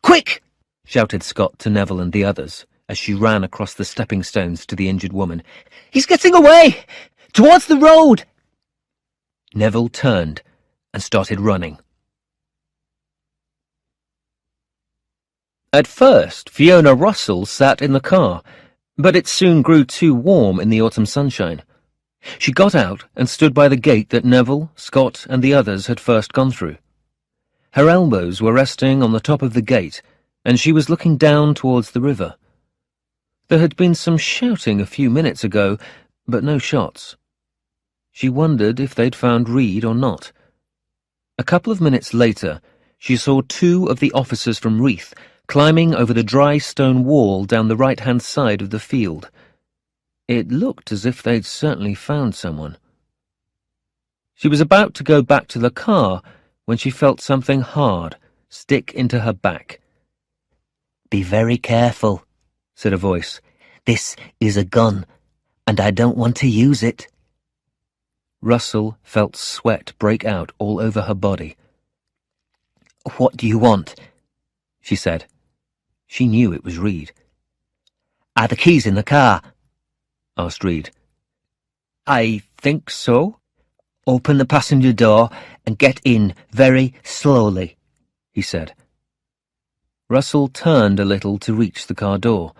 "Quick!" shouted Scott to Neville and the others as she ran across the stepping stones to the injured woman. "He's getting away! Towards the road!" Neville turned and started running. At first, Fiona Russell sat in the car, but it soon grew too warm in the autumn sunshine. She got out and stood by the gate that Neville, Scott, and the others had first gone through. Her elbows were resting on the top of the gate, and she was looking down towards the river. There had been some shouting a few minutes ago, but no shots. She wondered if they'd found Reed or not. A couple of minutes later, she saw two of the officers from Reeth climbing over the dry stone wall down the right-hand side of the field. It looked as if they'd certainly found someone. She was about to go back to the car when she felt something hard stick into her back. "Be very careful," said a voice. "This is a gun, and I don't want to use it." Russell felt sweat break out all over her body. "What do you want?" she said. She knew it was Reed. "Are the keys in the car?" asked Reed. "I think so." "Open the passenger door and get in very slowly," he said. Russell turned a little to reach the car door.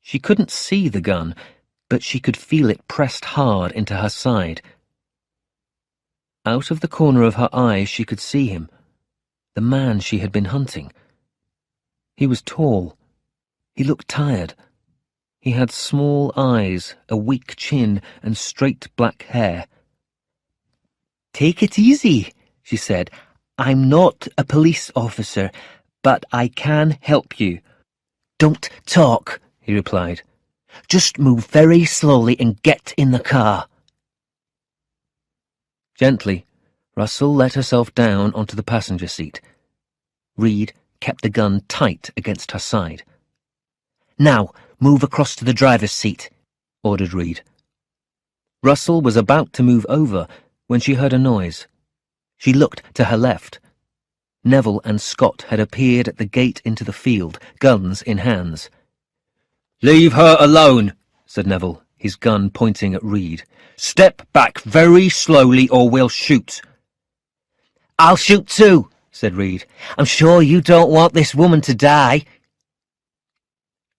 She couldn't see the gun, but she could feel it pressed hard into her side. Out of the corner of her eye she could see him, the man she had been hunting. He was tall. He looked tired. He had small eyes, a weak chin, and straight black hair. "Take it easy," she said. "I'm not a police officer, but I can help you." "Don't talk," he replied. "Just move very slowly and get in the car." Gently, Russell let herself down onto the passenger seat. Reed kept the gun tight against her side. "Now, move across to the driver's seat," ordered Reed. Russell was about to move over when she heard a noise. She looked to her left. Neville and Scott had appeared at the gate into the field, guns in hands. "Leave her alone," said Neville, his gun pointing at Reed. "Step back very slowly or we'll shoot." "I'll shoot too," said Reed. "I'm sure you don't want this woman to die."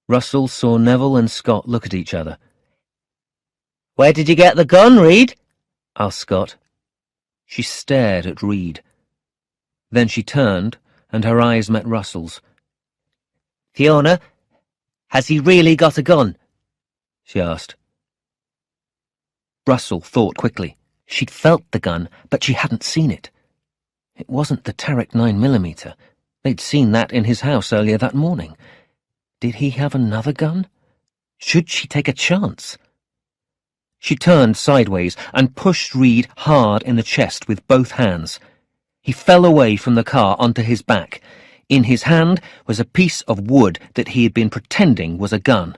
Russell saw Neville and Scott look at each other. "Where did you get the gun, Reed?" asked Scott. She stared at Reed. Then she turned, and her eyes met Russell's. "Fiona, has he really got a gun?" she asked. Russell thought quickly. She'd felt the gun, but she hadn't seen it. It wasn't the Tarek 9mm. They'd seen that in his house earlier that morning. Did he have another gun? Should she take a chance? She turned sideways and pushed Reed hard in the chest with both hands. He fell away from the car onto his back. In his hand was a piece of wood that he had been pretending was a gun.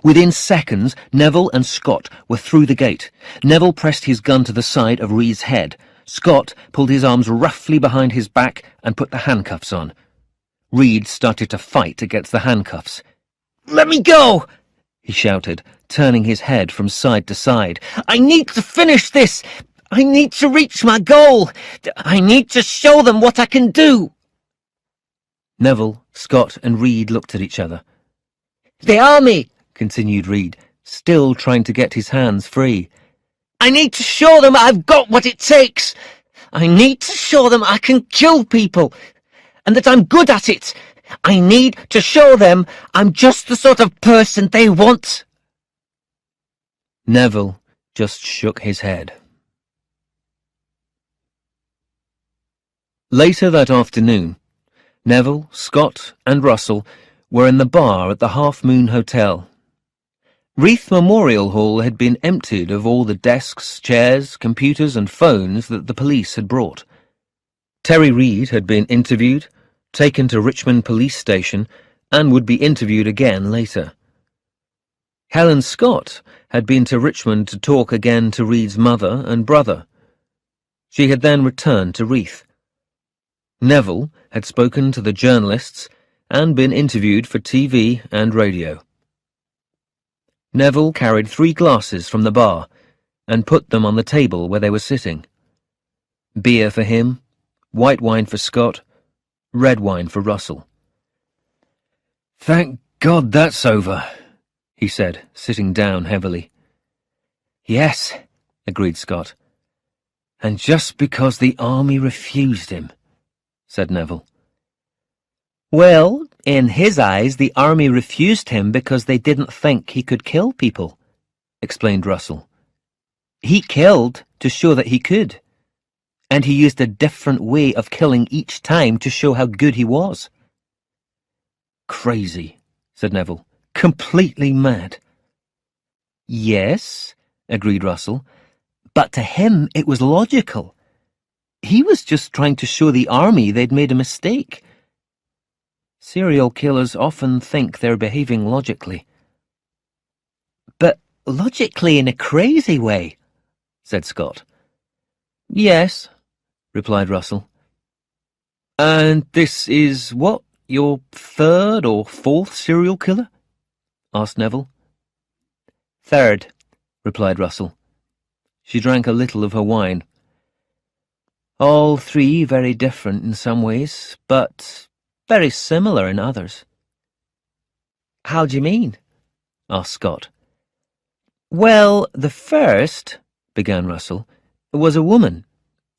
Within seconds, Neville and Scott were through the gate. Neville pressed his gun to the side of Reed's head. Scott pulled his arms roughly behind his back and put the handcuffs on. Reed started to fight against the handcuffs. "Let me go!" he shouted, turning his head from side to side. "I need to finish this! I need to reach my goal! I need to show them what I can do!" Neville, Scott, and Reed looked at each other. "They are me," continued Reed, still trying to get his hands free. "I need to show them I've got what it takes. I need to show them I can kill people. and that I'm good at it. I need to show them I'm just the sort of person they want. Neville just shook his head. Later that afternoon, Neville, Scott, and Russell were in the bar at the Half Moon Hotel. Reith Memorial Hall had been emptied of all the desks, chairs, computers, and phones that the police had brought. Terry Reid had been interviewed, taken to Richmond Police Station, and would be interviewed again later. Helen Scott had been to Richmond to talk again to Reid's mother and brother. She had then returned to Reith. Neville had spoken to the journalists and been interviewed for TV and radio. Neville carried 3 glasses from the bar and put them on the table where they were sitting. Beer for him, white wine for Scott, red wine for Russell. "Thank God that's over," he said, sitting down heavily. "Yes," agreed Scott. "And just because the army refused him," said Neville. "Well, in his eyes, the army refused him because they didn't think he could kill people," explained Russell. "He killed to show that he could, and he used a different way of killing each time to show how good he was." "Crazy," said Neville. "Completely mad." "Yes," agreed Russell, "but to him it was logical. He was just trying to show the army they'd made a mistake. Serial killers often think they're behaving logically." "But logically in a crazy way," said Scott. "Yes," replied Russell. "And this is what, your 3rd or 4th serial killer?" asked Neville. "3rd," replied Russell. She drank a little of her wine. "All 3 very different in some ways, but very similar in others." "How do you mean?" asked Scott. "Well, the first," began Russell, "was a woman.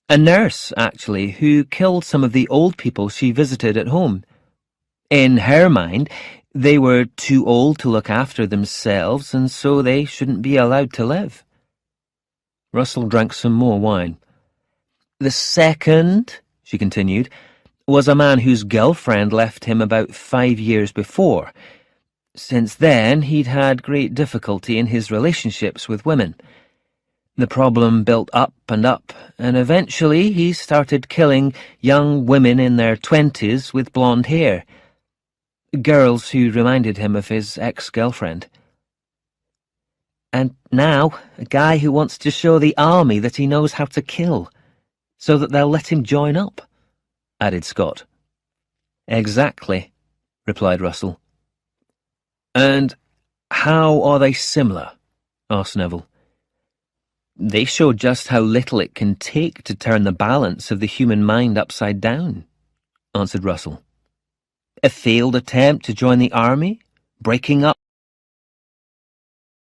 A nurse, actually, who killed some of the old people she visited at home. In her mind, they were too old to look after themselves, and so they shouldn't be allowed to live." Russell drank some more wine. "The second," she continued, "was a man whose girlfriend left him about 5 years before. Since then, he'd had great difficulty in his relationships with women. The problem built up, and eventually he started killing young women in their 20s with blonde hair. Girls who reminded him of his ex-girlfriend. And now, a guy who wants to show the army that he knows how to kill, so that they'll let him join up," added Scott. "Exactly," replied Russell. "And how are they similar?" asked Neville. "They show just how little it can take to turn the balance of the human mind upside down," answered Russell. "A failed attempt to join the army, breaking